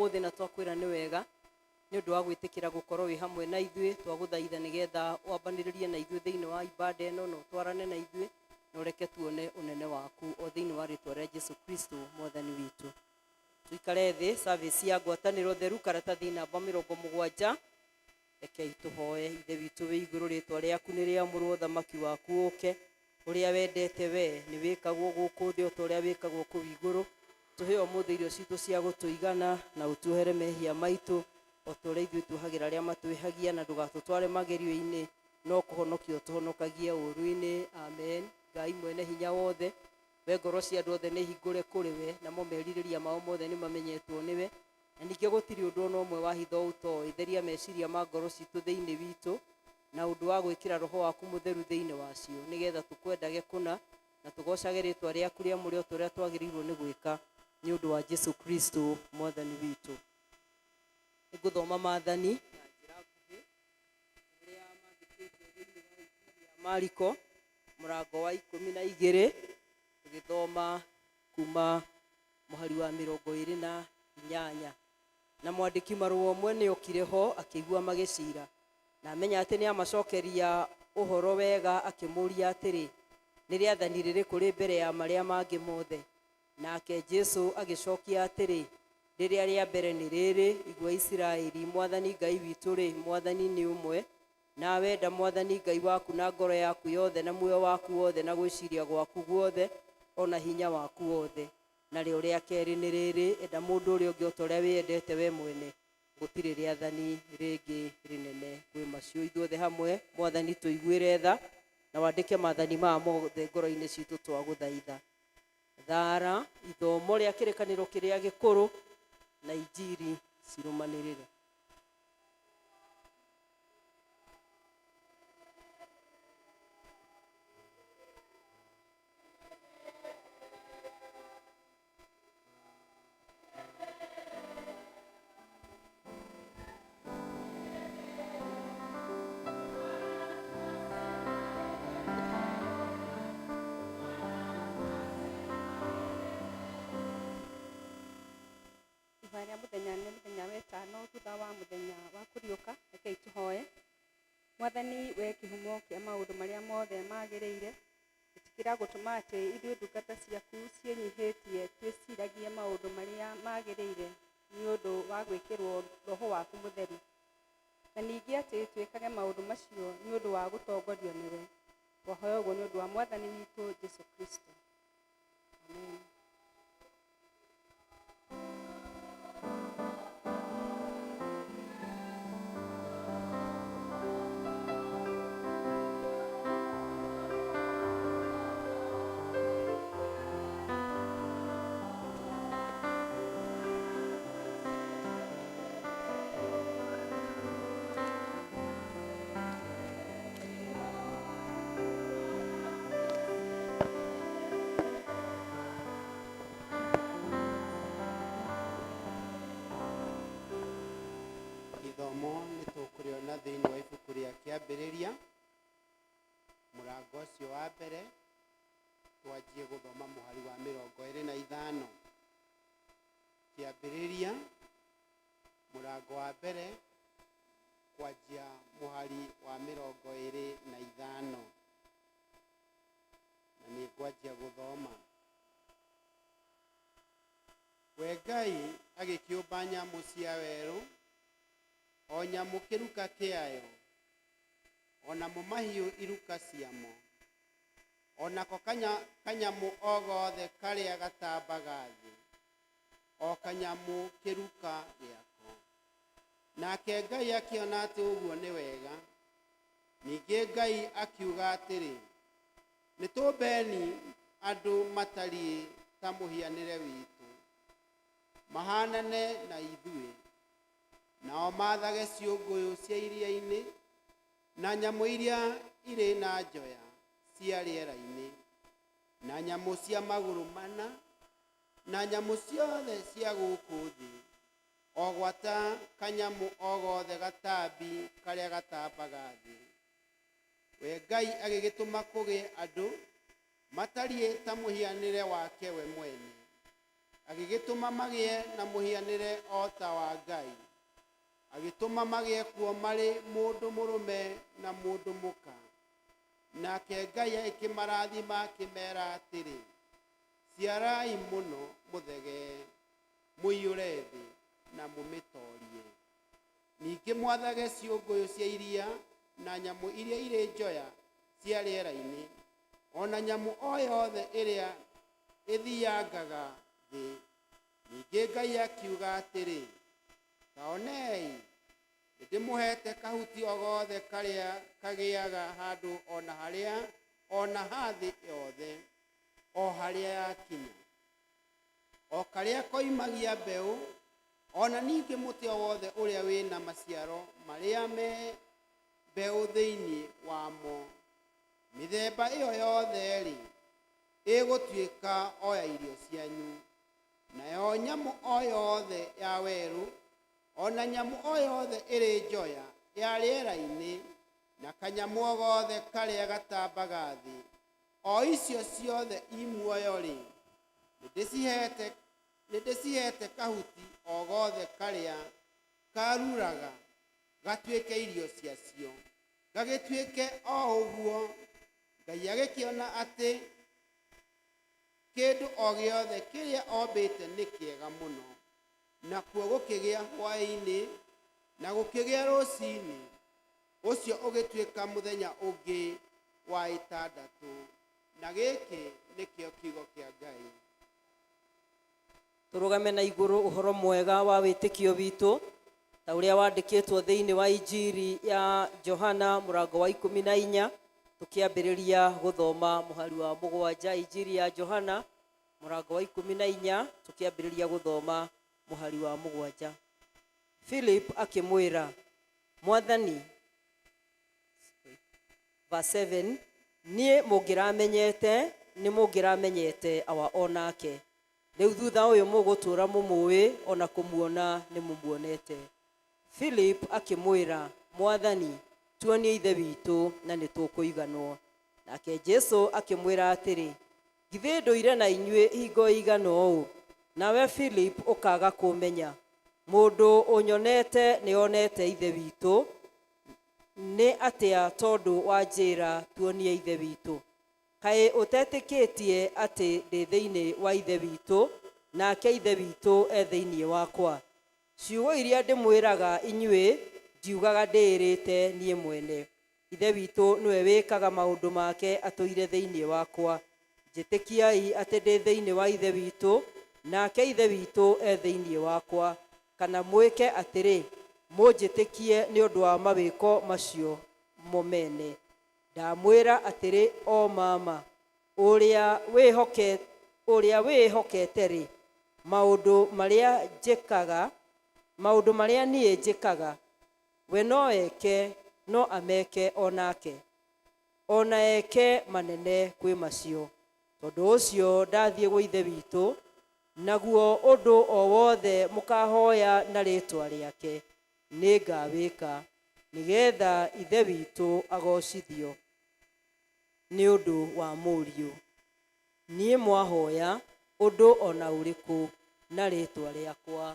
umuthi na twakwira ni wega ni undu wa gwitikira gukorwo wi hamwe na ithuĩ. Twaguthaitha nigetha wambanĩrĩrie na ithuĩ thĩinĩ wa ibada ĩno na ũtwarane na ithuĩ na ũreke tuone ũnene waku o thĩinĩ wa rĩtwa rĩa Jesu Kristo mwathani witũ. Tuikare thĩ. Service ya ngwatanĩro theru karatathi namba 70. Rekei tũhoe. Ithe witũ wĩ igũrũ, rĩtwa rĩaku nĩ rĩamũrwo, ũthamaki waku ũke, ũrĩa wendete we nĩ wĩkagwo gũkũ thĩ o ta ũrĩa wĩkagwo kũu igũrũ. Tũhe ũmũthĩ irio citũ cia gũtũigana na ũtuohere mehia maitũ o ta ũrĩa ithuĩ tuohagĩra arĩa matwĩhagia, na ndũgatũtware magerio-inĩ no kũhonokia ũtũhonokagie ũũru-inĩ. Amen. Ngai mwene hinya wothe, we ngoro cia andũ othe nĩ hingũre kũrĩ we, namo merirĩria mao mothe nĩ mamenyetwo nĩwe, na ningĩ gũtirĩ ũndũ ona ũmwe wa hitho ũtoĩ. Theria meciria ma ngoro citũ thĩinĩ witũ na ũndũ wa gwĩkĩra roho waku mũtheru thĩinĩ wacio, nĩgetha tũkwendage kũna na tũgocage rĩtwa rĩaku rĩamũre o ta ũrĩa twagĩrĩirwo nĩ gwĩka nĩ ũndũ wa Jesu Kristo mwathani witũ. Nĩngũthoma maathani na njĩra nguhĩ ũrĩa mandĩkĩtwo thĩinĩ wa Injili ya Mariko mũrango wa 12, tũgĩthoma kuma mũhari wa 28. Na mwandĩki marũa ũmwe nĩ okire ho akĩigua magĩcira, na amenya atĩ nĩ amacokeria ũhoro wega, akĩmũria atĩrĩ, nĩ rĩathani rĩrĩkũ rĩ mbere ya marĩa mangĩ mothe? Nake Jesũ agĩcokia atĩrĩ, rĩrĩa rĩa mbere nĩ rĩrĩ, igua Isiraeli, Mwathani Ngai witũ-rĩ, Mwathani nĩ ũmwe, na wenda Mwathani Ngai waku na ngoro yaku yothe na muoyo waku wothe na gwĩciria gwaku guothe ona hinya waku wothe. Narĩo rĩa kerĩ nĩ rĩrĩ, enda mũndũ ũrĩa ũngĩ o ta ũrĩa wĩendete we mwene. Gũtirĩ rĩathani rĩngĩ rĩnene kwĩ macio. Ithuothe hamwe Mwathani tũiguĩre tha na wandĩke maathani maya mothe ngoro-inĩ citũ twagũthaitha. Thara, ithomo rĩa kĩrĩkanĩro kĩrĩa gĩkũrũ na injiri cirũmanĩrĩre. Ihoya mũthenya nĩ mũthenya wetano thutha wa mũthenya wa kũriũka. Rekei tũhoe. Mwathani, we kĩhumo kĩa maũndũ marĩa mothe magĩrĩire, ĩtikĩra gũtũma atĩ ithuĩ ndungata ciaku ciĩnyihĩtie twĩciragie maũndũ marĩa magĩrĩire nĩ ũndũ wa gwĩkĩrwo roho waku mũtheru, na ningĩ atĩ twĩkage maũndũ macio nĩ ũndũ wa gũtongorio nĩwe. Twahoya ũguo nĩ ũndũ wa Mwathani witũ Jesu Kristo. Amen. Ithomo nĩ tũkũrĩona thĩinĩ wa ibuku rĩa Kĩambĩrĩria mũrango ũcio wa mbere, twanjie gũthoma mũhari wa 25. Kĩambĩrĩria mũrango wa mbere kwanjia mũhari wa 25, na nĩ ngwanjia gũthoma. We Ngai agĩkĩũmba nyamũ cia werũ, o nyamũ kĩruka kĩayo, onamo mahiũ iruka ciamo, onako kanyamũ o gothe karĩa gatambaga thĩ, o kanyamũ kĩruka gĩako. Nake Ngai akĩona atĩ ũguo nĩ wega. Ningĩ Ngai akiuga atĩrĩ, nĩtũmbeni andũ matariĩ ta mũhianĩre witũ, mahanane na ithuĩ, nao maathage ciũngũyũ cia iria-inĩ na nyamũ iria irĩ na njoya cia rĩera-inĩ, na nyamũ cia magũrũ mana, na nyamũ ciothe cia gũkũ thĩ, o gwata kanyamũ o gothe gatambi karĩa gatambaga thĩ. We Ngai agĩgĩtũma kũgĩe andũ matariĩ ta mũhianĩre wake we mwene, agĩgĩtũma magĩe na mũhianĩre o ta wa Ngai, agĩtũma magĩe kuo marĩ mũndũ mũrũme na mũndũ mũka. Nake Ngai akĩmarathima akĩmera atĩrĩ, ciarai mũno mũthegee, mũiyũre thĩ na mũmĩtorie. Ningĩ mwathage ciũngũyũ cia iria na nyamũ iria irĩ njoya cia rĩera-inĩ, ona nyamũ o yothe ĩrĩa ĩthiangaga thĩ. Ningĩ Ngai akiuga atĩrĩ, ta onei, nĩndĩmũhete kahuti o gothe karĩa kagĩaga handũ ona hathĩ yothe, o harĩa yakinya, o karĩa koimagia mbeũ, ona ningĩ mũtĩ o wothe ũrĩa wĩna maciaro marĩa me mbeũ thĩinĩ wamo. Mĩthemba ĩyo yothe-rĩ, ĩgũtuĩka o ya irio cianyu. Nayo nyamũ o yothe ya werũ, ona nyamũ o yothe ĩrĩ njoya ya rĩera-inĩ, na kanyamũ o gothe karĩa gatambaga thĩ, o icio ciothe imuoyo-rĩ, nĩndĩcihete kahuti o gothe karĩa karuraga gatuĩke irio ciacio. Gagĩtuĩke o ũguo, Ngai agĩkĩona atĩ kĩndũ o gĩothe kĩrĩa ombĩte nĩ kĩega mũno. Nakuo gũkĩgĩa hwaĩ-inĩ na gũkĩgĩa rũciinĩ. Ũcio ũgĩtuĩka mũthenya ũngĩ wa ĩtandatũ. Na gĩkĩ nĩkĩo kiugo kĩa Ngai. Tũrũgame na igũrũ ũhoro mwega wa wĩtĩkio witũ ta ũrĩa wandĩkĩtwo thĩinĩ wa Injiri ya Johana mũrango wa 14, tũkĩambĩrĩria gũthoma mũhari wa 7. Injiri ya Johana mũrango wa 14, tũkĩambĩrĩria gũthoma mũhari wa 7. Philip akĩmwĩra, Mwathani, verse 7, niĩ mũngĩramenyete nĩ mũngĩramenyete awa onake. Rĩu thutha ũyũ mũgũtũũra mũmũĩ, ona kũmuona nĩ mũmuonete. Philip akĩmwĩra, Mwathani, tuonie ithe witũ na nĩ tũkũiganwo. Nake Jesũ akĩmwĩra atĩrĩ, githĩ ndũire na inyuĩ hingo igana ũũ, nawe Philip ũkaga kũmenya? Mũndũ ũnyonete nĩonete ithe witũ, nĩ atĩa tondũ wanjĩra tuonie ithe witũ? Kaĩ ũtetĩkĩtie atĩ ndĩ thĩinĩ wa ithe witũ, nake ithe witũ thĩinĩ wakwa? Ciugo iria ndĩmwĩraga inyuĩ, ndiugaga ndĩĩrĩte niĩ mwene. Ithe witũ nĩwe wĩkaga maũndũ make atũire thĩinĩ wakwa. Njĩtĩkiai atĩ ndĩ thĩinĩ wa ithe witũ, nake ithe witũ thĩinĩ wakwa. Kana mwĩke atĩrĩ, mũnjĩtĩkie nĩ ũndũ wa mawĩko macio mo mene. Ndamwĩra atĩrĩ, o mama, ũrĩa wĩhokete-rĩ, maũndũ marĩa niĩ njĩkaga, we no eke, no ameke onake, ona eke manene kwĩ macio. Tondũ ũcio ndathiĩ gwa ithe witũ, naguo ũndũ o wothe mũkahoya na rĩĩtwa rĩake nĩ ngawĩka, nĩgetha ithe witũ agocithio nĩ ũndũ wa mũriũ. Niĩ mwahoya ũndũ ona ũrĩkũ na rĩĩtwa rĩakwa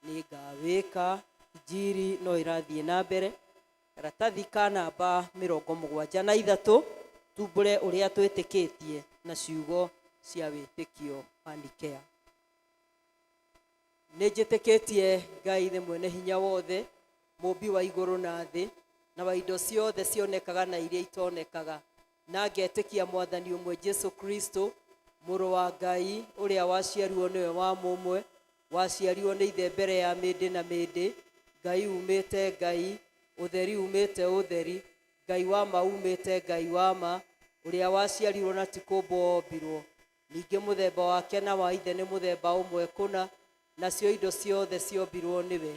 nĩ ngawĩka. Injiri no ĩrathiĩ na mbere. Karatathi ka namba 73, tumbũre ũrĩa twĩtĩkĩtie na ciugo cia wĩtĩkio Pandicare. Nĩ njĩtĩkĩtie Ngai nĩ mwene hinya wothe, mũmbi wa igũrũ na thĩ, na wa indo ciothe cionekaga na iria itonekaga. Na ngetĩkia Mwathani ũmwe Jesũ Kristo, mũrũ wa Ngai, ũrĩa waciarirwo nĩwe wa mũmwe, waciarirwo nĩ ithe mbere ya mĩndĩ na mĩndĩ, Ngai umĩte Ngai, ũtheri umĩte ũtheri, Ngai wa ma umĩte Ngai wa ma, ũrĩa waciarirwo na ti kũmbwo ombirwo. Ningĩ mũthemba wake na wa ithe nĩ mũthemba ũmwe kũna, nacio indo ciothe ciombirwo nĩwe,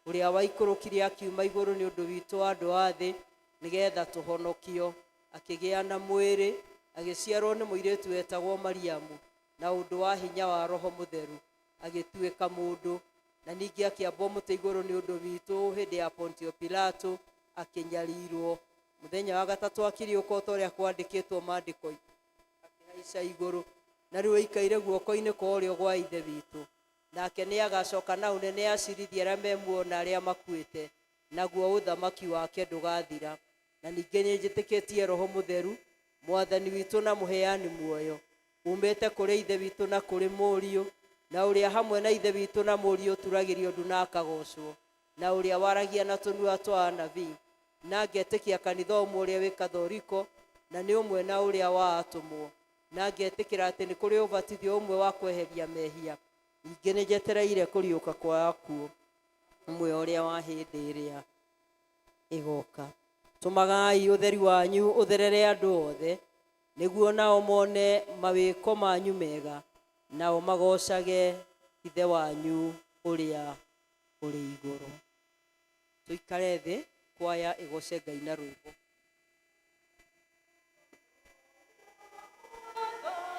ũrĩa waikũrũkire akiuma igũrũ nĩ ũndũ witũ andũ a thĩ, nĩgetha tũhonokio. Akĩgĩa na mwĩrĩ, agĩciarwo nĩ mũirĩtu wetagwo Mariamu, na ũndũ wa hinya wa Roho Mũtheru agĩtuĩka mũndũ, na ningĩ akĩambwo mũtĩ igũrũ nĩ ũndũ witũ hĩndĩ ya Pontio Pilato, akĩnyarirwo. Mũthenya wa gatatũ akĩriũka o ta ũrĩa kwandĩkĩtwo maandĩko-inĩ, akĩhaica igũrũ, na rĩu aikaire guoko-inĩ kwa ũrĩo gwa ithe witũ. nake nĩ agacoka na ũnene acirithia arĩa memuona arĩa makuĩte, naguo ũthamaki wake ndũgathira. Na ningĩ nĩ njĩtĩkĩtie Roho Mũtheru, Mwathani witũ na mũheani muoyo, umĩte kũrĩ Ithe witũ na kũrĩ Mũriũ, na ũrĩa hamwe na Ithe witũ na Mũriũ ũturagĩrio ndu na akagocwo, na ũrĩa waragia na tũnua twa anabii, na ngetĩkia kanitha ũmwe ũrĩa wĩ Kathoriko, na nĩ ũmwe na ũrĩa wa atũmwo, na ngetĩkĩra atĩ nĩ kũrĩ ũbatithio ũmwe wa kweheria mehia. Ningĩ nĩ njetereire kũriũka kwa akuũ, ũmwe ũrĩa wa hĩndĩ ĩrĩa ĩgoka. Tũmagai ũtheri wanyu ũtherere andũ othe, nĩguo nao mone mawĩko manyu mega, nao magocage Ithe wanyu ũrĩa ũrĩ igũrũ. Tũikare thĩ, kwaya ĩgoce Ngai na rwĩmbo. Oh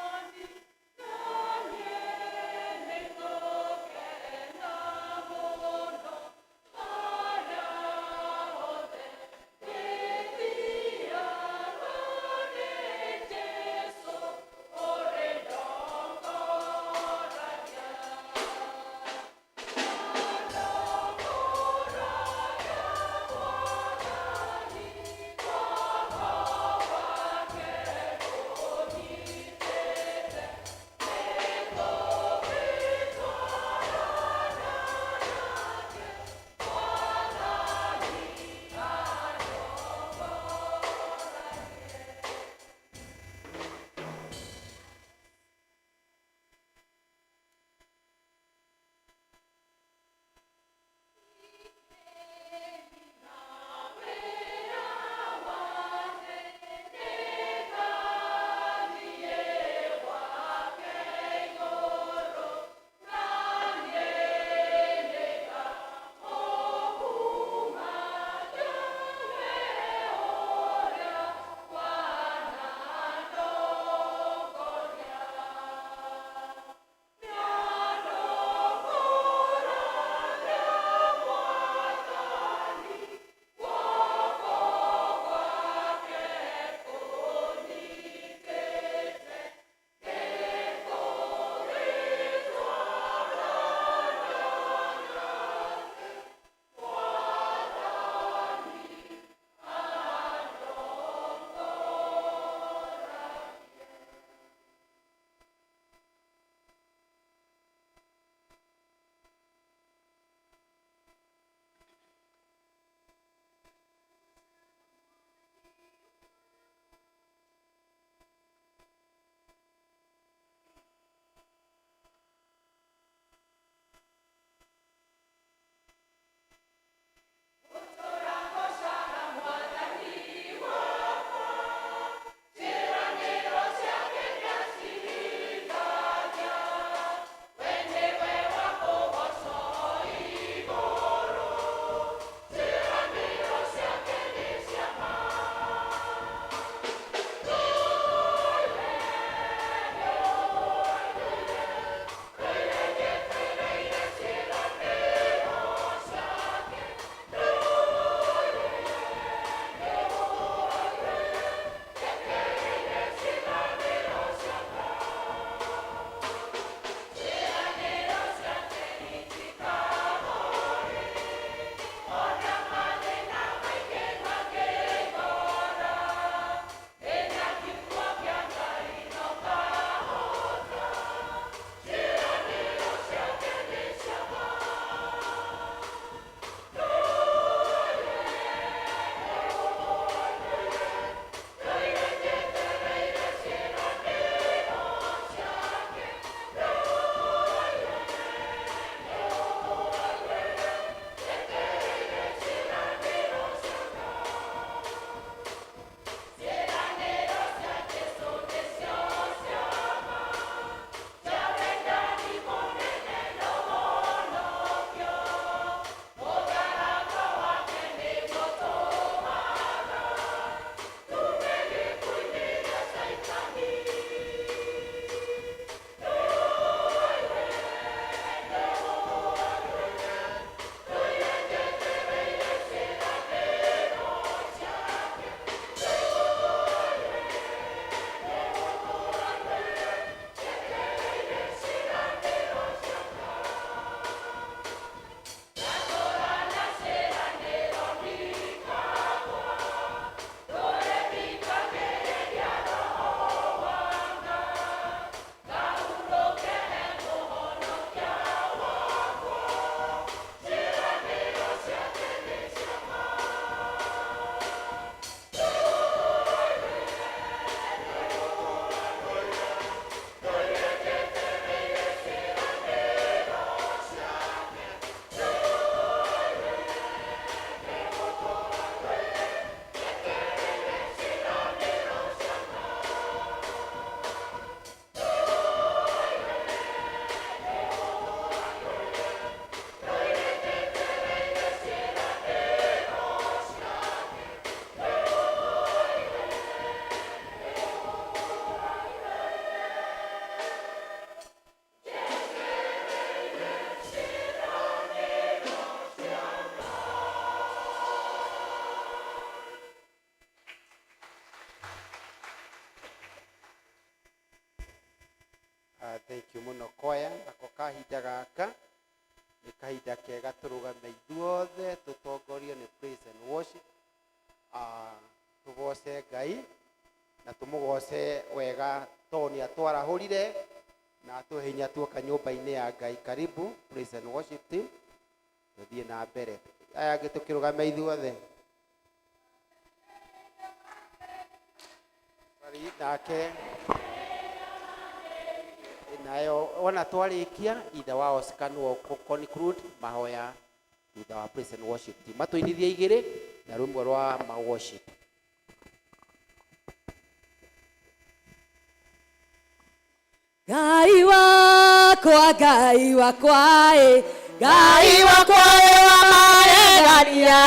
koya nako kahinda gaka nĩ kahinda kega tũrũgame ithuothe tũtongorio nĩ praise and worship. Tũgoce Ngai na tũmũgoce wega tondũ nĩ atwarahũrire na atũhe hinya tuoka nyũmba-inĩ ya Ngai. Karibu praise and worship team, tũthiĩ na mbere. Aya angĩ tũkĩrũgama ithuothe. Nake nayo ona twarĩkia ithe wao scanwo conclude mahoya thutha wa praise and worship team. Matũinithie igĩrĩ na rwĩmbo rwa ma worship. Ngai wakwa Ngai wakwa Ngai wakwa wa magegania,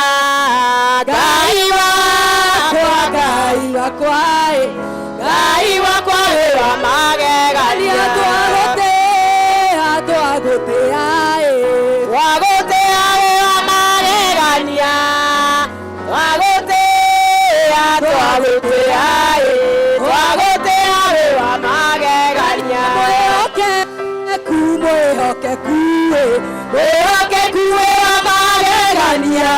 Ngai wakwa Ngai wakwa Ngai wakwa wa magegania, twagotea wa magegania, twagotea wa magegania. Mwihokeku wa magegania,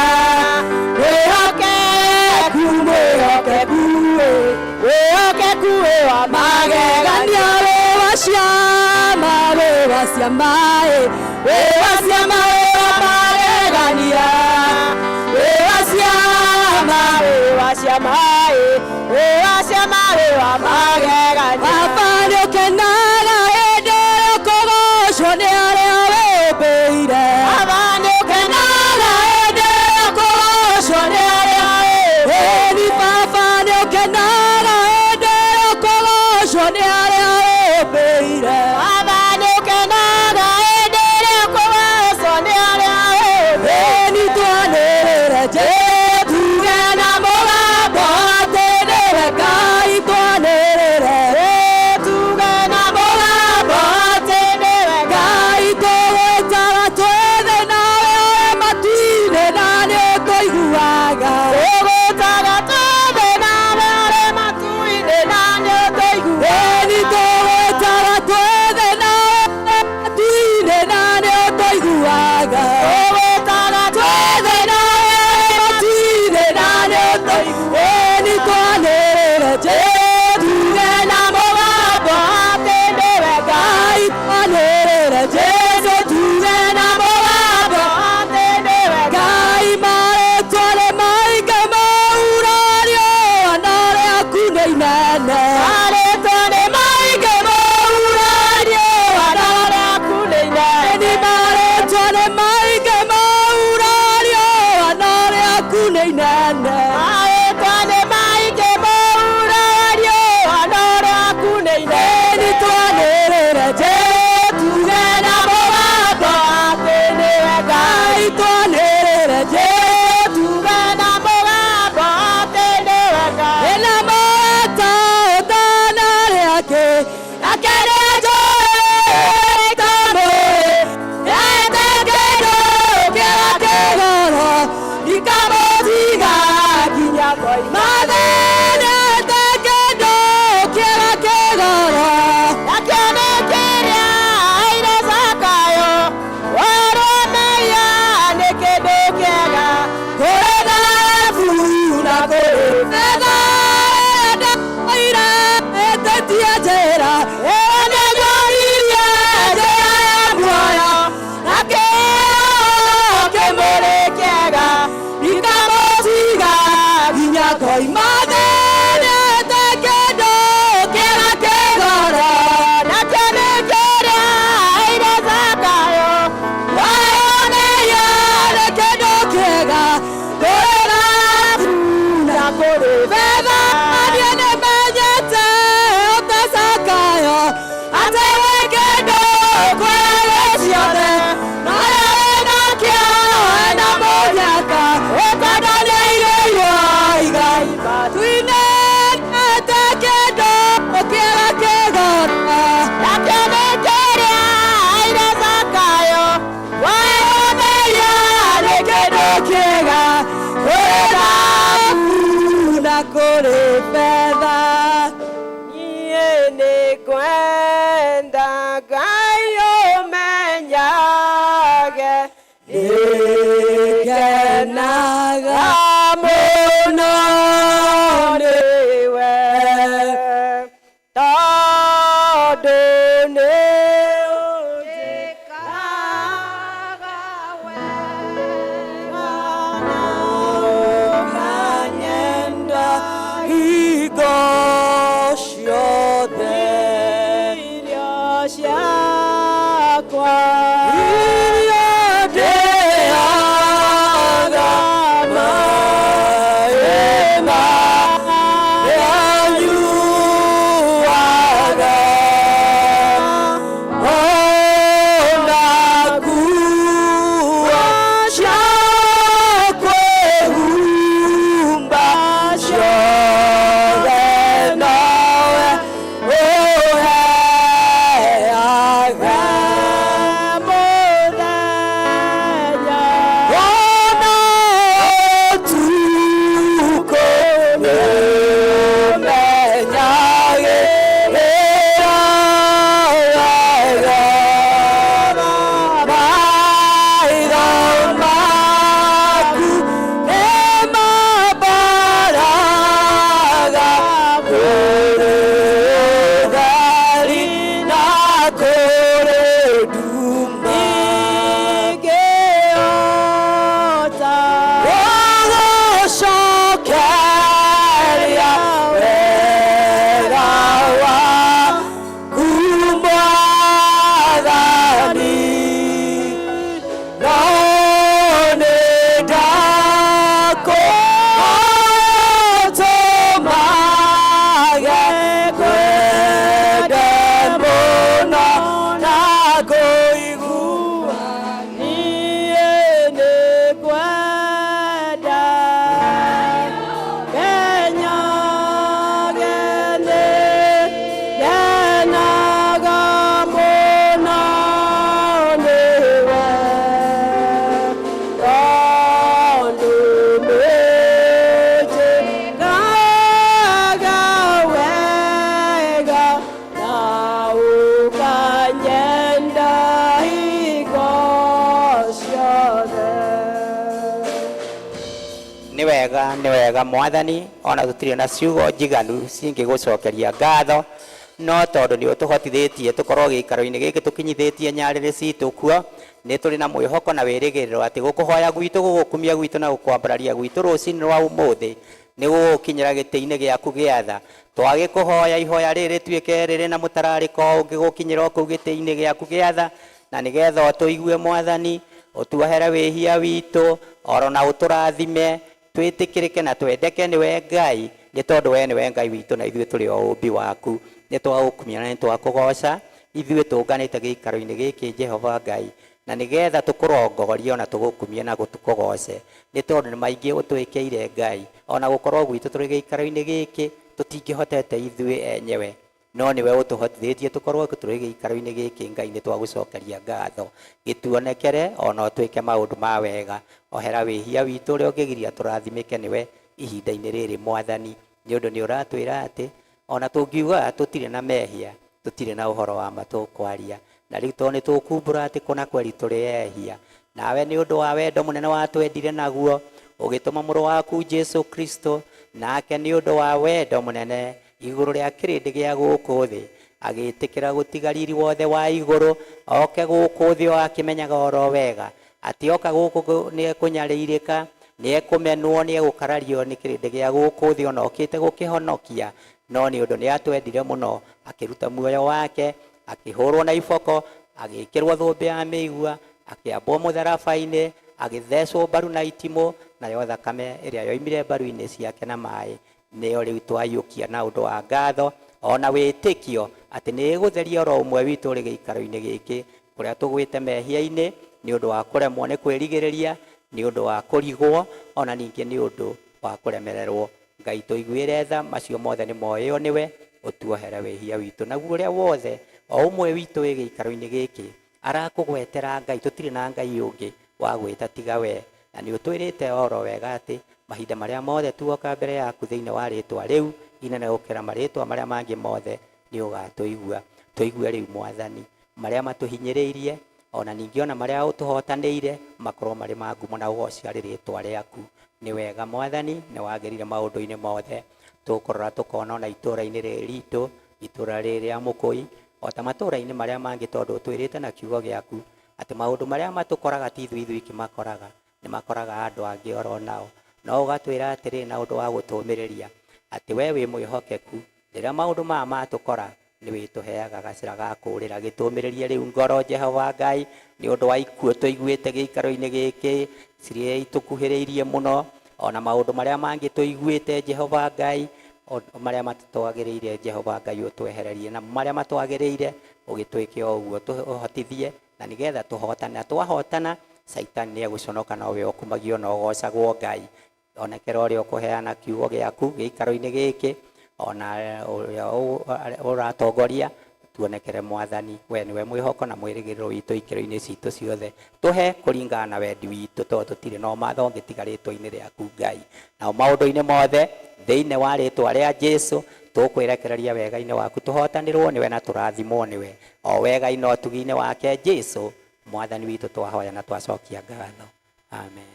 mwihokeku wa magegania. Wewa ciama wa magegania, wewa ciama wa magegania. Baba nĩũkenaga hĩndĩ ĩrĩa ũkũgocwo nĩ arĩa wĩmbĩire. Baba nĩũkenaga hĩndĩ ĩrĩa ũkũgocwo nĩ arĩa wĩmbĩire. Baba nĩũkenaga hĩndĩ ĩrĩa ũkũgocwo nĩ arĩa wĩmbĩire. Baba nĩũkenaga hĩndĩ ĩrĩa ũkũgocwo nĩ arĩa wĩmbĩire. Nĩtwanĩrĩre Jesũ tuge na mũgambo ngenaga mũno nĩwe tondũ nĩ ũnjĩkaga wega na ũkanyenda hingo ciothe irio ciakwa iria ndĩaga maĩ marĩa nyuaga ona nguo cia kwĩhumba ciothe nowe ũheaga mũthenya ona ũtukũ nĩũmenyagĩrĩra wega maitho maku nĩmambaraga kũrĩ ũtheri na kũrĩ nduma ingĩhota gũgũcokeria wega waku Mwathani no nĩndakũhotomage kwende mũno na kũigua niĩ nĩngwenda ngenyage ngenaga mũno nĩwe tondũ nĩnjĩkaga wega na ũkanyenda hingo ciothe. nĩ wega Mwathani, ona tũtirĩ na ciugo njiganu cingĩgũcokeria ngatho, no tondũ nĩ ũtũhotithĩtie tũkorwo gĩikaro-inĩ gĩkĩ tũkinyithĩtie nyarĩrĩ citũ kuo, nĩ tũrĩ na mwĩhoko na wĩrĩgĩrĩro atĩ gũkũhoya gwitũ, gũgũkumia gwitũ na gũkwambararia gwitũ rũcinĩ rwa ũmũthĩ nĩ gũgũkinyĩra gĩtĩ-inĩ gĩaku gĩa tha. Twagĩkũhoya ihoya rĩrĩ rĩtuĩke rĩrĩ na mũtararĩko ũngĩgũkinyĩra kũu gĩtĩ-inĩ gĩaku gĩa tha, na nĩgetha ũtũigue Mwathani, ũtuohere wĩhia witũ, oro na ũtũrathime, twĩtĩkĩrĩke na twendeke nĩwe Ngai, nĩ tondũ we nĩwe Ngai witũ na ithuĩ tũrĩ o ũmbi waku. Nĩ twagũkumia na nĩ twakũgoca ithuĩ tũnganĩte gĩikaro-inĩ gĩkĩ Jehova Ngai, na nĩgetha tũkũrongorie ona tũgũkumie na gũtũkũgoce, nĩ tondũ nĩ maingĩ ũtwĩkĩire Ngai, ona gũkorwo gwitũ tũrĩ gĩikaro-inĩ gĩkĩ tũtingĩhotete ithuĩ enyewe, no nĩwe ũtũhotithĩtie tũkorwo tũrĩ gĩikaro-inĩ gĩkĩ. Ngai nĩ twagũcokeria ngatho, gĩtuonekere ona ũtwĩke maũndũ ma wega, ohera wĩhia witũ ũrĩa ũngĩgiria tũrathimĩke nĩwe ihinda-inĩ rĩrĩ Mwathani, nĩ ũndũ nĩ ũratwĩra atĩ ona tũngiuga tũtirĩ na mehia, tũtirĩ na ũhoro wa ma tũkwaria, na rĩu tondũ nĩ tũkumbũra atĩ kũna kweri tũrĩ ehia, nawe nĩ ũndũ wa wendo mũnene watwendire naguo ũgĩtũma mũrũ waku Jesu Kristo, nake nĩ ũndũ wa wendo mũnene igũrũ rĩa kĩrĩndĩ gĩa gũkũ thĩ, agĩtĩkĩra gũtiga riri wothe wa igũrũ oke gũkũ thĩ, o akĩmenyaga oro wega atĩ oka gũkũ nĩ ekũnyarĩirĩka, nĩ ekũmenwo, nĩ egũkarario nĩ kĩrĩndĩ gĩa gũkũ thĩ, ona okĩte gũkĩhonokia, no nĩ ũndũ nĩ atwendire mũno akĩruta muoyo wake, akĩhũrwo na iboko, agĩkĩrwo thũmbĩ ya mĩigua, akĩambwo mũtharaba-inĩ, agĩthecwo mbaru na itimũ, nayo thakame ĩrĩa yoimire mbaru-inĩ ciake na maĩ nĩyo rĩu twaiyũkia na ũndũ wa ngatho ona wĩtĩkio atĩ nĩ ĩgũtheria oro ũmwe witũ ũrĩ gĩikaro-inĩ gĩkĩ kũrĩa tũgwĩte mehia-inĩ, nĩ ũndũ wa kũremwo nĩ kwĩrigĩrĩria, nĩ ũndũ wa kũrigwo, ona ningĩ nĩ ũndũ wa kũremererwo. Ngai tũiguĩre tha, macio mothe nĩ moĩo nĩwe, ũtuohere wĩhia witũ. Naguo ũrĩa wothe o ũmwe witũ wĩ gĩikaro-inĩ gĩkĩ arakũgwetera Ngai, tũtirĩ na Ngai ũngĩ wa gwĩta tiga we, na nĩ ũtwĩrĩte oro wega atĩ mahinda marĩa mothe tuoka mbere yaku thĩinĩ wa rĩtwa rĩu inene gũkĩra marĩtwa marĩa mangĩ mothe nĩ ũgatũigua. Tũigue rĩu Mwathani marĩa matũhinyĩrĩirie, ona ningĩ ona marĩa ũtũhotanĩire makorwo marĩ ma ngumo na ũgocia rĩrĩtwa rĩaku. Nĩ wega Mwathani, nĩ wagerire maũndũ-inĩ mothe, tũkũrora tũkona ona itũũra-inĩ rĩrĩ ritũ, itũũra rĩrĩ rĩa Mũkũi, ota matũũra-inĩ marĩa mangĩ, tondũ twĩrĩte na kiugo gĩaku atĩ maũndũ marĩa matũkoraga ti ithuĩ iki makoraga, nĩ makoraga andũ angĩ oro nao. No ũgatwĩra atĩrĩ na ũndũ wa gũtũũmĩrĩria atĩ we wĩ mwĩhokeku, rĩrĩa maũndũ maya matũkora nĩ wĩtũheaga gacĩra ga kũũrĩra. Gĩtũũmĩrĩrie rĩu ngoro Jehova Ngai, nĩ ũndũ wa ikuũ tũiguĩte gĩikaro-inĩ gĩkĩ cirĩa itũkuhĩrĩirie mũno, ona maũndũ marĩa mangĩ tũiguĩte Jehova Ngai, marĩa matatwagĩrĩire Jehova Ngai ũtwehererie, na marĩa matwagĩrĩire ũgĩtwĩke o ũguo, tũhotithie na nĩgetha tũhotane, na twahotana Saitani nĩ egũconoka, nawe ũkumagio na ũgocagwo Ngai. Onekera ũrĩa ũkũheana kiugo gĩaku gĩikaro-inĩ gĩkĩ, ona ũrĩa ũratongoria, tuonekere Mwathani, we nĩwe mwĩhoko na mwĩrĩgĩrĩro witũ ikĩro-inĩ citũ ciothe. Tũhe kũringana na wendi witũ, tondũ tũtirĩ na ũmatho ũngĩ tiga rĩtwa-inĩ rĩaku Ngai. Nao maũndũ-inĩ mothe thĩinĩ wa rĩtwa rĩa Jesũ tũkwĩrekereria wega-inĩ waku, tũhotanĩrwo nĩwe na tũrathimwo nĩwe, o wega-inĩ ũtugi-inĩ wake Jesũ Mwathani witũ, twahoya na twacokia ngatho. Amen.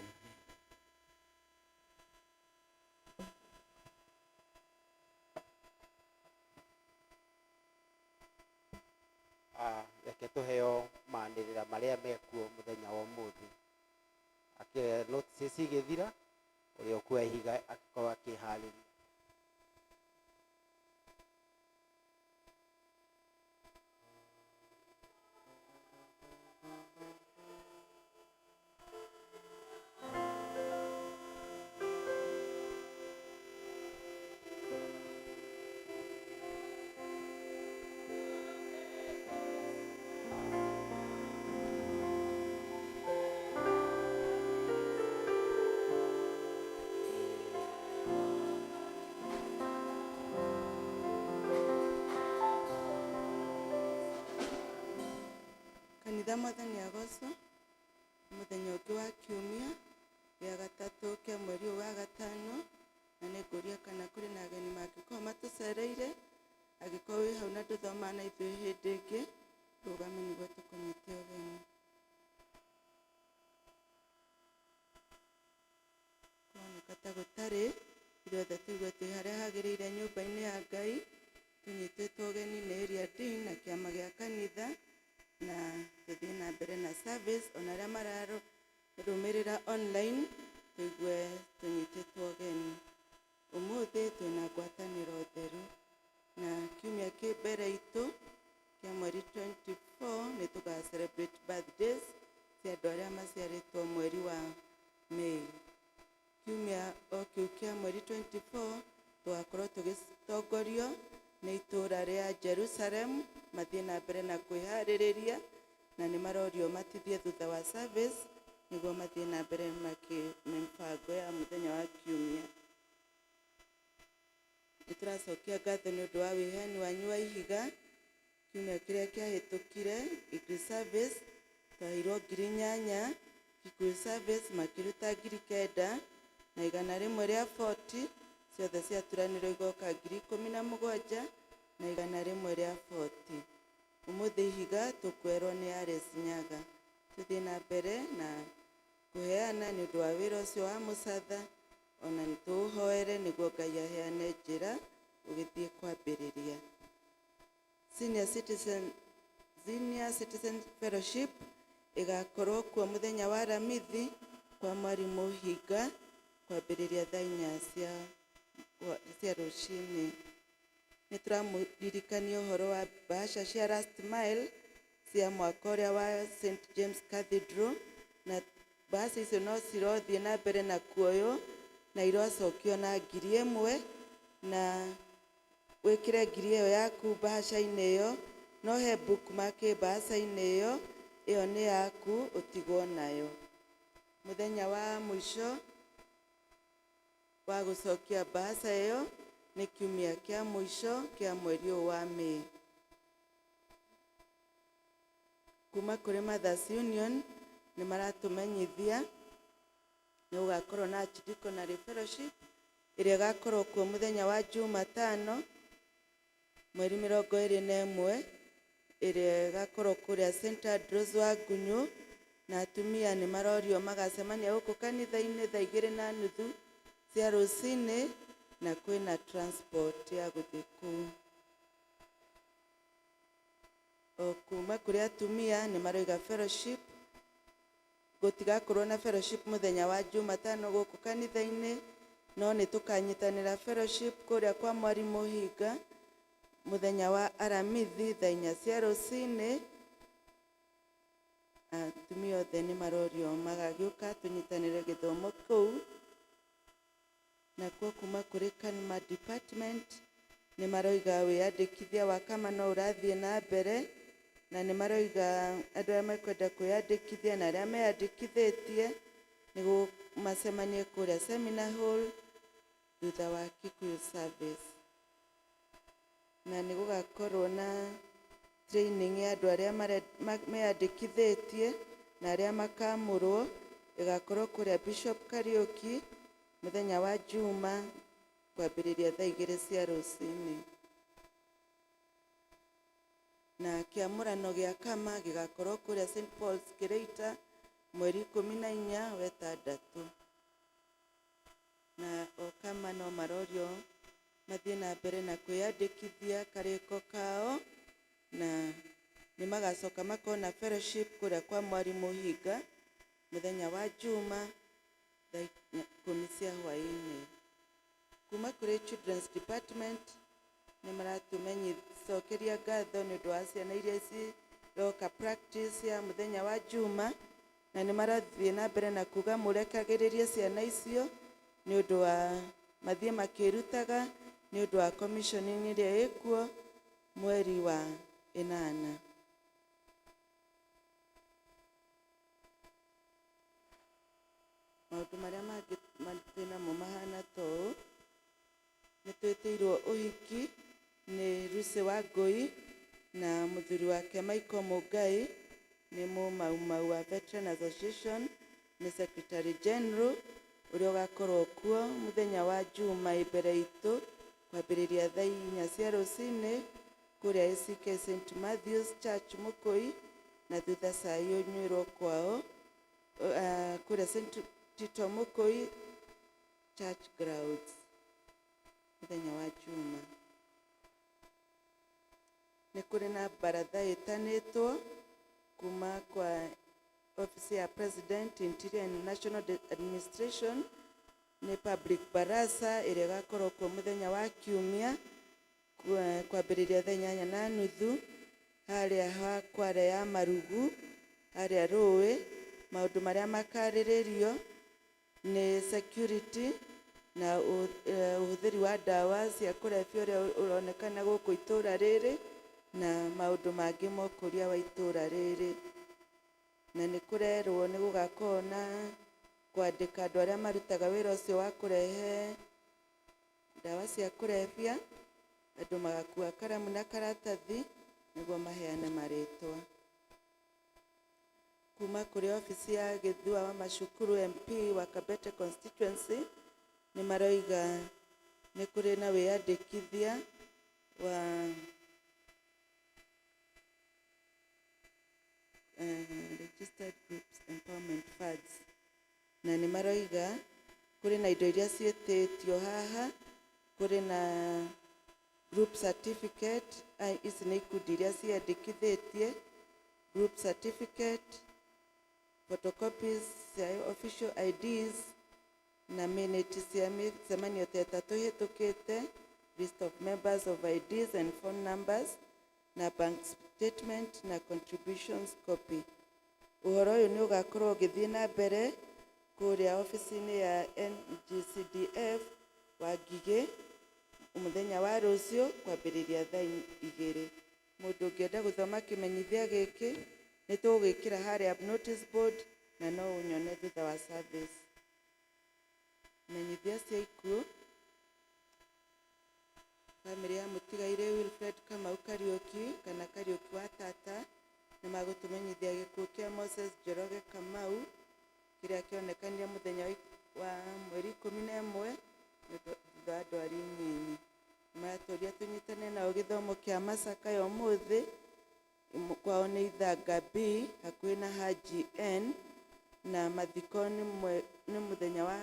Reke tũheo maanĩrĩra marĩa mekuo mũthenya wa ũmũthĩ. Notices igĩthira, ũrĩa ũkuoya ihiga agĩkorwo akĩharĩria. Kanitha Mwathani agocwo, mũthenya ũngĩ wa kiumia gĩa gatatũ kĩa mweri ũyũ wa gatano, na nĩngũria kana kũrĩ na ageni mangĩkorwo matũcereire. Angĩkorwo wĩ hau na ndũthoma na ithuĩ hĩndĩ ĩngĩ, rũgame nĩguo tũkũnyite ũgeni. Kuoneka ta gũtarĩ, ithuothe tũigue twĩ harĩa hagĩrĩire nyũmba-inĩ ya Ngai, tũnyitĩtwo ũgeni nĩ area dean na kĩama gĩa kanitha, na tũthiĩ na mbere na service. Ona arĩa mararũmĩrĩra online tũigue tũnyitĩtwo ũgeni. Ũmũthĩ twĩna ngwatanĩro theru, na kiumia kĩ mbere itũ kĩa mweri 24 nĩ tũga celebrate birthdays cia andũ arĩa maciarĩtwo mweri wa Mei. Kiumia o kĩu kĩa mweri 24 tũgakorwo tũgĩtongorio nĩ itũũra rĩa Jerusalem, mathiĩ na mbere na kwĩharĩrĩria, na nĩ marorio matithie thutha wa service nĩguo mathiĩ na mbere mĩbango ya mũthenya wa kiumia. Nĩtũracokia ngatho nĩ ũndũ wa wĩheani wanyu wa ihiga. Kiumia kĩrĩa kĩahĩtũkire Eagle service twaheirwo 8,000, Eagle service makĩruta 9,000 na 100 rĩa 40, ciothe ciaturanĩrwo igoka 17,000 na 100 rĩa 40. Ũmũthĩ ihiga tũkwerwo nĩ Ares Nyaga. Tũthiĩ na mbere na kũheana nĩ ũndũ wa wĩra ũcio wa mũcatha, ona nĩtũũhoere nĩguo Ngai aheane njĩra ũgĩthiĩ kwambĩrĩria. Senior Citizen Fellowship ĩgakorwo kuo mũthenya wa Aramithi kwa Mwarimũ Hinga kwambĩrĩria thaa 4 cia rũcinĩ. Nĩtũramũririkania ũhoro wa bahasha cia Last Mile cia mwaka ũrĩa wa St James Cathedral, na bahasha icio no cirothiĩ na mbere na kuoywo na irocokio na 1,000, na wĩkĩre 1,000 yaku bahasha-inĩ ĩyo, no he bookmark bahasha-inĩ ĩyo, ĩyo nĩ yaku, ũtigwo nayo. Mũthenya wa mũico wa gũcokia bahasha ĩyo nĩ kiumia kĩa mũico kĩa mweri ũyũ wa Mei. Kuma kũrĩ Mothers Union nĩ maratũmenyithia nĩ gũgakorwo na Archdeaconry Fellowship ĩrĩa ĩgakorwo kuo mũthenya wa Jumatano mweri 21 ĩrĩa ĩgakorwo kũrĩa St. Andrews wa Ngunyu, na atumia nĩ marorio magacemania gũkũ kanitha-inĩ thaa 2:30 cia rũcinĩ, na kwĩna transport ya gũthiĩ kũu. O kuma kũrĩ atumia nĩ maroiga fellowship, gũtigakorwo na fellowship mũthenya wa Jumatano gũkũ kanitha-inĩ, no nĩ tũkanyitanĩra fellowship kũrĩa kwa mwarimũ Hinga mũthenya wa Aramithi thaa 4 cia rũcinĩ. Atumia othe nĩ marorio magagĩũka tũnyitanĩre gĩthomo kũu. Nakuo kuma kũrĩ Kanma department nĩ maroiga wĩyandĩkithia wa kama no ũrathiĩ na mbere, na nĩ maroiga andũ arĩa mekwenda kwĩyandĩkithia na arĩa meyandĩkithĩtie nĩguo macemanie kũrĩa seminar hall thutha wa Kikuyu service. Na nĩ gũgakorwo na training ya andũ arĩa meyandĩkithĩtie na arĩa makamũrwo, ĩgakorwo kũrĩa Bishop Kariuki mũthenya wa Juma kwambĩrĩria thaa 2 cia rũcinĩ. Na kĩamũrano gĩa kama gĩgakorwo kũrĩa St. Paul's Kĩrĩita mweri 14 wetandatũ. Na o kama no marorio mathiĩ na mbere na kwĩyandĩkithia karĩko kao, na nĩ magacoka makona fellowship kũrĩa kwa mwarimũ Hinga mũthenya wa Juma thaa 10 cia hwaĩ-inĩ. Kuma kũrĩ Children's Department nĩ maratũmenyicokeria ngatho nĩ ũndũ wa ciana iria ciroka practice ya mũthenya wa Juma, na nĩ marathiĩ na mbere na kuga mũrekagĩrĩrie ciana icio nĩ ũndũ wa mathiĩ makĩrutaga nĩ ũndũ wa commissioning ĩrĩa ĩkuo mweri wa 8. Maũndũ marĩa mangĩ namo mahana toũ: nĩ twĩtĩirwo ũhiki nĩ Lucy Wangui na mũthuri wake Michael Mũngai, nĩ mũmaumau wa Veteran Association, nĩ Secretary General, ũrĩa ũgakorwo kuo mũthenya wa Juma mbere itũ kwambĩrĩria thaa 4 cia rũcinĩ kũrĩa ACK St. Matthew's Church Mũkũi, na thutha cai ũnyuĩrwo kwao kũrĩa St. Tito Mũkũi Church Grounds mũthenya wa Juma. Nĩ kũrĩ na baratha ĩtanĩtwo kuma kwa ofisi ya President, Interior and National Administration, nĩ public baraza ĩrĩa ĩgakorwo kuo mũthenya wa Kiumia kwambĩrĩria thaa 8:30 harĩa ha kware ya Marugu harĩa Rũĩ. Maũndũ marĩa makarĩrĩrio nĩ security na ũhũthĩri wa ndawa cia kũrebia ũrĩa ũronekana gũkũ itũũra rĩrĩ na maũndũ mangĩ ma ũkũria wa itũũra rĩrĩ. Na nĩ kũrerwo nĩ gũgakorwo na kwandĩka andũ arĩa marutaga wĩra ũcio wa kũrehe ndawa cia kũrebia, andũ magakua karamu na karatathi nĩguo maheane marĩtwa. Kuma kũrĩ ofici ya Gĩthua wa Macukuru MP wa Kabete constituency nĩ maroiga nĩ kũrĩ na wĩyandĩkithia wa registered groups empowerment funds, na nĩ maroiga kũrĩ na indo iria ciĩtĩtio haha. Kũrĩ na group certificate, ici nĩ ikundi iria ciandĩkithĩtie, group certificate, photocopies cia official IDs na minutes cia mĩcemanio ta ĩtatũ hĩtũkĩte, list of members of IDs and phone numbers, na bank statement na contributions copy. Ũhoro ũyũ nĩ ũgakorwo ũgĩthiĩ na mbere kũrĩa ofici-inĩ ya NGCDF wa Ngigĩ mũthenya wa rũciũ kwambĩrĩria thaa 2. Mũndũ ũngĩenda gũthoma kĩmenyithia gĩkĩ nĩ tũgũgĩkĩra harĩa notice board na no ũnyone thutha wa service. Menyithia cia ikuũ: bamĩrĩ ya mũtigairĩ Wilfred Kamau Kariuki kana Kariuki wa tata nĩ magũtũmenyithia gĩkuũ kĩa Moses Njoroge Kamau kĩrĩa kĩonekanire mũthenya wa mweri 11 thutha wa ndwari nyinyi. Maratũria tũnyitane nao gĩthomo kĩa macakaya ũmũthĩ kwao nĩ Ithanga B hakuhĩ na Haji N, na mathiko nĩ mũthenya wa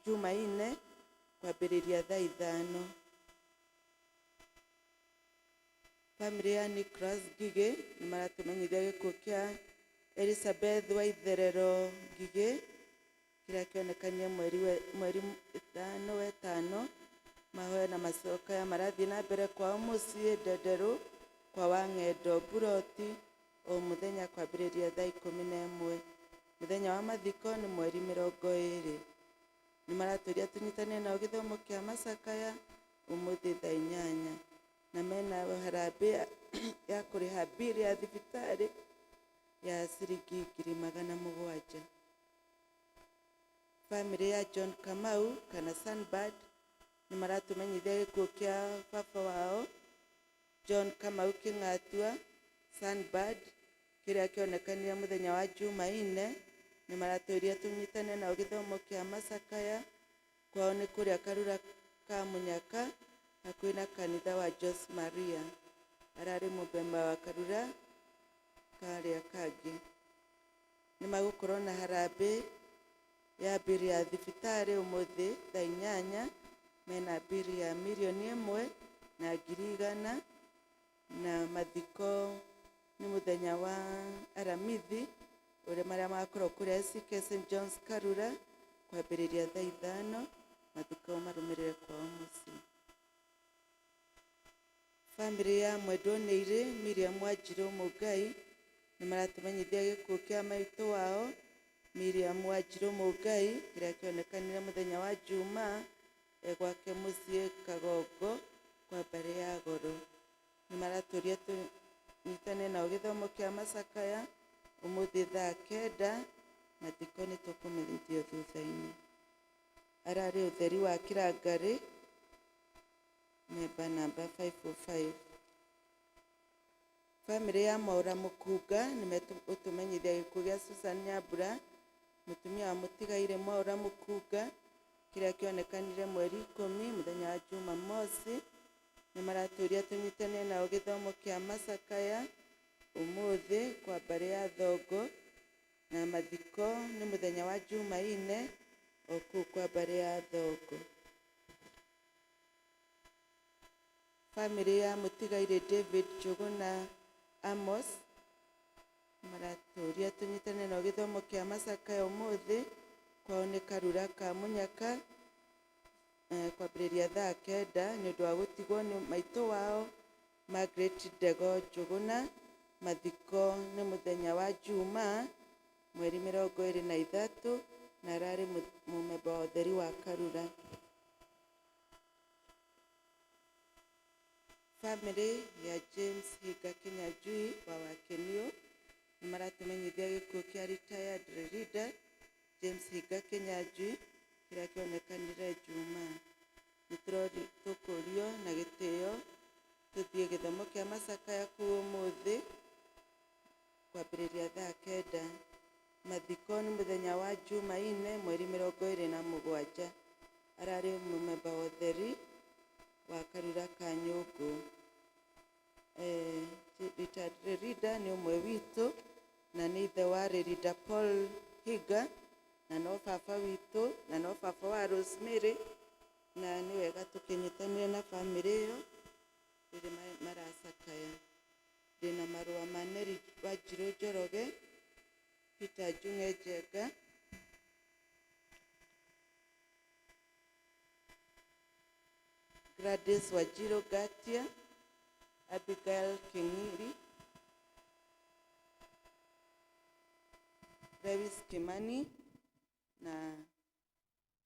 Jumaine kwambĩrĩria thaa 5. Family ya Nicholas Ngigĩ nĩ maratũmenyithia gĩkuũ kĩa Elizabeth Waitherero Ngigĩ kĩrĩa kĩonekanie mweri 5/5. Mahoya na macokaya marathiĩ na mbere kwao mũciĩ Ndenderũ kwa Wang'endo Buroti o mũthenya kwambĩrĩria thaa 11. Mũthenya wa mathiko nĩ mweri 20. Nĩ maratũria tũnyitane nao gĩthomo kĩa macakaya ũmũthĩ thaa 8, na mena harambĩ ya kũrĩha bili ya thibitarĩ ya ciringi 700. Family ya John Kamau kana Sunbird nĩ maratũmenyithia gĩkuũ kĩa baba wao John Kamau Kĩng'atua Sunbird kĩrĩa kĩonekanire mũthenya wa Jumaine. Nĩ maratũria tũnyitane nao gĩthomo kĩa macakaya kwao nĩ kũrĩa Karura ka Mũnyaka hakuhĩ na kanitha wa Jose Maria. Ararĩ mũbemba wa Karura karĩa kangĩ. Nĩ magũkorwo na harambĩ ya bili ya thibitarĩ ũmũthĩ thaa 8. Mena bili ya 1,100,000 na mathiko nĩ mũthenya wa Aramithi ũrĩa marĩa makorwo kũrĩa CK St John's Karura kwambĩrĩria thaa 5. Mathiko marũmĩrĩre kwao mũciĩ. Family ya Mwendwa Nĩirĩ Miriam Wanjirũ Mũngai nĩ maratũmenyithia gĩkuũ kĩa maitũ wao Miriam Wanjirũ Mũngai kĩrĩa kĩonekanire mũthenya wa Jumaa gwake mũciĩ Kagongo kwa Mbarĩ ya Goro. Nĩ maratũria tũnyitane nao gĩthomo kĩa macakaya ũmũthĩ thaa 9. Mathiko nĩ tũkũmenyithio thutha-inĩ. Ararĩ ũtheri wa Kĩrangarĩ memba namba 505. Family ya Mwaũra Mũkunga nĩ metũmenyithia gĩkuũ gĩa Susan Nyambura mũtumia wa mũtigaire Mwaũra Mũkunga kĩrĩa kĩonekanire mweri 10 mũthenya wa Jumamosi. Nĩ maratũria tũnyitane nao gĩthomo kĩa macakaya ũmũthĩ kwa Mbarĩ ya Thongo, na mathiko nĩ mũthenya wa Jumaine o kũu kwa Mbarĩ ya Thongo. Family ya mũtigaire David Njũgũna Amos maratũria tũnyitane nao gĩthomo kĩa macakaya ũmũthĩ kwao nĩ Karura ka Mũnyaka kwambĩrĩria thaa 9 nĩ ũndũ wa gũtigwo nĩ maitũ wao Margaret Ndego Njũgũna. Mathiko nĩ mũthenya wa Jumaa mweri 23 na ararĩ mũmemba wa ũtheri wa Karura. Family ya James Higa Kĩnyanjui wa Wakenio nĩ maratũmenyithia gĩkuũ kĩa retired reader James Higa Kĩnyanjui kĩrĩa kĩonekanire Jumaa. Nĩ tũkũrio na gĩtĩo tũthiĩ gĩthomo kĩa macakaya kũu ũmũthĩ kwambĩrĩria thaa 9. Mathiko nĩ mũthenya wa Jumaine mweri 27. Ararĩ mũmemba wa ũtheri wa Karura ka Nyũngũ. Retired reader nĩ ũmwe witũ na nĩ ithe wa reader Paul Higa na no baba witũ na no baba wa Rosemary, na nĩ wega tũkĩnyitanĩra na family ĩyo rĩrĩa maracakaya. Ndĩna marũa ma Neri Wanjirũ Njoroge, Peter Njung'e Njenga, Gladys Wanjirũ Gatia, Abigail Kĩng'iri, Lewis Kimani na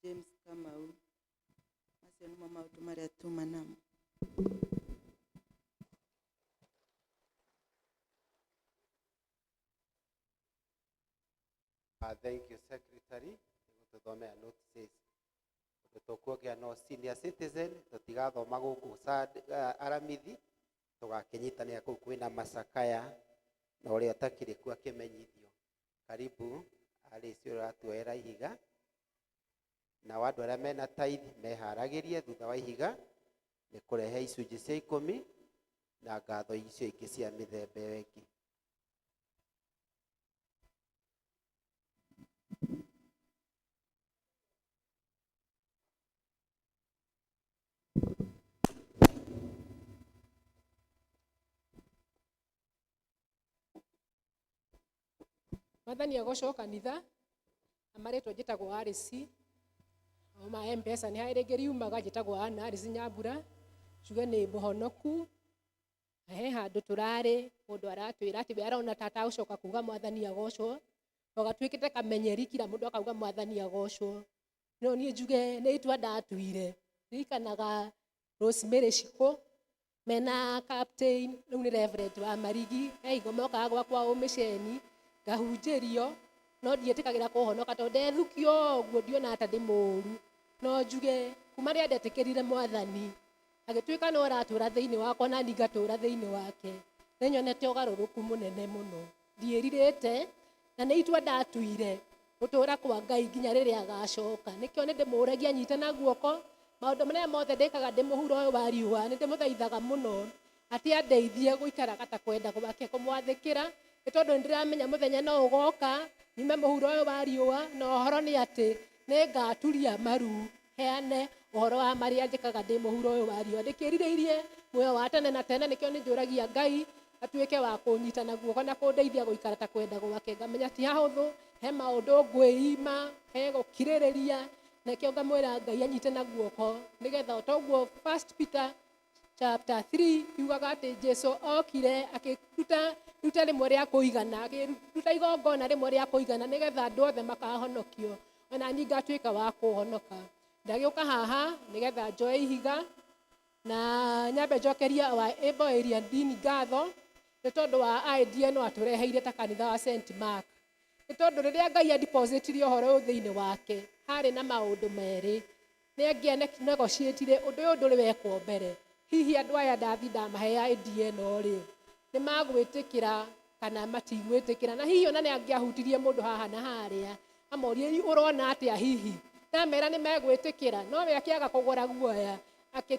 James Kamau. Macio nĩmo maũndũ marĩa tuma namo. Thank you Secretary. Tũthomea notices. Tũkuongea no senior citizen tũtigathoma gũkũ Aramithi tũgakĩnyitanĩra kũu kwĩna macakaya na ũrĩa ũtakĩrĩ kuo akĩmenyithio. Karibu arĩ cio ũratuoera ihiga na andũ arĩa mena tithe meharagĩrie thutha wa ihiga nĩ kũrehe icunjĩ cia 10 na ngatho icio ingĩ cia mĩthemba ĩyo ĩngĩ. Mwathani agocwo kanitha amaretwo njĩtagwo Arĩci oma M-Pesa nĩ harĩ rĩngĩ riumaga njĩtagwo Anna Arĩci Nyambura njuge nĩ mũhonoku na he handũ tũrarĩ mũndũ aratwĩra atĩ we arona ta atagũcoka kuuga Mwathani agocwo to gatuĩkĩte kamenyeri kila mũndũ akauga Mwathani agocwo no niĩ njuge nĩ itua ndatuire ririkanaga Rosemary Shiko mena captain rĩu nĩ Reverend wa Marigi he hingo mokaga gwakwa Ũmĩceni ngahunjĩrio no ndietĩkagĩra kũhonoka tondũ ndethukio ũguo ndiona ta ndĩ mũũru no njuge kuma rĩrĩa ndetĩkĩrire Mwathani agĩtuĩka no aratũũra thĩinĩ wakwa na ngatũũra thĩinĩ wake nĩ nyonete ũgarũrũku mũnene mũno ndiĩrirĩte na nĩ itua ndatuire gũtũũra kwa Ngai nginya rĩrĩa agacoka nĩkĩo nĩ ndĩmũũragia nyite na guoko maũndũ marĩa mothe ndĩkaga ndĩ mũhuro ũyũ wa riũa nĩ ndĩmũthaithaga mũno atĩ andeithie gũikara gata kwenda gwake kũmwathĩkĩra nĩ tondũ nĩ ndĩramenya mũthenya no ũgoka nyume mũhuro ũyũ wa riũa na ũhoro nĩ atĩ nĩ ngaturia maru heane ũhoro wa marĩa njĩkaga ndĩ mũhuro ũyũ wa riũa ndĩkĩrirĩirie muoyo wa tene na tene nĩkĩo nĩ njũragia Ngai atuĩke wa kũnyita na guoko na kũndeithia gũikara ta kwenda gwake ngamenya ti hahũthũ he maũndũ ngwĩima he gũkirĩrĩria nakĩo ngamwĩra Ngai anyite na guoko nĩgetha o toguo 1 Peter chapter 3 yugaga atĩ Jesũ okire akĩruta rĩmwe rĩa kũigana akĩruta igongona rĩmwe rĩa kũigana nĩgetha andũ othe makahonokio ona niĩ ngatuĩka wa kũhonoka ndagĩũka haha nĩgetha njoe ihiga na nyambe njokeria wa Able Area Dean ngatho nĩ tondũ wa idea no atũreheire ta kanitha wa St. Mark nĩ tondũ rĩrĩa Ngai adepositirie ũhoro ũyũ thĩinĩ wake harĩ na maũndũ merĩ nĩ angĩnegotiatire ũndũ ũyũ ndũrĩ wekwo mbere hihi andũ aya ndathi ndamahe idea ĩno rĩ nĩ magwĩtĩkĩra kana matigwĩtĩkĩra na hihi ona nĩ angĩahutirie mũndũ haha na harĩa amorie ũrona atĩa hihi ndamera nĩ megwĩtĩkĩra no we akĩaga kũgũra guoya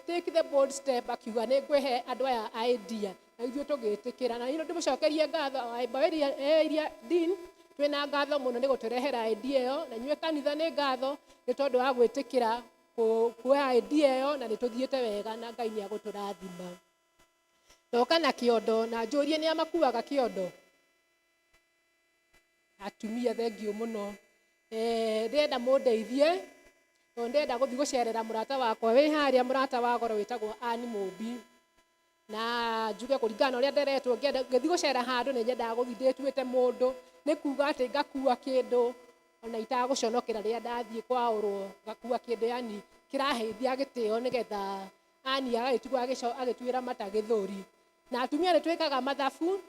take the bold step akiuga nĩ ngwĩhe andũ aya idea na ithuĩ tũgĩtĩkĩra na hino ndĩmũcokerie ngatho Able Area Dean twĩna ngatho mũno nĩ gũtũrehera idea ĩyo na inyuĩ kanitha nĩ ngatho nĩ tondũ wa gwĩtĩkĩra kuoya idea ĩyo na nĩ tũthiĩte wega na Ngai nĩ agũtũrathima ndoka na kĩondo na njũrie nĩ amakuaga kĩondo atumia thengiũ mũno ndĩrenda mũndeithie tondũ ndĩrenda gũthiĩ gũcerera mũrata wakwa wĩ harĩa mũrata wa goro wĩtagwo Ann Mũmbi na njuge kũringana na ũrĩa nderetwo ngĩthiĩ gũcera handũ nĩ nyendaga gũthiĩ ndĩtuĩte mũndũ nĩ kuuga atĩ ngakua kĩndũ ona itagũconokera rĩrĩa ndathiĩ kwaũrwo ngakua kĩndũ yani kĩraheithia gĩtĩo nĩgetha Ann agagĩtigwo agĩtuĩra mata gĩthũri na atumia nĩ twĩkaga mathabu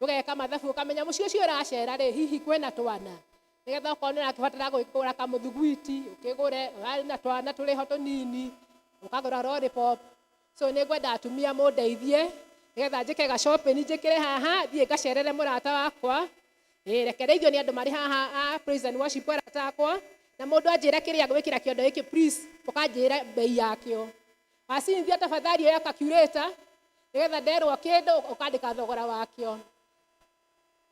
ũgeka mathabu ũkamenya mũciĩ ũcio ũracera rĩ hihi kwĩna twana nĩgetha okorwo nĩ ũrabatara kũgũra kamũthugwiti ũkĩgũre na twana tũrĩ ho tũnini ũkagũra lollipop so nĩ ngwenda atumia mũndeithie nĩgetha njĩke ga-shopping njĩkĩre haha thiĩ ngacerere mũrata wakwa rekereithio nĩ andũ marĩ haha praise and worship arata akwa na mũndũ anjĩre kĩrĩa gwĩkĩra kĩondo gĩkĩ please ũkanjĩra bei yakĩo wacinithia tafadhali oya calculator nĩgetha nderwo kĩndũ ũkandĩka thogora wakĩo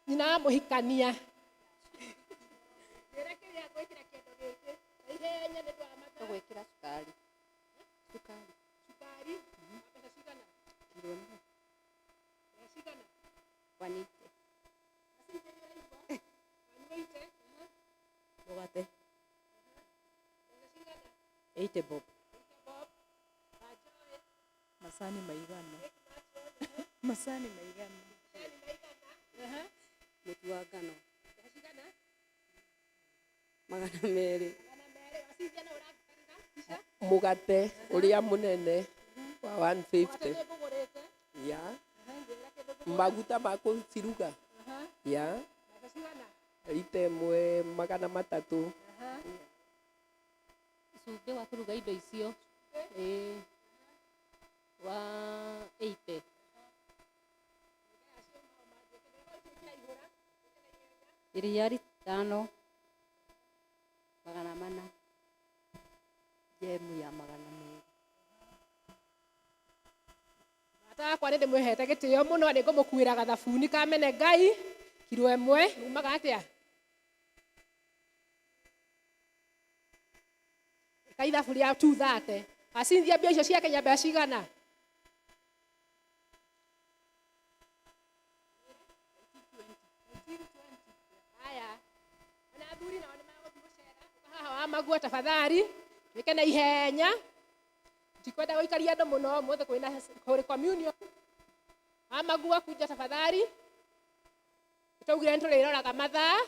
nyina mũhikania Tũgwĩkĩra cukari. Cukari? Pesa cigana? Kilo ĩmwe. Pesa cigana? 180. Mũgate. Pesa cigana? 80 bob. Macani maigana. Macani maigana. Mũtu wa ngano. Pesa cigana? 200. Mugate uria munene wa 150 ya maguta ma kũciruga ya rita ĩmwe 300 cumbĩ wa kũruga indo icio wa 80 iria ritano 400 jemu ya 200 mũrata wakwa nĩ ndĩmwĩhete gĩtĩo mũno nĩ ngũmũkuĩra gathabuni ka mene Ngai kiro ĩmwe umaga atĩa ka ithabu rĩa 230 acinithia mbia icio cia Kenya mbeca cigana haya tafadhali weke na ihenya ndikwenda guikaria andu muno mothe kwina holy communion amagua kuja tafadhali tugire nturiroraga mathaa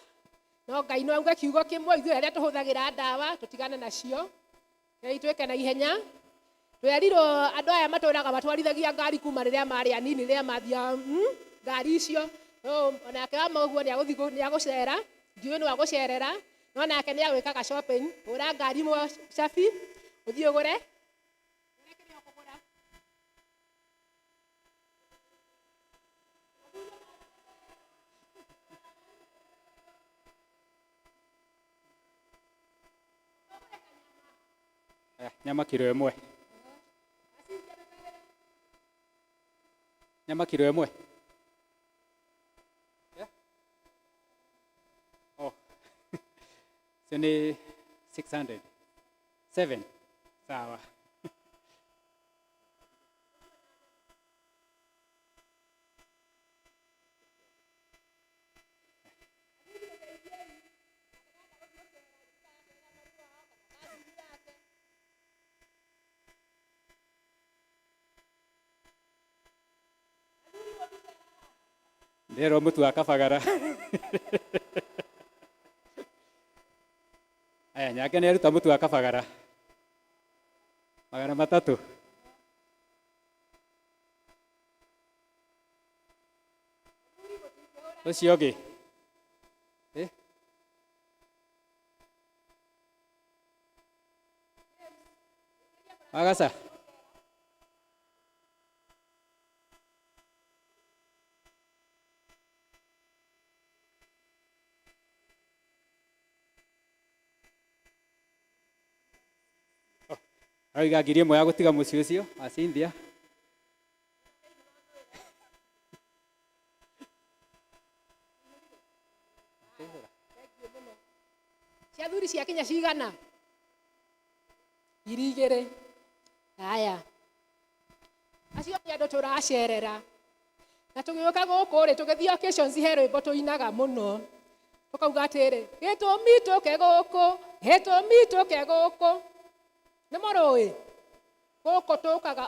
no Ngai no auga kiugo kimwe ithuĩ arĩa tũhũthagĩra ndawa tũtigane nacio twĩke na ihenya twerirwo andũ aya matũraga matwarithagia ngari kuma rĩrĩa marĩ anini rĩrĩa mathia ngari icio onake wama ũguo nĩagũcera ndiũĩ nĩ wagũcerera no nake nĩagwĩkaga shopping hũra ngari cabi ũthiĩ ũgũre nyama kilo ĩmwe nyama kilo ĩmwe oh so ni 600 7 sawa Ndero mutu wa kabagara aya nyake nĩaruta mutu wa kabagara magana matatũ ũcio ũngĩ magaca Aiga ngiri ĩmwe ya gũtiga mũciĩ ũcio wa Cynthia. Ciathuri cia Kenya cigana? 2,000. Haya. Acio nĩ andũ tũracerera. Na tũgĩũka gũkũ rĩ tũgĩthiĩ occasions he rwĩmbo tũinaga mũno. Tũkauga atĩrĩ, gĩtũmi tũke gũkũ, gĩtũmi tũke gũkũ. Nĩ mũrũĩ gũkũ tũkaga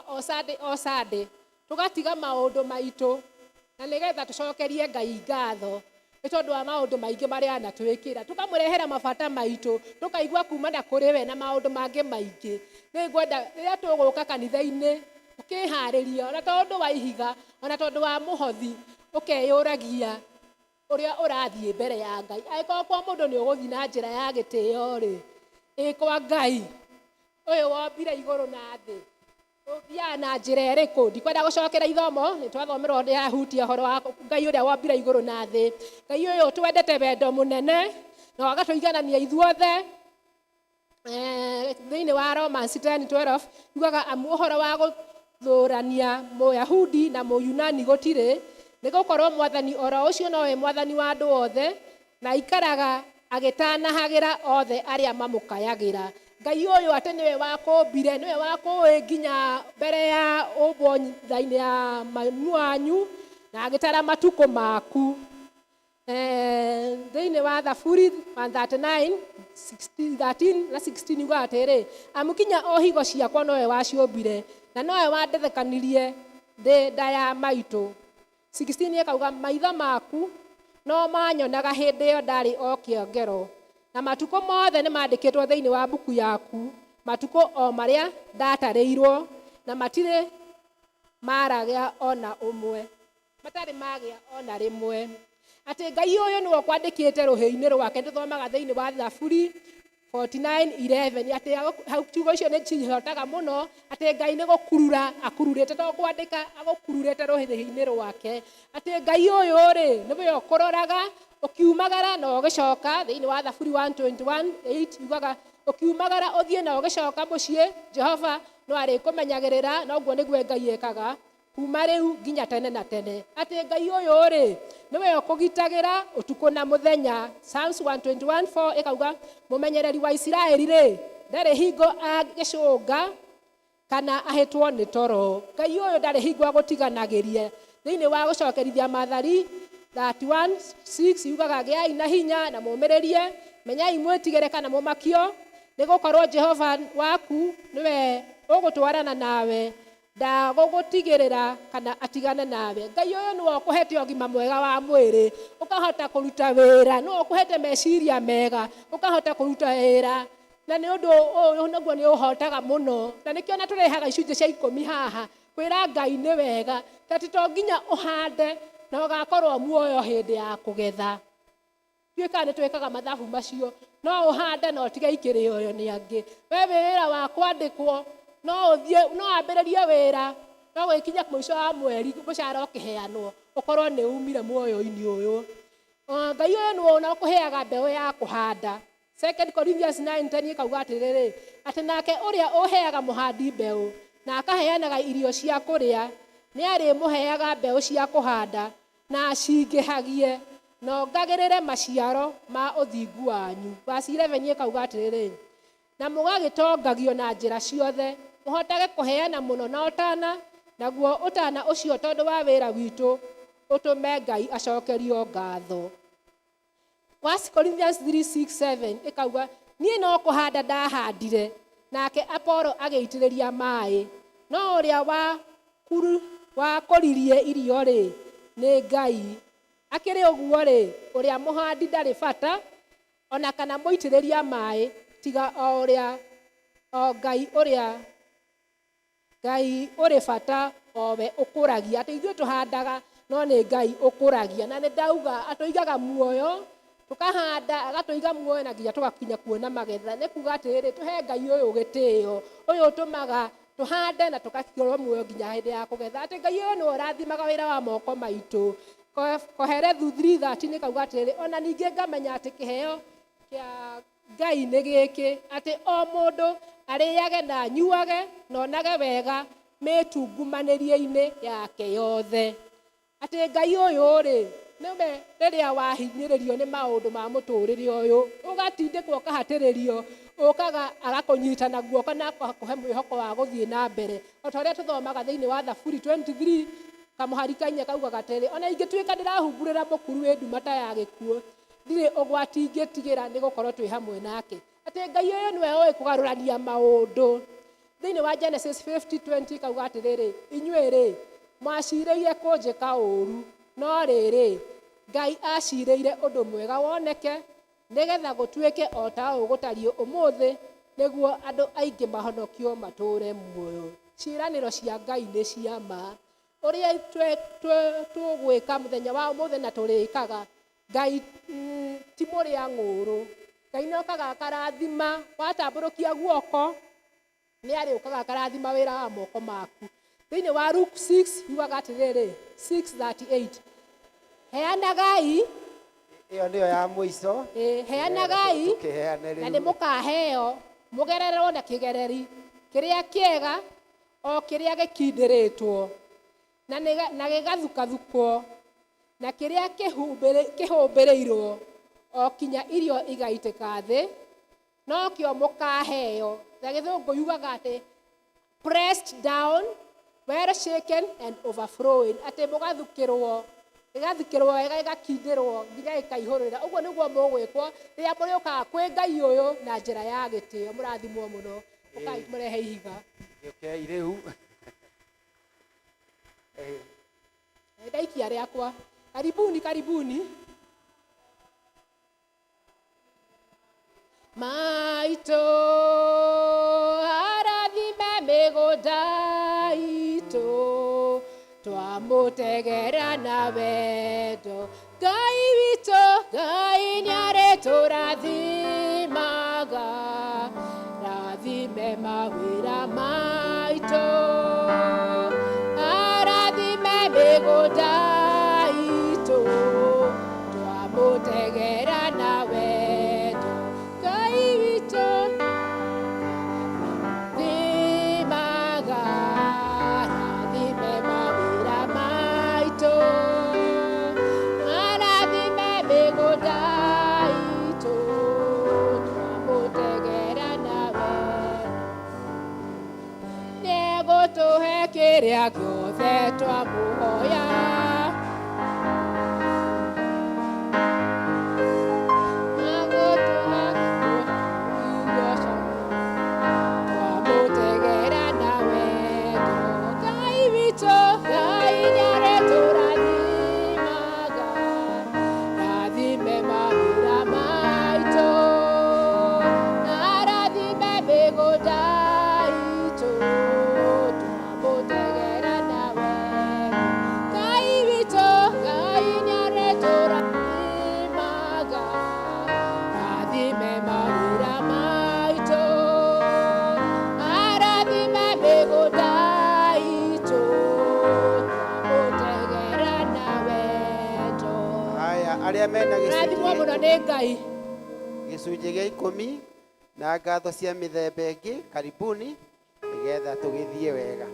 o Sunday tũgatiga maũndũ maitũ na nĩgetha tũcokerie Ngai ngatho nĩ tondũ wa maũndũ maingĩ marĩa anatwĩkĩra tũkamũrehera mabata maitũ tũkaigua kumana kũrĩ we na maũndũ mangĩ maingĩ nĩ ngwenda rĩrĩa tũgũka kanitha-inĩ ũkĩharĩria ona tondũ wa ihiga ona tondũ wa mũhothi ũkeyũragia ũrĩa ũrathiĩ mbere ya Ngai angĩkorwo kwa mũndũ nĩ ũgũthiĩ na njĩra ya gĩtĩo rĩ ĩkwa Ngai ũyũ wombire igũrũ na thĩ ũthiaga na njĩra ĩrĩkũ ndikwenda gũcokera ithomo nĩ twathomerwo nĩ ahutia ũhoro wa Ngai ũrĩa wombire igũrũ na thĩ Ngai ũyũ twendete wendo mũnene na agatũiganania ithuothe thĩinĩ wa Romans 10:12 yugaga ũhoro wa gũthũrania Mũyahudi na Mũyunani gũtirĩ nĩ gũkorwo mwathani oro ũcio nowe mwathani wa andũ othe na ikaraga agĩtanahagĩra othe arĩa mamũkayagĩra Ngai ũyũ atĩ nĩwe wakũmbire nĩwe wakũĩ nginya mbere ya ũmbwo thainĩ ya mami wanyu na agĩtara matukũ maku thĩinĩ wa Thaburi 139:13 na 16 yuga atĩrĩ amukinya o higo ciakwa nowe waciũmbire na nowe wandethekanirie ndĩ nda ya maitũ 16 akauga maitho maku no manyonaga hĩndĩ ĩyo ndarĩ o kĩongero na matukũ mothe nĩ mandĩkĩtwo thĩinĩ wa mbuku yaku matukũ o marĩa ndatarĩirwo na matirĩ maragĩa ona ũmwe matarĩ magĩa ona rĩmwe atĩ Ngai ũyũ nĩwe kwandĩkĩte rũhĩ-inĩ rwake tũthomaga thĩinĩ wa Thaburi 49:11 atĩ hau kiugo icio nĩ cihotaga mũno atĩ Ngai nĩ gũkurura akururĩte to kwandĩka agũkururĩte rũhĩ-inĩ rwake atĩ Ngai ũyũ rĩ nĩwe ũkũroraga ũkiumagara na ũgĩcoka thĩinĩ wa Thaburi 121:8 yugaga ũkiumagara ũthiĩ na ũgĩcoka mũciĩ Jehova no arĩkũmenyagĩrĩra na ũguo nĩguo Ngai ekaga kuma rĩu nginya tene na tene atĩ Ngai ũyũ rĩ nĩwe ũkũgitagĩra ũtukũ na mũthenya Psalms 121:4 ĩkauga mũmenyereri wa Isiraeli rĩ ndarĩ hingo agĩcũnga kana ahĩtwo nĩ toro Ngai ũyũ ndarĩ hingo agũtiganagĩria thĩinĩ wa gũcokerithia Mathari 31:6 yugaga gĩai na hinya na mũmĩrĩrie menyai mwĩtigĩre kana mũmakio nĩ gũkorwo Jehova waku nĩwe ũgũtwarana nawe, ndagũgũtigĩrĩra kana atigane nawe. Ngai ũyũ nĩwe ũkũhete ũgima mwega wa mwĩrĩ, ũkahota kũruta wĩra, nĩwe ũkũhete meciria mega, ũkahota kũruta wĩra, na nĩ ũndũ ũyũ naguo nĩ ũhotaga mũno. Na nĩkĩo na tũrehaga icunjĩ cia 10 haha kwĩra Ngai nĩ wega, tati to nginya ũhande na ũgakorwo muoyo hĩndĩ ya kũgetha. Tuĩka nĩ twĩkaga mathabu macio, no ũhande na ũtige ikĩrĩo nĩ angĩ. We wĩra wa kwandĩkwo no ũthiĩ, no ambĩrĩrie wĩra, no gũkinya mũico wa mweri mũcara ũkĩheanwo ũkorwo nĩ umire muoyo-inĩ ũyũ. Ngai ũyũ nĩwe ona ũkũheaga mbeũ ya kũhanda. 2 Corinthians 9:10 ikauga atĩrĩrĩ, atĩ nake ũrĩa ũheaga mũhandi mbeũ na akaheanaga irio cia kũrĩa, nĩ arĩmũheaga mbeũ cia kũhanda na acingĩhagie na ongagĩrĩre maciaro ma ũthingu wanyu. Verse 11 ikauga atĩrĩrĩ, na mũgagĩtongagio na njĩra ciothe, mũhotage kũheana mũno na ũtana, naguo ũtana ũcio tondũ wa wĩra witũ ũtũme Ngai acokerio ngatho. 1 Corinthians 3:6-7 ikauga, niĩ no kũhanda ndahandire, nake Apolo agĩitĩrĩria maĩ, no ũrĩa wakũririe irio-rĩ nĩ Ngai. Akĩrĩ ũguo-rĩ, ũrĩa mũhandi ndarĩ bata ona kana mũitĩrĩria maĩ, tiga o ũrĩa o Ngai ũrĩ bata owe ũkũragia. Atĩ ithuĩ tũhandaga no nĩ Ngai ũkũragia. Na nĩ ndauga atũigaga muoyo, tũkahanda agatũiga muoyo na nginya tũgakinya kuona magetha. Nĩ kuga atĩrĩrĩ, tũhe Ngai ũyũ gĩtĩo, ũyũ ũtũmaga tũhande na tũgakorwo muoyo nginya hĩndĩ ya kũgetha. Atĩ Ngai ũyũ nĩwe ũrathimaga wĩra wa moko maitũ. Koherethu 3:13 ikauga atĩrĩrĩ, ona ningĩ ngamenya atĩ kĩheo kĩa Ngai nĩ gĩkĩ, atĩ o mũndũ arĩage na anyuage na onage wega mĩtungumanĩrie-inĩ yake yothe. Atĩ Ngai ũyũ-rĩ, nĩwe rĩrĩa wahinyĩrĩrio nĩ maũndũ ma mũtũrĩre ũyũ, ũgatindĩkwo ũkahatĩrĩrio, ũkaga agakũnyita na guoko na akakũhe mwĩhoko wa gũthiĩ na mbere. O ta ũrĩa tũthomaga thĩinĩ wa Thaburi 23 kamũhari kainye kaugaga atĩrĩ, ona ingĩtuĩka ndĩrahumbũrĩra mũkuru wĩ nduma ta ya gĩkuũ, ndirĩ ũgwati ingĩtigĩra nĩ gũkorwo twĩ hamwe nake. Atĩ Ngai ũyũ nĩwe ũĩ kũgarũrania maũndũ. Thĩinĩ wa Genesis 50:20 kauga atĩrĩrĩ, inyuĩ-rĩ mwacirĩire kũnjĩka ũũru, no rĩrĩ Ngai acirĩire ũndũ mwega woneke, nĩgetha gũtuĩke o ta ũũ gũtariĩ ũmũthĩ, nĩguo andũ aingĩ mahonokio matũũre muoyo. Ciĩranĩro cia Ngai nĩ cia ma. Ũrĩa tũgwĩka mũthenya wa ũmũthĩ na tũrĩkaga, Ngai ti mũrĩa ng'ũrũ. Ngai nĩ okaga akarathima, watambũrũkia guoko nĩ arĩũkaga akarathima wĩra wa moko maku. Thĩinĩ wa Luke 6 yugaga atĩrĩrĩ, 6:38, heanagai, ĩyo nĩyo ya mũico, heanagai na nĩ mũkaheo, mũgererwo na kĩgereri kĩrĩa kĩega o kĩrĩa gĩkindĩrĩtwo na gĩgathukathukwo, na kĩrĩa kĩhumbĩrĩirwo o kinya irio igaitĩka thĩ, no kĩo mũkaheo. Na gĩthũngũ yugaga atĩ pressed down, well shaken and overflowing. Atĩ mũgathukĩrwo, ĩgathukĩrwo wega ĩgakindĩrwo nginya ĩkaihũrĩra. Ũguo nĩguo mũgwĩkwo rĩrĩa mũrĩũkaga kwĩ Ngai ũyũ na njĩra ya gĩtĩo. Mũrathimwo mũno. Ũkai mũrehe ihiga. Okay, rĩu ndaikia rĩakwa. Karibuni, karibuni. Maitũ arathime mĩgũnda itũ, twamũtegera na wendo. Ngai witũ, Ngai nĩarĩtũrathimaga, rathime mawĩra maitũ, arathime mĩgũnda itũ, twamũtegera na wendo. Kĩrĩa gĩothe twamũhoya, agũtũhe irio cia arĩa mena rathimwo mũno nĩ Ngai. gĩcunjĩ gĩa 10 na ngatho cia mĩthemba ĩngĩ, karibuni nĩgetha tũgĩthiĩ wega.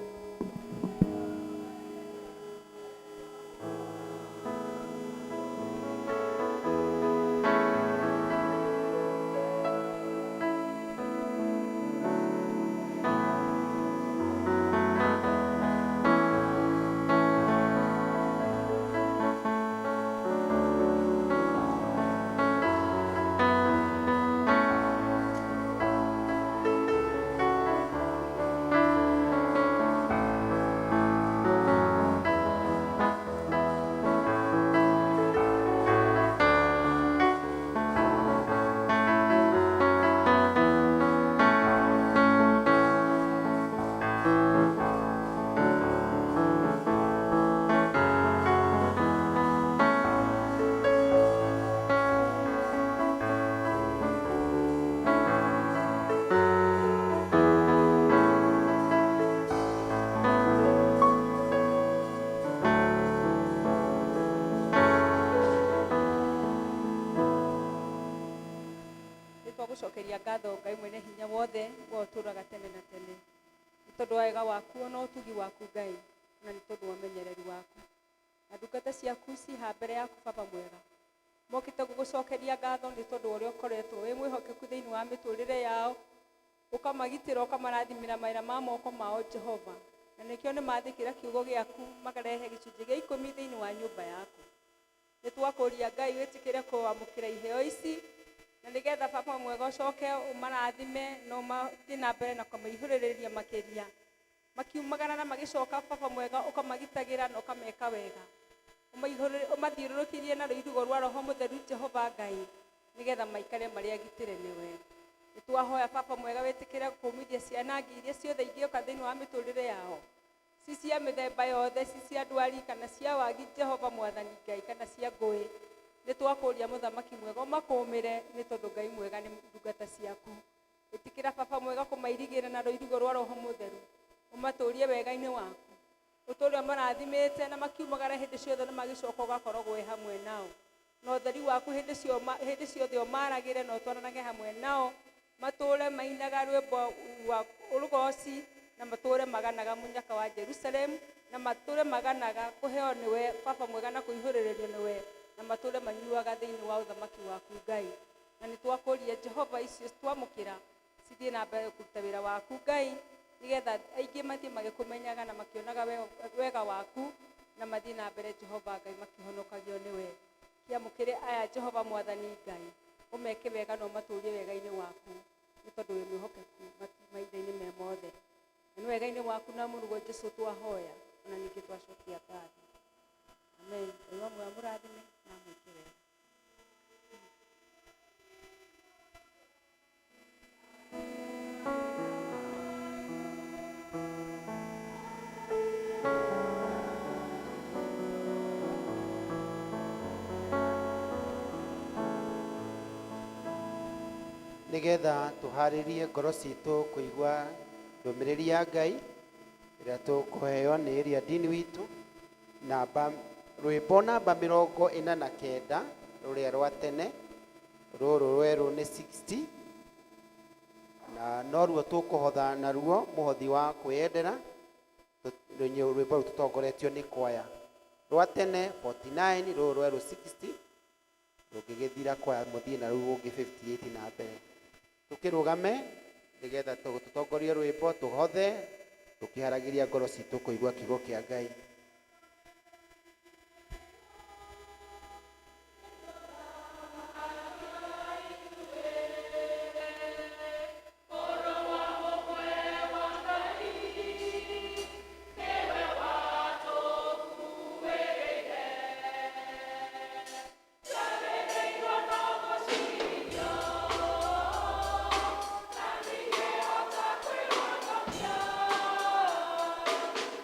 Twagucokeria ngatho Ngai mwene hinya wothe wa ũtũũraga tene na tene. Nĩ tondũ wa wega waku ona ũtugi waku Ngai, na nĩ tondũ wa ũmenyereri waku. Na ndungata ciaku ciha mbere yaku Baba mwega, mokĩte gũgũcokeria ngatho nĩ tondũ wa ũrĩa ũkoretwo wĩ mwĩhokeku thĩinĩ wa mĩtũrĩre yao, ũkamagitĩra ũkamarathimĩra mawĩra ma moko mao Jehova. Na nĩkĩo nĩ mathĩkĩra kiugo gĩaku makarehe gĩcunjĩ gĩa 10 thĩinĩ wa nyũmba yaku. Nĩ twakũria Ngai wĩtĩkĩre kũamũkĩra iheo ici, na nĩgetha Baba mwega ũcoke ũmarathime na ũmathiĩ na mbere na kũmaihũrĩrĩria makĩria. Makiumagara na magĩcoka Baba mwega ũkamagitagĩra na ũkameka wega. Ũmathiũrũrũkĩrie na rũirigo rwa Roho Mũtheru Jehova Ngai, nĩgetha maikare marĩ agitĩre nĩwe. Nĩ twahoya Baba mwega wĩtĩkĩre kũmithia ciana iria ciothe ingĩũka thĩinĩ wa mĩtũrĩre yao. Si cia mĩthemba yothe, si cia ndwari kana cia wagi Jehova Mwathani Ngai kana cia ngũĩ. Nĩ twakũria mũthamaki mwega ũmakũmĩre nĩ tondũ Ngai mwega nĩ ndungata ciaku. Ĩtĩkĩra Baba mwega kũmairigĩra na rũirigo rwa Roho Mũtheru. Ũmatũũrie wega-inĩ waku. Ũtũũre marathimĩte na makiumagara hĩndĩ ciothe na magĩcoka ũgakoragwo wĩ hamwe nao. Na ũtheri waku hĩndĩ ciothe ũmaragĩre na ũtwaranage hamwe nao. Matũũre mainaga rwĩmbo rwa ũrugoci na matũũre maganaga mũnyaka wa Jerusalem, na matũũre maganaga kũheo nĩwe Baba mwega na kũihũrĩrĩrio nĩwe, na matũũre manyuaga thĩinĩ wa ũthamaki waku Ngai. Na nĩ twakũria Jehova icio twamũkĩra cithiĩ na mbere kũruta wĩra waku Ngai, nĩgetha aingĩ mathiĩ magĩkũmenyaga na makĩonaga wega waku, na mathiĩ na mbere Jehova Ngai makĩhonokagio nĩwe. Kĩamũkĩre aya Jehova Mwathani Ngai, ũmeke wega na ũmatũũrie wega-inĩ waku, nĩ tondũ wĩ mwĩhokeku mahinda-inĩ me mothe. Na nĩ wega-inĩ waku na mũrugo Jesũ twahoya, na ningĩ twacokia ngatho. Amen. Ngai wa muoyo mũrathime na mwĩke wega. Nĩgetha tũharĩrie ngoro citũ kũigua ndũmĩrĩri ya Ngai ĩrĩa tũkũheo nĩ ĩrĩa ndini witũ, rwĩmbo namba 49 rũrĩa rwa tene, rũrũ rwerũ nĩ 60, na no ruo tũkũhotha naruo mũhothi wa kwĩyendera. Rwĩmbo rũu tũtongoretio nĩ kwaya. Rwa tene 49, rũrũ rwerũ 60, rũngĩgĩthira kwaya mũthiĩ na rũu ũngĩ 58 na mbere. Tũkĩrũgame nĩgetha tũtongorie rwĩmbo tũhothe tũkĩharagĩria ngoro citũ kũigua kiugo kĩa Ngai.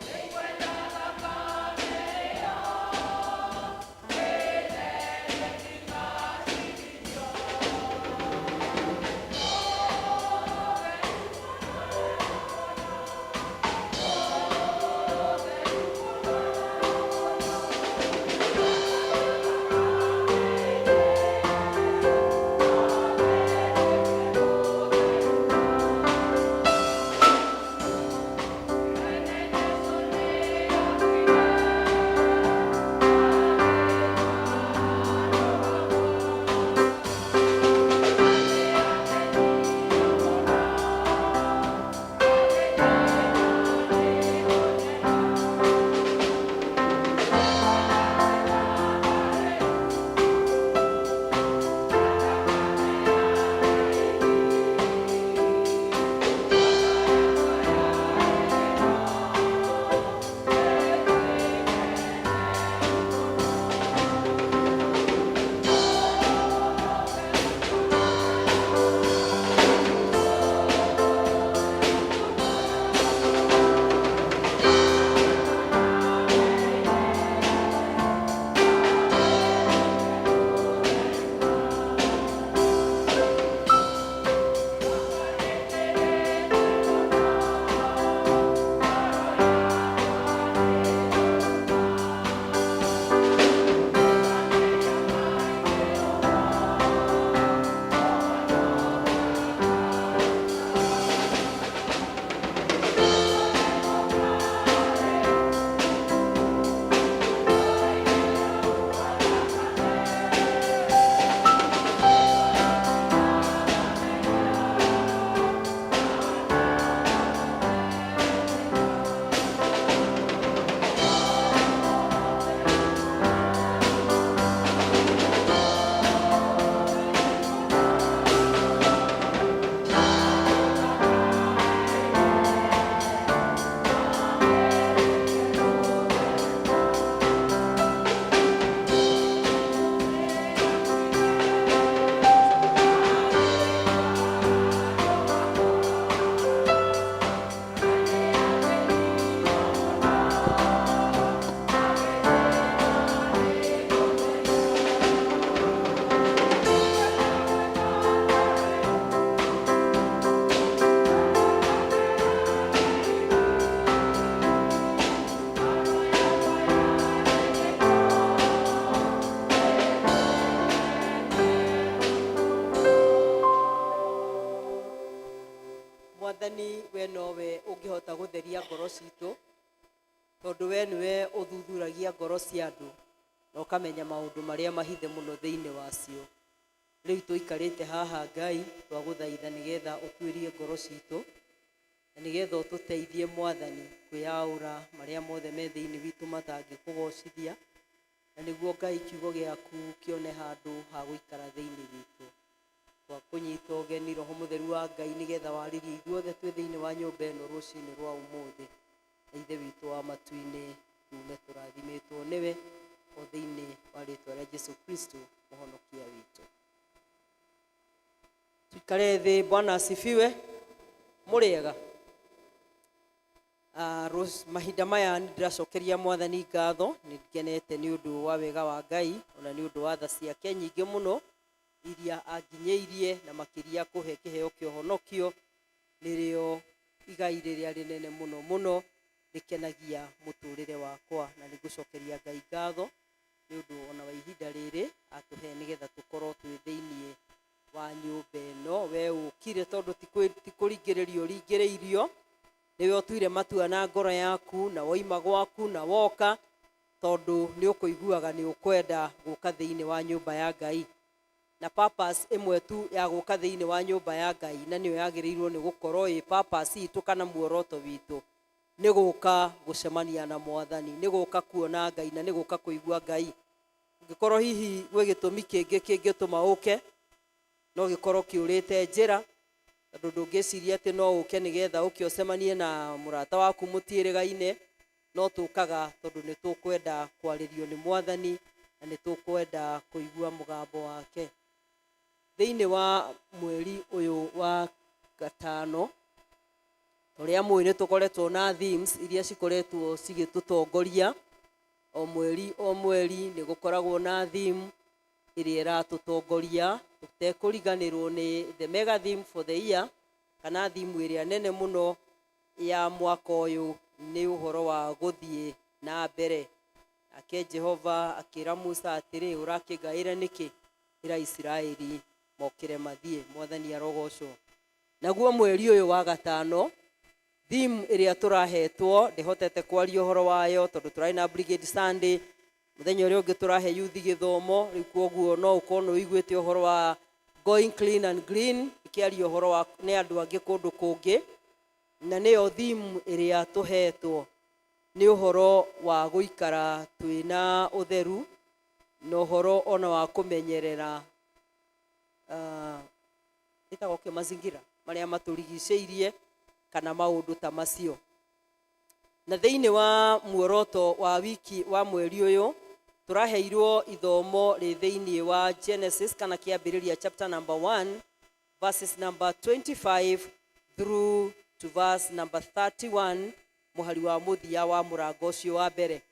Hey, we nowe ũngĩhota gũtheria ngoro citũ, tondũ we nĩwe ũthuthuragia ngoro cia andũ na ũkamenya maũndũ marĩa mahithe mũno thĩinĩ wacio. Rĩu tũikarĩte haha Ngai twagũthaitha nĩgetha ũtuĩrie ngoro citũ na nĩgetha ũtũteithie Mwathani kwĩyaũra marĩa mothe me thĩinĩ witũ matangĩkũgocithia, na nĩguo Ngai kiugo gĩaku kĩone handũ ha gũikara thĩinĩ witũ. Twakũnyita ũgeni Roho Mũtheru wa Ngai nĩgetha warĩrie ithuothe twĩ thĩinĩ wa nyũmba ĩno rũcinĩ rwa ũmũthĩ. Na ithe witũ wa matu-inĩ tume tũrathimĩtwo nĩwe o thĩinĩ wa rĩĩtwa rĩa Jesũ Kristo mũhonokia witũ. Tuikare thĩ. Bwana asifiwe. Mũrĩega. Mahinda maya nĩndĩracokeria Mwathani ngatho, nĩngenete nĩ ũndũ wa wega wa Ngai ona nĩ ũndũ wa tha ciake nyingĩ mũno iria anginyĩirie, na makĩria kũhe kĩheo kĩa ũhonokio nĩrĩo igai rĩrĩa rĩnene mũno mũno rĩkenagia mũtũrĩre wakwa, na nĩngũcokeria Ngai ngatho nĩ ũndũ ona wa ihinda rĩrĩ atũhe nĩgetha tũkorwo twĩ thĩinĩ wa nyũmba ĩno. We ũkire tondũ tikũringĩrĩrio ringĩrĩirio, nĩwe ũtuire matua na ngoro yaku na woima gwaku na woka, tondũ nĩ ũkũiguaga nĩ ũkwenda gũka thĩinĩ wa nyũmba ya Ngai. Na purpose ĩmwe tu ya gũka thĩinĩ wa nyũmba ya Ngai, na nĩyo yagĩrĩirwo nĩ gũkorwo ĩ purpose itũ kana muoroto witũ, nĩ gũka gũcemania na Mwathani, nĩ gũka kuona Ngai na nĩ gũka kũigua Ngai. Ũngĩkorwo hihi gwĩ gĩtũmi kĩngĩ kĩngĩtũma ũke, no gĩkorwo kĩũrĩte njĩra, tondũ ndũngĩciria atĩ no ũke nĩgetha ũke ũcemanie na mũrata waku mũtiĩrĩgaine, no tũkaga tondũ nĩ tũkwenda kwarĩrio nĩ Mwathani na nĩ tũkwenda kũigua mũgambo wake. Thĩinĩ wa mweri ũyũ wa gatano, ũrĩa mũĩ nĩ tũkoretwo na themes iria cikoretwo cigĩtũtongoria o mweri nĩ gũkoragwo na theme ĩrĩa ĩratũtongoria, tũtekũriganĩrwo nĩ the mega theme for the year, kana theme ĩrĩa nene mũno ya mwaka ũyũ nĩ ũhoro wa gũthiĩ na mbere. Ake Jehova akĩra Musa atĩrĩ, ũrakĩngaĩra nĩkĩ? Ĩra Isiraeli mokĩre mathiĩ. Mwathani arogocwo. Naguo mweri ũyũ wa gatano, theme ĩrĩa tũrahetwo ndĩhotete kwaria ũhoro wayo tondũ tũrarĩ na Brigade Sunday, mũthenya ũrĩa ũngĩ tũrahe youth gĩthomo. Rĩu koguo no ũkorwo nĩ ũiguĩte ũhoro wa going clean and green ĩkĩaria ũhoro wa nĩ andũ angĩ kũndũ kũngĩ, na nĩyo theme ĩrĩa tũhetwo nĩ ũhoro wa gũikara twĩna ũtheru na ũhoro ona wa kũmenyerera ĩtagwo kĩ mazingira marĩa matũrigicĩirie kana maũndũ ta macio. Na thĩinĩ wa muoroto wa wiki wa mweri ũyũ tũraheirwo ithomo rĩ thĩinĩ wa Genesis kana kĩambĩrĩria chapter number 1 verses number 25 through to verse number 31, mũhari wa mũthia wa mũrango ũcio wa mbere.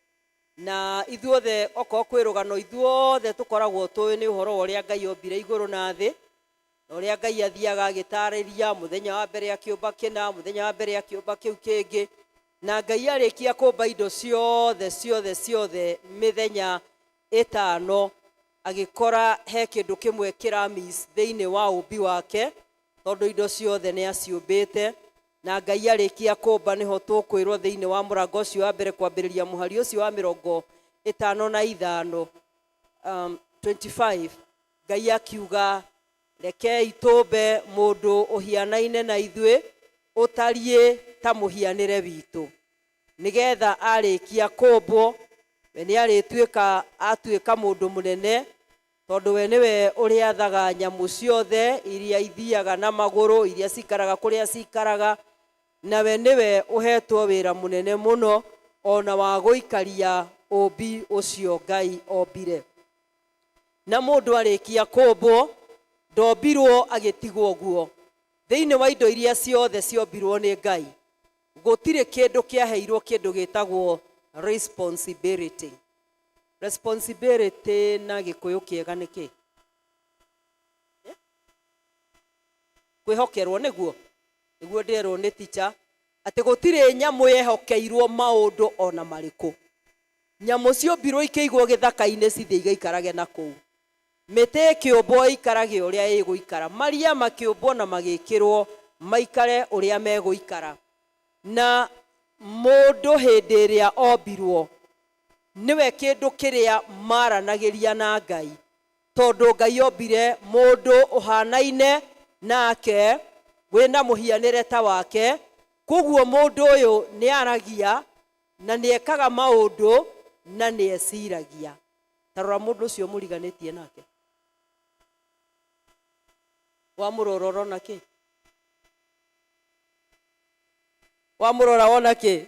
Na ithuothe okorwo kwĩ rũgano ithuothe tũkoragwo tũĩ nĩ ũhoro ũrĩa Ngai ombire igũrũ na thĩ, na ũrĩa Ngai athiaga agĩtarĩria mũthenya wa mbere akĩũmba kĩna, mũthenya wa mbere akĩũmba kĩu kĩngĩ, na Ngai arĩkia kũmba indo ciothe mĩthenya ĩtano, agĩkora he kĩndũ kĩmwe kĩramis thĩinĩ wa ũmbi wake, tondũ indo ciothe nĩ aciũmbĩte. Na Ngai arĩkia kũmba nĩho tũkwĩrwo thĩinĩ wa mũrango ũcio wa mbere kwambĩrĩria mũhari ũcio wa 55, 25, Ngai akiuga rekei tũmbe mũndũ ũhianaine na ithuĩ ũtariĩ ta mũhianĩre witũ, nĩgetha arĩkia kũmbwo we nĩ atuĩka mũndũ mũnene, tondũ we nĩwe ũrĩathaga nyamũ ciothe iria ithiaga na magũrũ, iria cikaraga kũrĩa cikaraga, na we nĩwe ũhetwo wĩra mũnene mũno ona wa gũikaria ũmbi ũcio Ngai ombire. Na mũndũ arĩkia kũmbwo ndombirwo agĩtigwo guo. Thĩinĩ wa indo iria ciothe ciombirwo nĩ Ngai, gũtirĩ kĩndũ kĩaheirwo kĩndũ gĩtagwo responsibility. Responsibility na Gĩkũyũ kĩega nĩ kĩ? Kwĩhokerwo nĩguo ndĩrwo nĩ teacher atĩ gũtirĩ nyamũ yehokeirwo maũndũ ona marĩkũ. Nyamũ ciombirwo ikĩigwo gĩthaka-inĩ cithiĩ igaikarage na kũu. Mĩtĩ ĩkĩũmbwo ikarage ũrĩa ĩgũikara. Maria makĩũmbwo na magĩkĩrwo maikare uria meguikara. Na mundu hindi iria ombirwo niwe kindu kiria maranagiria na Ngai, tondu Ngai ombire mundu uhanaine nake wina muhianire ta wake, koguo mundu uyu ni aragia na ni ekaga maundu na ni eciragia. Tarora mundu ucio muriganitie nake, wamurora ona ki? Wamurora ona ki?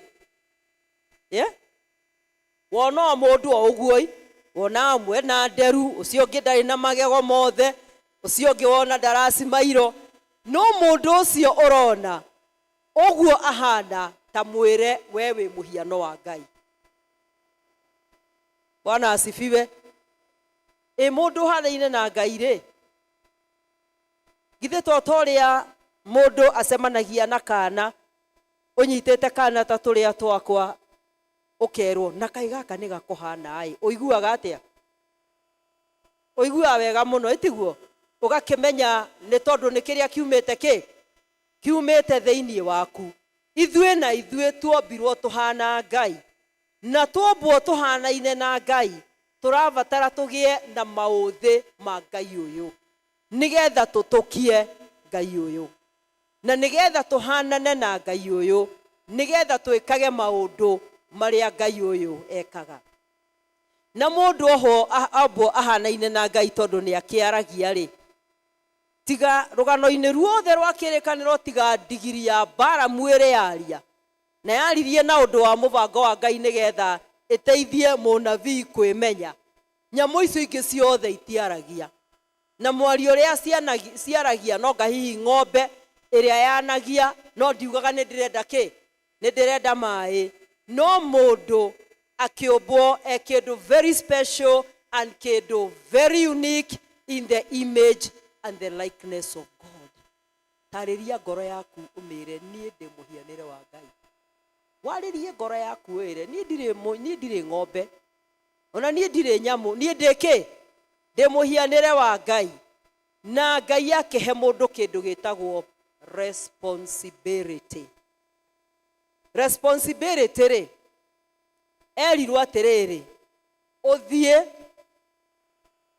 Wona mundu o uguo, wona amwe na nderu, ucio ungi ndari na magego mothe, ucio ungi wona ndarasi mairo, no mundu ucio urona uguo ahana ta mwire we wi muhiano wa Ngai. Bwana asifiwe. Mundu hanaine na Ngai ri, githe totoria mundu acemanagia na kana, unyitete kana ta turia twakwa, ukerwo na kai gaka ni gakuhana ai, uiguaga atia? Uigua wega muno itiguo, ugakimenya ni tondu ni kiria kiumite ki kiumite thiini waku. Ithue na ithue tuombirwo tuhana Ngai, na tuombwo tuhanaine na Ngai, turavatara tugie na mauthi ma Ngai uyu nigetha tutukie Ngai uyu, na nigetha tuhanane na Ngai uyu, nigetha twikage maundu maria Ngai uyu ekaga. Na mundu oho ambo ahanaine na Ngai tondu ni akiaragia ri, tiga rugano-ini ruothe rwa kirikaniro, tiga ndigiri ya bara mwire yaria na yaririe na undu wa mubango wa Ngai nigetha iteithie munabii kwimenya. Nyamu icio ingi ciothe itiaragia, na mwario uria ciaragia no gahihi ng'ombe iria yanagia no ndiugaga ni ndirenda ki, ni ndirenda mai. No mundu akiumbwo kindu very special and kindu very unique in the image and the likeness of God. Tariria ngoro yaku umire nie ndi muhianire wa Ngai. Waririe ngoro yaku ire nie ndire ng'ombe, ona nie ndire nyamu, nie ndiki ndi muhianire wa Ngai. Na Ngai akehe mundu kindu gitagwo responsibility. Responsibility ri, erirwo atiriri, uthie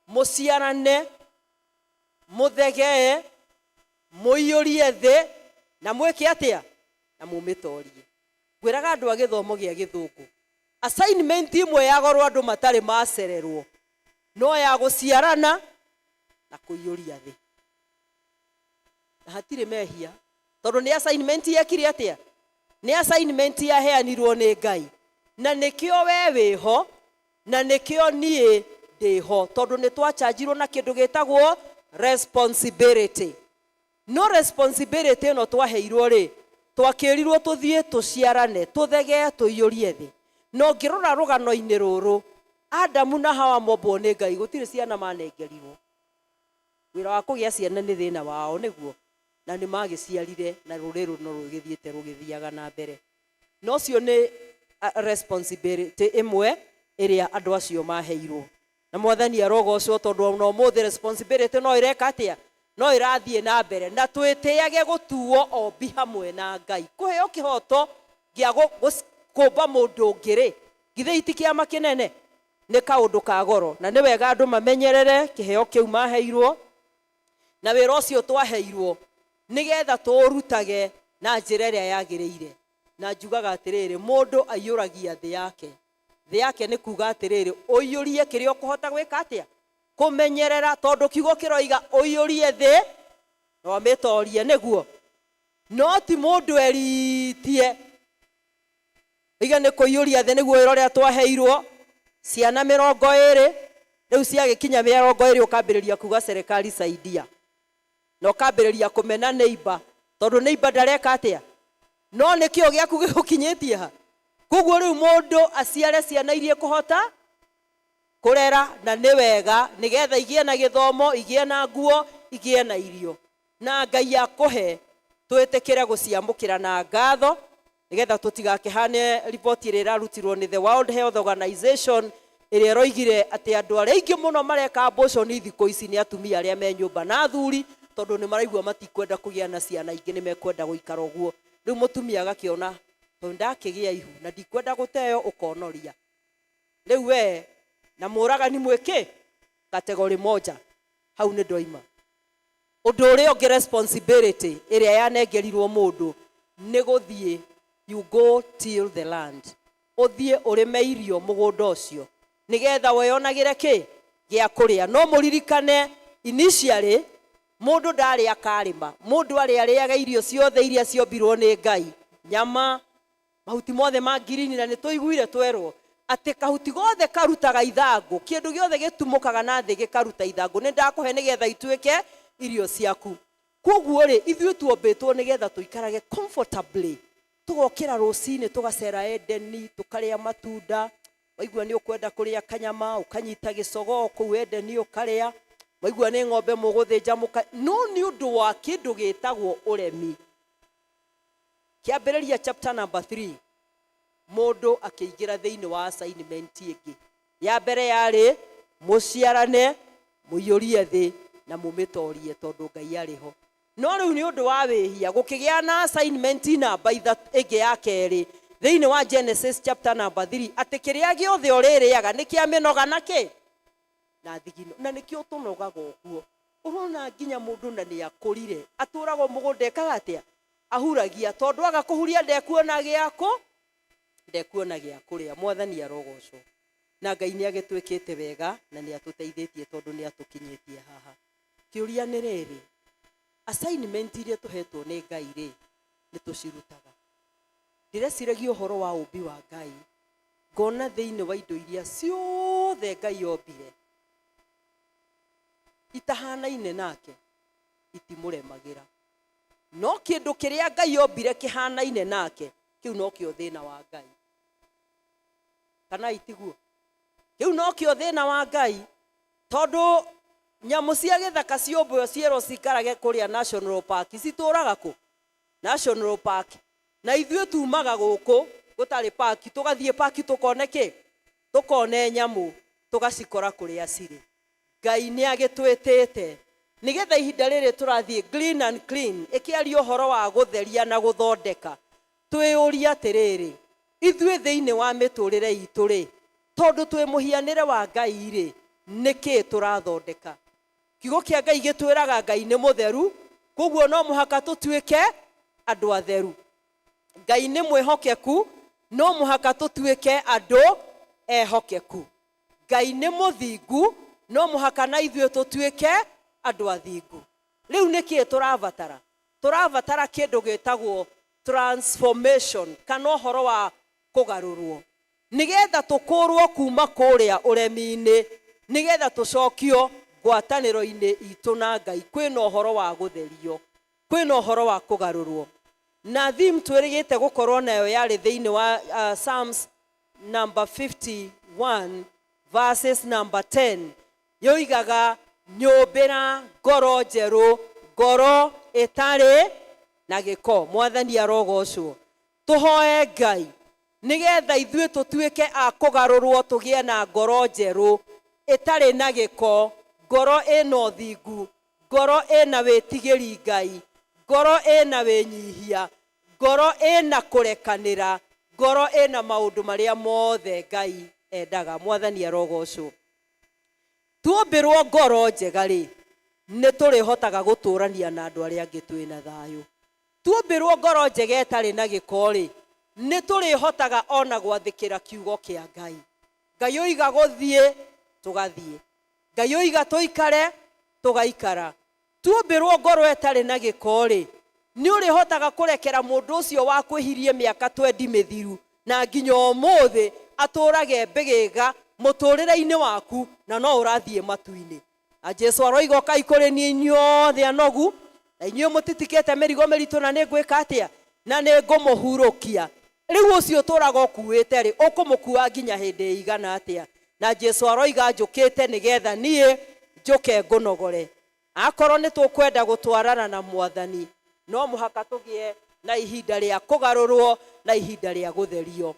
muciarane, muthegee, muiyurie thi na mwike atia na mumitorie. Ngwiraga andu a githomo gia githungu, assignment imwe yagorwo andu matari macererwo no ya guciarana na kuiyuria thi, na hatire mehia tondu ni assignment yekire atia, ni assignment yaheanirwo ni Ngai, na nikio we wiho na nikio nie ndiho, tondu ni twachanjirwo na kindu gitagwo responsibility. No responsibility no twaheirwo ri, twakirirwo tuthie tuciarane, tuthege, tuiyurie thi. No ngirora rugano-ini ruru, Adamu na Hawa mombwo ni Ngai, gutire ciana manengerirwo. Wira wa kugia ciana ni thina wao niguo, na ni magiciarire na ruriru no rugithiete rugithiaga na mbere. No cio ni responsibility imwe iria andu acio maheirwo, na Mwathani arogocwo tondu no mothe responsibility no ireka atia, no irathie na mbere, na twitiage gutuo ombi hamwe na Ngai. Kuheo kihoto gia kumba mundu ngiri, githe itikiama kinene, ni kaundu ka goro, na ni wega andu mamenyerere kiheo kiu maheirwo na wira ucio twaheirwo nigetha turutage na njira iria yagiriire. Na njugaga atiriri, mundu aiyuragia thi yake. Thi yake ni kuga atiriri, uiyurie kiria ukuhota gwika atia, kumenyerera, tondu kiugo kiroiga uiyurie thi no mitorie niguo, no ti mundu eritie. Iga ni kuiyuria thi niguo wira uria twaheirwo. Ciana 20 riu ciagikinya 20 ukambiriria kuga serikali saidia, no ukambiriria kumena neighbor, tondu neighbor ndareka atia, no nikio giaku gigukinyitie ha. Koguo riu mundu aciare ciana irie kuhota kurera, na ni wega nigetha igie na githomo, igie na nguo, igie na irio, na Ngai akuhe twitikire guciamukira na ngatho, nigetha tutigakihane ripoti iri rarutirwo ni the World Health Organization iri roigire ati andu aria ingi muno mareka abortion thiku ici ni atumia aria me nyumba na athuri tondu ni maraigua matikwenda kugia na ciana ingi ni mekwenda guikara uguo riu mutumia agakiona tondu ndakigia ihu na ndikwenda guteo ukonoria riu we na muragani mwiki kategori moja hau ni ndoima undu uria ungi responsibility iria yanengerirwo mundu ni guthie you go till the land uthie urime irio mugunda ucio nigetha weyonagire ki gia kuria no muririkane initially mundu ndari akarima mundu ari ariaga irio ciothe iria ciombirwo ni Ngai nyama mahuti mothe ma green na nituiguire twerwo ati kahuti gothe karutaga ithangu kindu giothe gitumukaga na thi gikaruta ithangu ni ndakuhe nigetha ituike irio ciaku koguo ri ithuĩ tuombĩtwo nigetha tuikarage comfortably tugokira rucini tugacera Edeni tukaria matunda waigua ni ukwenda kuria kanyama ukanyita gicogo kuu Edeni ukaria waigua ni ng'ombe muguthinja no ni undu wa kindu gitagwo uremi kiambĩrĩria chapter number 3 mundu akiingira thiini wa assignment ingi ya mbere yari muciarane muiyurie thi na mumitorie tondu Ngai ariho no riu ni undu wa wihia gukigia na assignment namba ingi ya keri thiini wa Genesis chapter number 3 ati kiria giothe uririaga ni kia minoga naki na thigino na nikio tunogaga uguo urona nginya mundu na ni akurire aturago mugunda ekaga atia ahuragia tondu aga kuhuria ndekuona giako ndekuona gia kuria mwathani arogocwo na Ngai ni agitwikite wega na ni atuteithĩtie tondu ni atukinyitie haha kiuria ni riri assignment iria tuhetwo ni Ngai ri ni tucirutaga ndireciragia uhoro wa umbi wa Ngai ngona thiini wa indo iria ciothe Ngai ombire itahanaine nake itimuremagira no kindu kiria Ngai ombire kihanaine nake kiu no kio thina wa Ngai kana itiguo kiu no kio thina wa Ngai tondu nyamu cia githaka ciombo ciero cikarage kuria national park cituraga ku national park na ithuĩ tumaga guku gutari park tugathie park tukone ki tukone nyamu tugacikora kuria ciri Ngai ni agitwitite nigetha ihinda riri turathie green and clean ikiaria uhoro wa gutheria na guthondeka twiyuria atiriri ithuĩ thiini wa miturire itu ri tondu twi muhianire wa Ngai ri niki turathondeka kiugo kia Ngai gitwiraga Ngai ni mutheru koguo no muhaka tutuike andu atheru Ngai ni mwihokeku no muhaka tutuike andu ehokeku Ngai ni muthingu no muhaka na ithuĩ tutuike andu athingu riu niki turavatara kindu gitagwo transformation kana uhoro wa kugarurwo nigetha tukurwo kuma kuria uremi-ini nigetha tucokio ngwataniro-ini itu na Ngai kwina uhoro wa gutherio kwina uhoro wa kugarurwo na theme twirigite gukorwo nayo yari thiini wa Psalms number 51 verses number 10 yoigaga nyumbira ngoro njeru ngoro itari na giko mwathani arogocwo tuhoe Ngai nigetha ithuĩ tutuike a kugarurwo tugie na ngoro njeru itari na giko ngoro ina uthingu ngoro ina witigiri Ngai ngoro ina winyihia ngoro ina kurekanira ngoro ina maundu maria mothe Ngai endaga mwathani arogocwo tuombirwo ngoro njega ri ni turihotaga guturania na andu aria angi twina thayu tuombirwo ngoro njega itari na giko ri ni turihotaga ona gwathikira kiugo kia Ngai Ngai oiga guthie tugathie Ngai oiga tuikare tugaikara tuombirwo ngoro itari na giko ri ni urihotaga kurekera mundu ucio wa kwihirie miaka 20 mithiru na nginya umuthi aturage mbigiga muturire-ini waku na no urathie matu-ini a Jesu aroiga kai kuri ni inyuothe anogu na inyuĩ mutitikete mirigo miritu na ningwika atia na ningumuhurukia riu ucio turaga ukuite ri ukumukua nginya hindi igana atia na Jesu aroiga njukite nigetha nie njuke ngunogore akorwo ni tukwenda gutwarana na mwathani no muhaka tugie na ihinda ria kugarurwo na ihinda ria gutherio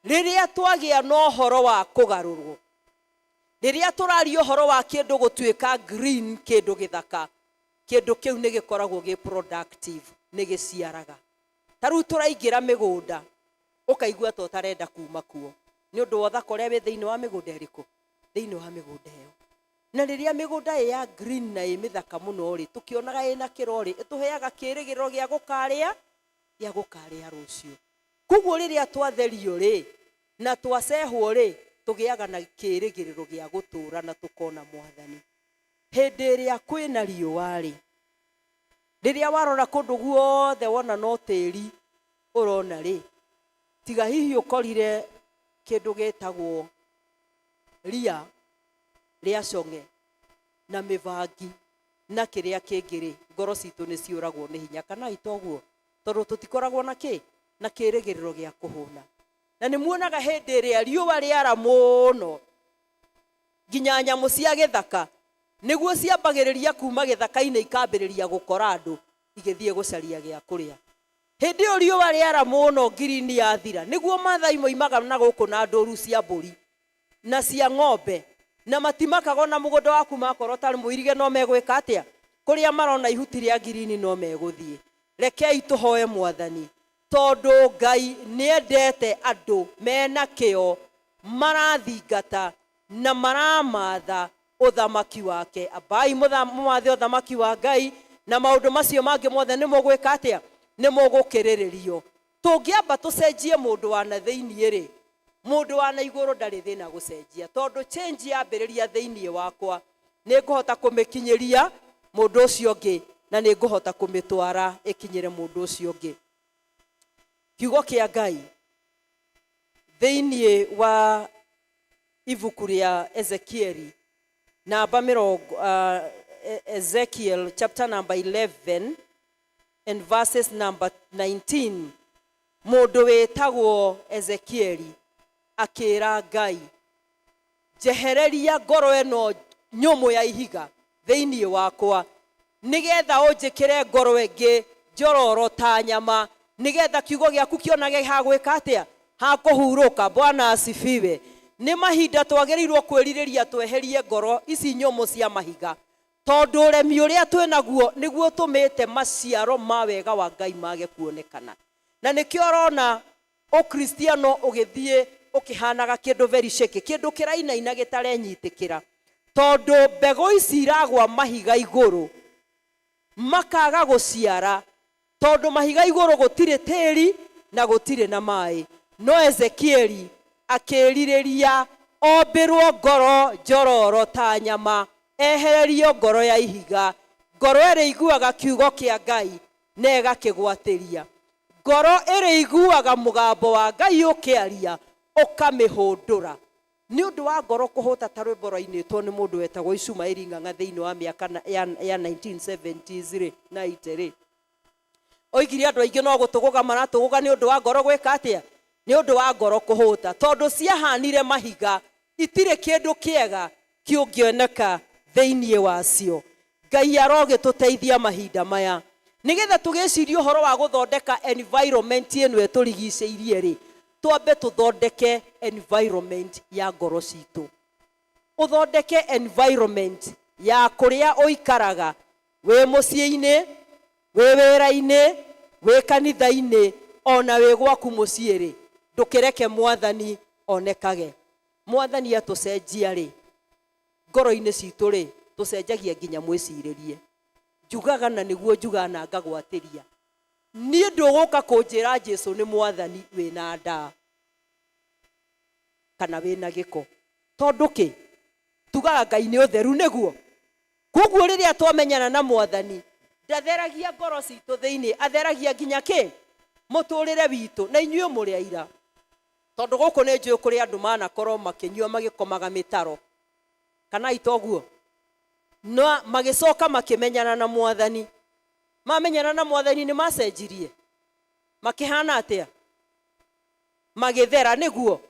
riria twagia no horo wa kugarurwo riria turaria horo wa kindu gutuika green kindu githaka kindu kiu ni gikoragwo gi productive ni giciaraga. Taru turaingira migunda ukaigua to tarenda kuma kuo ni undu wotha koria we thiini wa migunda iriku thiini wa migunda iyo. Na riria migunda ya green na imithaka muno ri tukionaga ina kirori ituheaga kirigiro gia gukaria rucio. Kuguo riria twatherio ri na twacehwo ri tugiaga na kirigiriro gia gutura na tukona Mwathani. Hindi iria kwina riua ri riria warora kundu guothe wona no tiri urona ri tiga hihi ukorire kindu gitagwo ria ria conge na mivangi na kiria kingiri ngoro citu ni ciuragwo ni hinya kana itoguo tondu tutikoragwo na na kirigiriro gia kuhuna. Na ni muonaga hindi iria riua riara muno nginya nyamu cia githaka niguo ciambagiriria kuma githaka-ini ikambiriria gukora andu igithie gucaria gia kuria. Hindi iyo riua riara muno green yathira niguo mathai moimaga na guku na nduru cia mburi na cia ng'ombe na matimakago na mugunda waku makorwo tari muirige no megwika atia kuria marona ihuti ria green no meguthie. Rekei tuhoe Mwathani tondu Ngai niendete andu mena kio marathingata na maramatha uthamaki wake. Abai mumathe uthamaki wa Ngai na maundu macio mangi mothe ni mugwika atia ni mugukiriririo. Tungiamba tucenjie mundu wa na thiini ri mundu wa na iguru ndari thina gucenjia tondu change yambiriria thiini wakwa ni nguhota kumikinyiria mundu ucio ngi na ni nguhota kumitwara ikinyire mundu ucio ngi. Kiugo kia Ngai thiini wa ibuku ria Ezekieli namba Ezekiel chapter number 11 and verses number 19. Mundu wetagwo Ezekieli akira Ngai jehereria ngoro eno nyumu ya ihiga thiini wakwa nigetha unjikire ngoro ingi njororo ta nyama nigetha kiugo giaku kionage ha gwika atia ha kuhuruka. Bwana asifiwe. Ni mahinda twagerirwo kwiririria tweherie ngoro ici nyumu cia mahiga tondu uremi uria twinaguo niguo tumite maciaro ma wega wa Ngai mage kuonekana. Na nikio rona ukristiano ugithie ukihanaga kindu very shaky kindu kirainaina gitarenyitikira tondu mbego ici iragwa mahiga iguru makaga guciara tondu mahiga iguru gutire tiri na gutire na mai. No Ezekieli akiririria ombirwo ngoro njororo ta nyama ehererio ngoro ya ihiga ngoro iri iguaga kiugo kia Ngai na igakigwatiria ngoro iri iguaga mugambo wa Ngai ukiaria ukamihundura. Ni undu wa ngoro kuhuta ta rwimbo rwainitwo ni mundu wetagwo Ishumaeli Ng'ang'a thiini wa miaka ya 1970s na 80s. Oigire andu aingi no gutuguga maratuguga ni undu wa ngoro gwika atia ni undu wa ngoro kuhuta tondu ciahanire mahiga itire kindu kiega kiungioneka thiini wacio. Ngai arogituteithia mahinda maya nigetha tugiciria uhoro wa guthondeka environment eno eturigiceirie ri twambe tuthondeke environment ya ngoro citu. Uthondeke environment ya kuria uikaraga we muciini we wira-ini we kanitha-ini ona we gwaku mucii ri ndukireke Mwathani onekage. Mwathani atucenjia ri ngoro-ini citu ri tucenjagia nginya mwiciririe. Njugaga na niguo njuga na ngagwatiria ni nduguka kunjira Jesu ni Mwathani wina nda kana wina giko tondu ki tugaga Ngai ni utheru niguo. Koguo riria twamenyana na Mwathani ndatheragia ngoro citu thiini atheragia nginya ki muturire witu. Na inyuĩ muri aira tondu guku ni njui kuri andu manakorwo makinyua magikomaga mitaro kana itoguo no magicoka makimenyana na Mwathani. Mamenyana na Mwathani ni macenjirie makihana atia magithera niguo.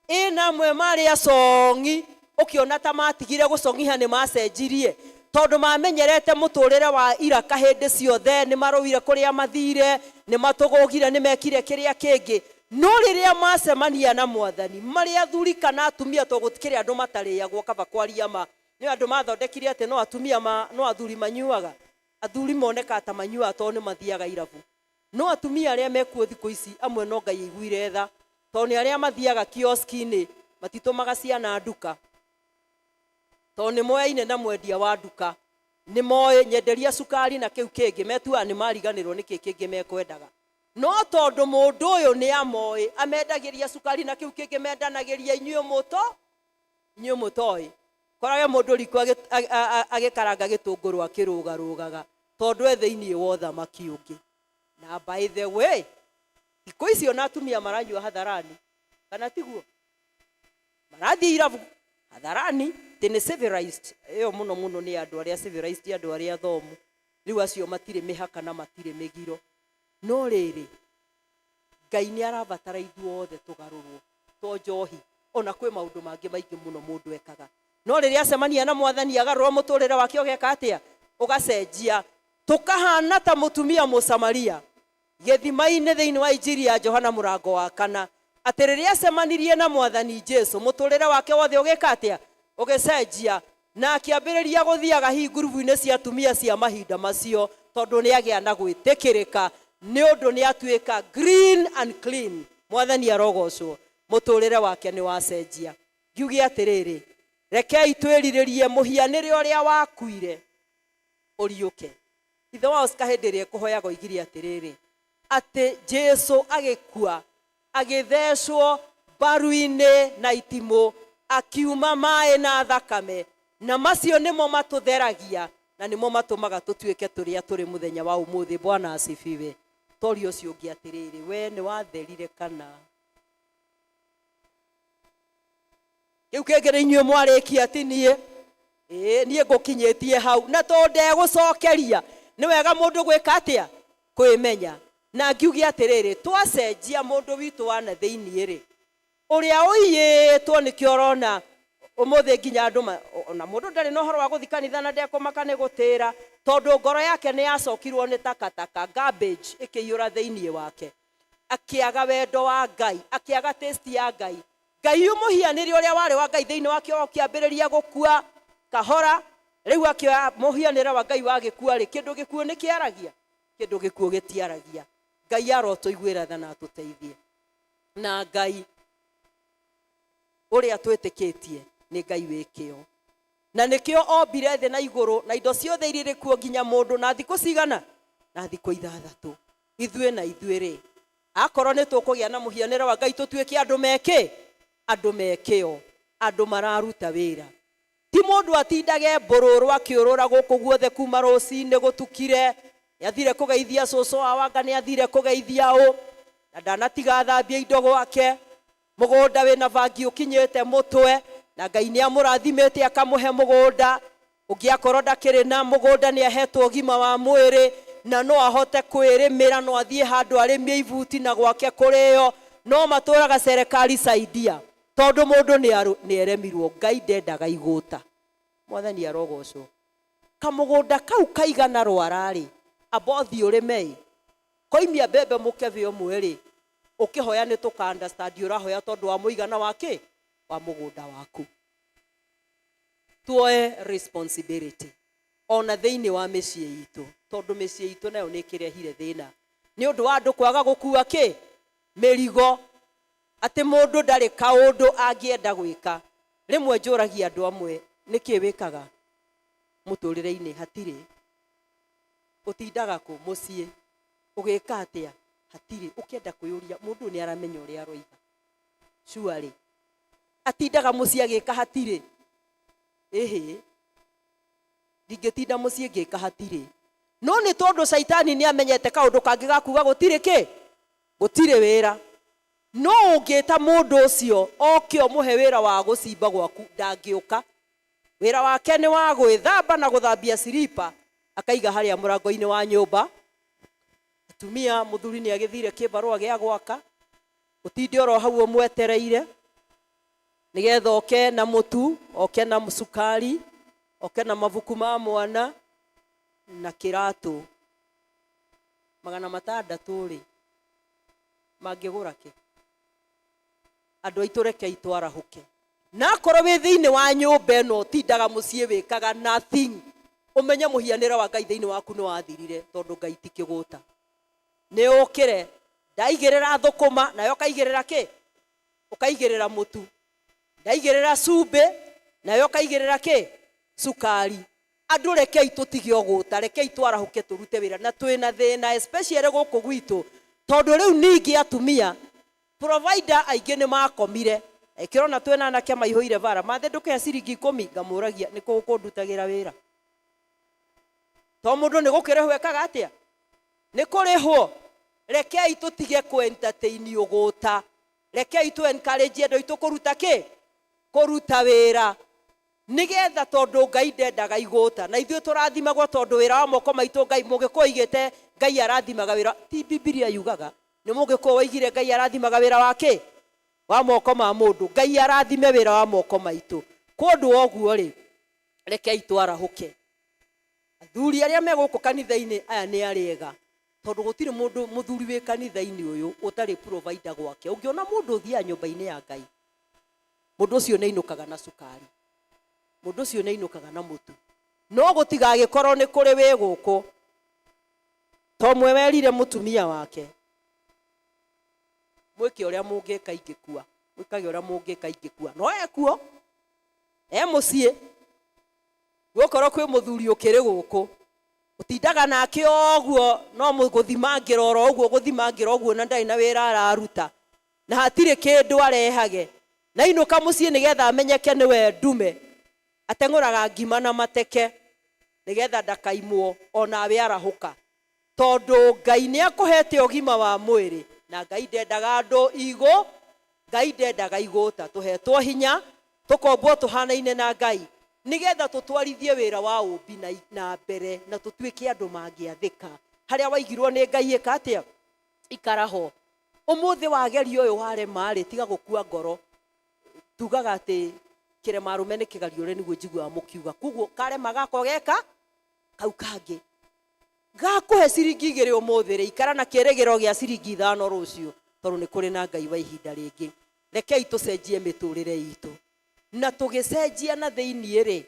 Ina mwe mari acongi ukiona ta matigire gucongiha ni macenjirie tondu mamenyerete muturire wa ira kahindi ciothe ni maruire kuria mathire ni matugugire ni mekire kiria kingi. No riria macemania na Mwathani mari athuri kana atumia to gutikire andu matariagwo kaba kwaria ma ni andu mathondekire ate no atumia no athuri manyuaga athuri moneka ta manyua to nĩ mathiaga irabu no atumia arĩa mekuo thikũ ici amwe no Ngai aiguire tha to nĩ arĩa mathiaga kioski-inĩ matitũmaga ciana nduka to nĩ moyaine na mwendia wa nduka nĩ moĩ nyenderia cukari na kĩu kĩngĩ metuaga nĩ mariganĩrwo nĩ kĩĩ kĩngĩ mekwendaga no tondũ mũndũ ũyũ nĩ amoĩ amendagĩria cukari na kĩu kĩngĩ mendanagĩria inyuĩ mũtoĩ korage mũndũ riko agĩkaranga gĩtũngũrũ akĩrũgarũgaga tondũ thĩinĩ wa ũthamaki ũngĩ na by the way thikũ icio na atumia maranyua hadharani kana tiguo marathiĩ irabu hadharani tene civilized ĩyo mũno mũno nĩ andũ arĩa civilized andũ arĩa thomu rĩu acio matirĩ mĩhaka na matirĩ mĩgiro no rĩrĩ Ngai nĩ arabatara ithuothe tũgarũrwo to njohi ona kwĩ maũndũ mangĩ maingĩ mũno mũndũ ekaga no rĩrĩa acemania na Mwathani agarũra mũtũrĩre wake ũgeka atĩa ũgacenjia tũkahana ta mũtumia Mũsamaria gĩthima-inĩ thĩinĩ wa Injili ya Johana mũrango wa 4 atĩ rĩrĩa acemanirie na Mwathani Jesũ mũtũrĩre wake wothe ũgeka atĩa ũgĩcenjia na akĩambĩrĩria gũthiaga hihi ngurubu-inĩ cia atumia cia mahinda macio tondũ nĩ agĩa na gwĩtĩkĩrĩka nĩ ũndũ nĩ atuĩka green and clean Mwathani arogocwo mũtũrĩre wake nĩ wacenjia ngiuge atĩrĩrĩ rekei twĩrirĩrie mũhianĩre ũrĩa wakuire ũriũke ithe wao hĩndĩ ĩrĩa ekũhoyaga oigire atĩrĩrĩ atĩ Jesũ agĩkua agĩthecwo mbaru-inĩ na itimũ akiuma maĩ na thakame na macio nĩmo matũtheragia na nĩmo matũmaga tũtuĩke tũrĩa tũrĩ mũthenya wa ũmũthĩ Bwana asifiwe tori ũcio ũngĩ atĩrĩrĩ we nĩ watherire kana kĩu kĩngĩ nĩ inyuĩ mwarĩkia atĩ niĩ ngũkinyĩtie hau na to ndegũcokeria nĩ wega mũndũ gwĩka atĩa kwĩmenya na ngiuge atĩrĩrĩ twacenjia mũndũ witũ wa na thĩinĩ rĩ ũrĩa ũiyĩtwo nĩkĩo ũrona ũmũthĩ nginya andũ ona mũndũ ndarĩ na ũhoro wa gũthiĩ kanitha na ndekũmaka nĩ gũtĩra tondũ ngoro yake nĩ yacokirwo nĩ takataka garbage ĩkĩiyũra thĩinĩ wake akĩaga wendo wa Ngai akĩaga taste ya Ngai Ngai mũhianĩre ũrĩa warĩ wa Ngai thĩinĩ wake ũkĩambĩrĩria gũkua kahora rĩu akĩoya mũhianĩre wa Ngai wa gĩkuo rĩ kĩndũ gĩkuo nĩ kĩaragia kĩndũ gĩkuo gĩtiaragia Ngai arotũiguĩra tha na atũteithie na Ngai ũrĩa twĩtĩkĩtie nĩ Ngai wĩkĩo na nĩkĩo ombire thĩ na igũrũ na indo ciothe irĩ kuo nginya mũndũ na thikũ cigana na thikũ 6 ithuĩ na ithuĩ rĩ akorwo nĩ tũkũgĩa na mũhianĩre wa Ngai tũtuĩke andũ mekĩo andũ mararuta wĩra ti mũndũ atindage mbũrũrũ akĩũrũra gũkũ guothe kuma rũcinĩ gũtukire nĩathire kũgeithia cũcũ wa Wanga nĩathire kũgeithia na ndanatiga thambia indo gwake mũgũnda wĩna bangi ũkinyĩte mũtwe na Ngai nĩ amũrathimĩte akamũhe mũgũnda ũngĩakorwo ndakĩrĩ na mũgũnda nĩ ahetwo ũgima wa mwĩrĩ na no ahote kwĩrĩmĩra no athiĩ handũ arĩmie ibuti na gwake kũrĩo no matũraga serikali saidia tondũ mũndũ nĩ eremirwo Ngai ndendaga igũta Mwathani arogocwo kamũgũnda kau kaigana rwararĩ abothi ũrĩme koimia mbembe mũkebe ũmwe rĩ ũkĩhoya nĩ tũka understand ũrahoya tondũ wa mũigana wake wa mũgũnda waku tuoe responsibility ona thĩinĩ wa mĩciĩ itũ tondũ mĩciĩ itũ nayo nĩ ĩkĩrehire thĩna nĩ ũndũ wa andũ kwaga gũkua mĩrigo atĩ mũndũ ndarĩ kaũndũ angĩenda gwĩka rĩmwe njũragia andũ amwe nĩkĩ wĩkaga mũtũrĩre-inĩ hatirĩ ũtindaga kũ mũciĩ ũgĩka atĩa hatirĩ ũkĩenda kwĩyũria mũndũ nĩ aramenya ũrĩa aroiga surely atindaga mũciĩ agĩka hatirĩ ndingĩtinda mũciĩ ngĩka hatirĩ no nĩ tondũ Saitani nĩ amenyete kaũndũ kangĩ gakuga gũtirĩ wĩra no ũngĩta mũndũ ũcio oke ũmũhe wĩra wa gũcimba gwaku ndangĩũka wĩra wake nĩ wa gwĩthamba na gũthambia silipa akaiga harĩa mũrango-inĩ wa nyũmba atumia mũthuri nĩ agĩthire kĩbarũa gĩa gwaka ũtinde oro hau ũmwetereire nĩgetha oke na mũtu oke na cukari oke na mabuku ma mwana na kĩratũ 600 rĩ mangĩgũra kĩ andũ aitũ rekei twarahũke na korwo wĩ thĩinĩ wa nyũmba ĩno tindaga mũciĩ wĩkaga nothing umenye muhianira wa Ngai thiini waku ni wathirire tondu Ngai ti kiguta ni ukire ndaigirira thukuma nayo kaigirira ki ukaigirira mutu ndaigirira cumbi nayo kaigirira ki sukari andu rekei tutige uguta rekei twarahuke turute wira na twina thina especially guku gwitu tondu riu ningi atumia provider aingi ni makomire ikirona twina anake maihuire vara mathe nduke ciringi 10 ngamuragia ni kugundutagira wira to mundu ni gukirehwo ekaga atia ni kurihwo rekei tutige ku entertain uguta rekei tu encourage andu itu kuruta ki kuruta wira nigetha tondu Ngai ndendaga iguta na ithuĩ tũrathimagwo tondu wira wa moko maitu Ngai mũgĩkũyũ igĩte Ngai arathimaga wira ti Biblia yugaga ni mũgĩkũyũ waigire Ngai arathimaga wira wake wa moko ma mũndũ Ngai arathime wira wa moko maitu kũndũ oguo ri rekei twarahuke athuri aria me gũkũ kanitha-inĩ aya nĩ arĩega tondu gũtirĩ mũndũ mũthuri wĩ kanitha-inĩ ũyũ ũtarĩ provider gwake ũngĩona mũndũ ũthiaga nyũmba-inĩ ya Ngai mũndũ ũcio nĩ ainũkaga na cukari mundu ucio ni ainukaga na mutu no gutigagikorwo ni kuri wi guku to mwe werire mutumia wake mwike uria mungika ingikua mwikage uria mungika ingikua no ekuo mucii gukorwo kwi muthuri ukiri guku utindaga nake oguo no muguthimangira oro oguo guthimangira oguo na ndai na wira araruta na hatire kindu arehage na inuka mucii nigetha amenyeke niwe ndume ateng'uraga ngima na mateke nigetha ndakaimwo onawe arahuka tondu Ngai ni akuhete ugima wa mwiri na Ngai ndendaga andu igo Ngai ndendaga iguta tuhetwo hinya tukombwo tuhanaine na Ngai nigetha tutwarithie wira wa umbi na mbere na tutuike andu mangiathika haria waigirwo ni Ngai eka atia ikaraho umuthi wagerio uyu warema ri tiga gukua ngoro tugaga ati kire marume ni kigario re niguo njigua mukiuga kuguo karema gako geka kau kangi gakuhe ciringi 2 umuthi ri ikara na kieregero gia ciringi 5 rucio tondu ni kuri na Ngai wa ihinda ringi rekei tucenjie miturire itu na tugicenjia na thiini ri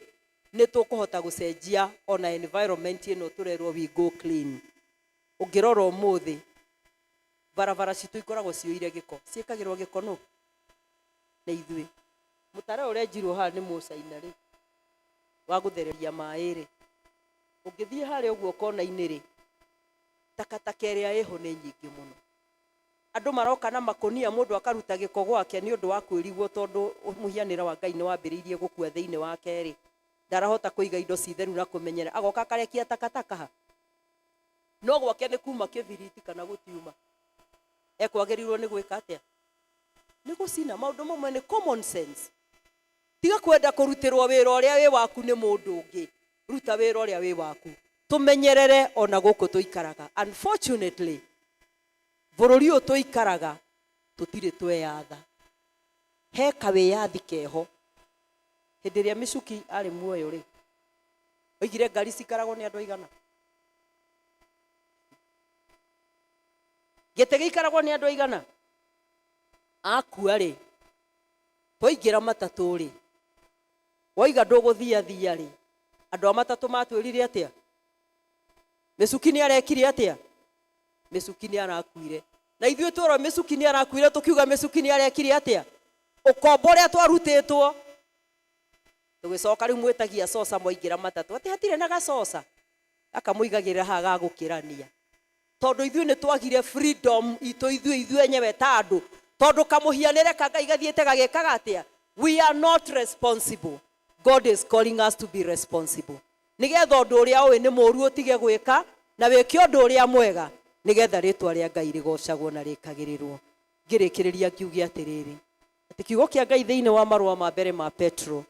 ni tukuhota gucenjia ona environment ino turerwo we go clean ungirora umuthi barabara citu ikoragwo cioire giko ciikagirwo giko no na ithui mutare urenjirwo ha ni mucaina ri wa guthereria mai ri ungithie hari uguo kona-ini ri takataka iria iho ni nyingi muno andu maroka na makonia mundu akaruta giko gwake ni undu wa kwirigwo tondu muhianira wa Ngai ni wambiriirie gukua thiini wake ri ndarahota kuiga indo citheru na kumenyera agoka karekia takataka ha no gwake ni kuma kibiriti kana gutiuma ekwagerirwo ni gwika atia ni gucina maundu mamwe ni common sense tiga kwenda kurutirwo wira uria wi waku ni mundu ungi ruta wira uria wi waku tumenyerere ona guku tuikaraga unfortunately bururi uyu tuikaraga tutire tweyatha he kawiyathi keho hindi iria Micuki ari muoyo ri oigire ngari cikaragwo ni andu aigana gite gikaragwo ni andu aigana akua ri twaingira matatu ri waiga nduguthia thia ri andu a matatu matwirire atia Micuki ni arekire atia Micuki ni arakuire na ithuĩ tworo Micuki ni arakuire tukiuga Micuki ni arekire atia ukombo ria twarutitwo tugicoka riu mwitagia sosa mwaingira matatu ati hatire na gacosa akamuigagirira ha gagukirania tondu ithuĩ ni twagire freedom itu ithuĩ enyewe ta andu tondu kamuhianire ka Ngai gathiete gagikaga atia we are not responsible. God is calling us to be responsible nigetha undu uria uwi ni muru utige gwika na wiki undu uria mwega nigetha ritwa ria Ngai rigocagwo na rikagirirwo ngirikiriria kiugia atiriri ati kiugo kia Ngai thiini wa marua ma mbere ma Petro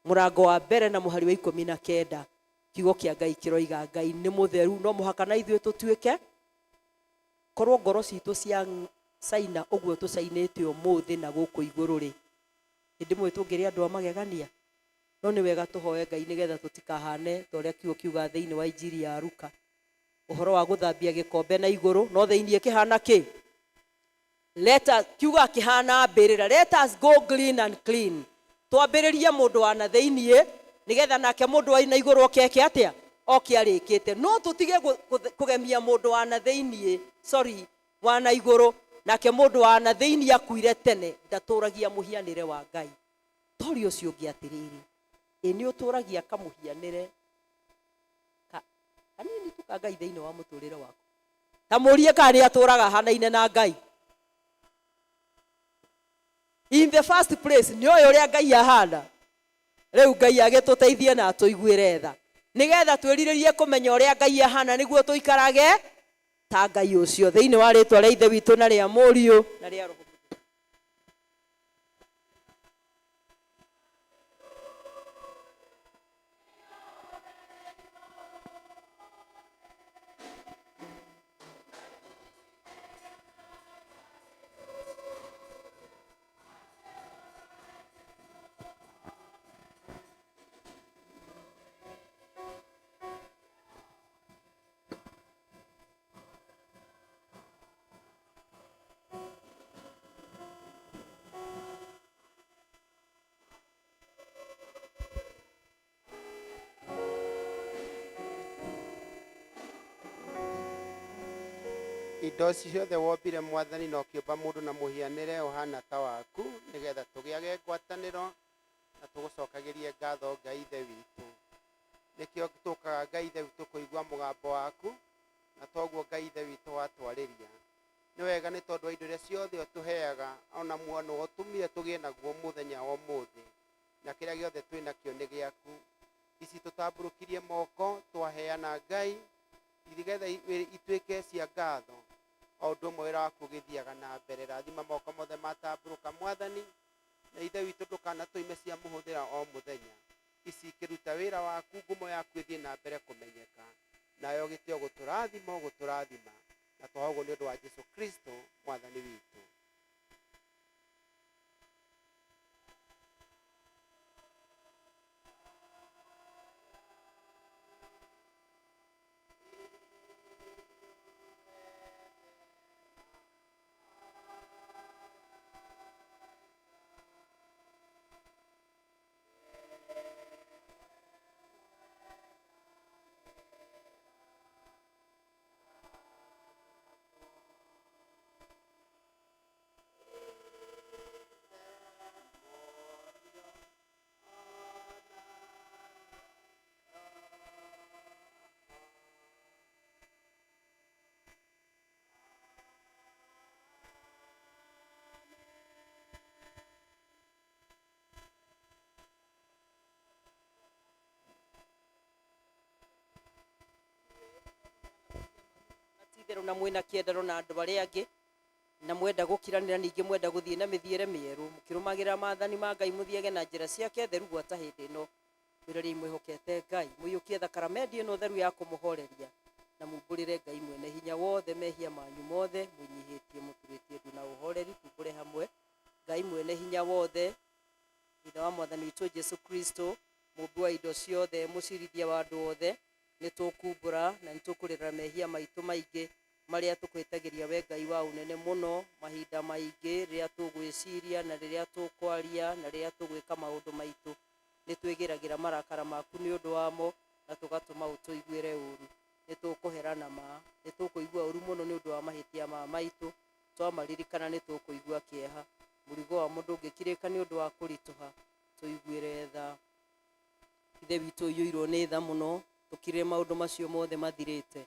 murango wa mbere na muhari wa 19 kiugo kia Ngai kiroiga Ngai ni mutheru no muhaka na ithuĩ tutuike korwo ngoro citu cia saina uguo tucainite umuthi na guku iguru ri hindi mwe tungiri andu amagegania no ni wega tuhoe Ngai nigetha tutikahane toria kiugo kiuga thiini wa injiri ya Luka uhoro wa guthambia gikombe na iguru no thiini kihana ki let us kiuga kihana mbirira let us go clean and clean twambiririe mundu wa na thiini nigetha nake mundu wa na iguru okeke atia oke arĩkĩte no tũtige kũgemia mũndũ wa na thĩiniĩ wa na igũrũ nake mũndũ wa na thĩiniĩ akuire tene ndatũragia mũhianĩre wa Ngai tori ũcio ũngĩ atĩrĩrĩ nĩ ũtũragia kamũhianĩre kanini tu ka Ngai thĩinĩ wa mũtũrĩre waku ta mũrie kana nĩ atũraga hanaine na Ngai in the first place nĩ ũyũ ũrĩa Ngai ahana rĩu Ngai agĩtũteithie na tũiguĩre tha nĩgetha twĩrirĩrie kũmenya ũrĩa Ngai ahana nĩguo tũikarage ta Ngai ũcio thĩinĩ wa rĩtwa rĩa Ithe witũ na rĩa Mũriũ na rĩa Roho. indo ciothe wombire Mwathani na ũkĩũmba mũndũ na mũhianĩre ũhana ta waku nĩgetha tũgĩage ngwatanĩro na tũgũcokagĩrie ngatho Ngai Ithe witũ nĩkĩo tũkaga Ngai Ithe witũ kũigua mũgambo waku na toguo Ngai Ithe witũ watwarĩria nĩ wega nĩ tondũ wa indo iria ciothe ũtũheaga ona muono ũtũmire tũgĩe naguo mũthenya wa ũmũthĩ na kĩrĩa gĩothe twĩnakĩo nĩ gĩaku ici tũtambũrũkirie moko twaheana Ngai nĩgetha ituĩke cia ngatho o ũndũ ũmwe wĩra waku ũgĩthiaga na mbere rathima moko mothe matambũrũka Mwathani na Ithe witũ ndũkanatũime cia mũhũthĩra o mũthenya ici ikĩruta wĩra waku ngumo yaku ĩthiĩ na mbere kũmenyeka nayo gĩtĩo gũtũrathima na twahoguo nĩ ũndũ wa Jesũ Kristo Mwathani witũ. na mwĩna kĩendero na andũ arĩa angĩ na mwenda gũkiranĩra ningĩ mwenda gũthiĩ na mĩthiĩre mĩerũ mũkĩrũmagĩra maathani ma Ngai mũthiage na njĩra ciake theru gwata hĩndĩ ĩno mwĩrĩrie mwĩhokete Ngai mũiyũkie thakramenti ĩno theru ya kũmũhoreria na mumbũrĩre Ngai mwene hinya wothe mehia manyu mothe mũnyihĩtie mũturĩtie ndu na ũhoreri tumbũre hamwe Ngai mwene hinya wothe thutha wa Mwathani witũ Jesũ Kristo mũmbi wa indo ciothe mũcirithia wa andũ othe nĩ tũkumbũra na nĩ tũkũrĩra mehia maitũ maingĩ marĩa tũkwĩtagĩria we Ngai wa ũnene mũno mahinda maingĩ rĩrĩa tũgwĩciria na rĩrĩa tũkwaria na rĩrĩa tũgwĩka maũndũ maitũ nĩ twĩgĩragĩra marakara maku nĩ ũndũ wamo na tũgatũma ũtũiguĩre ũru nĩ tũkũherana ma nĩ tũkũigua ũru mũno nĩ ũndũ wa mahĩtia maitũ twamaririkana nĩ tũkũigua kĩeha mũrigo wa mũndũ ũngĩkirĩka nĩ ũndũ wa kũritũha tũiguĩre tha Ithe witũ ũiyũirwo nĩ tha mũno tũkirĩre maũndũ macio mothe mathirĩte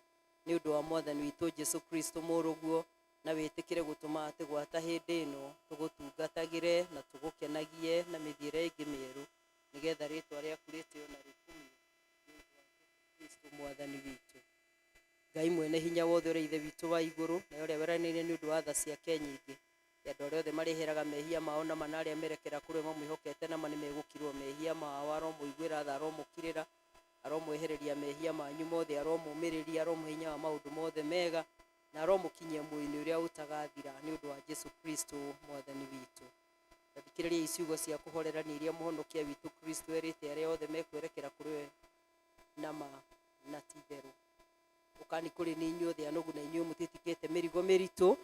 nĩ ũndũ wa Mwathani witũ Jesũ Kristo mũrũguo na wĩtĩkĩre gũtũma atĩ gwata hĩndĩ ĩno tũgũtungatagĩre na tũgũkenagie na mĩthiĩre ĩngĩ mĩerũ nĩgetha rĩtwa rĩaku rĩtĩo na rĩkumio nĩ ũndũ wa Jesũ Kristo Mwathani witũ. Ngai mwene hinya wothe ũrĩa Ithe witũ wa igũrũ na ũrĩa weranĩire nĩ ũndũ wa tha ciake nyingĩ andũ arĩa othe marĩheraga mehia mao na mana arĩa merekera kũrĩ mamwĩhokete na nĩ megũkirwo mehia mao aromũiguĩra tha aromũkirĩra aromwehereria mehia manyu mothe aromũmĩrĩria aromũhe hinya wa maũndũ mothe mega na aromũkinyia muoyo-inĩ ũrĩa ũtagathira nĩ ũndũ wa Jesũ Kristo Mwathani witũ. Thikĩrĩria iciugo cia kũhorerania iria mũhonokia witũ Kristo erĩte arĩa othe mekwerekera kũrĩ we na ti therũ. Ũkani kũrĩ nĩ inyuothe anogu na inyuĩ mũtiĩtĩkĩte mĩrigo mĩritũ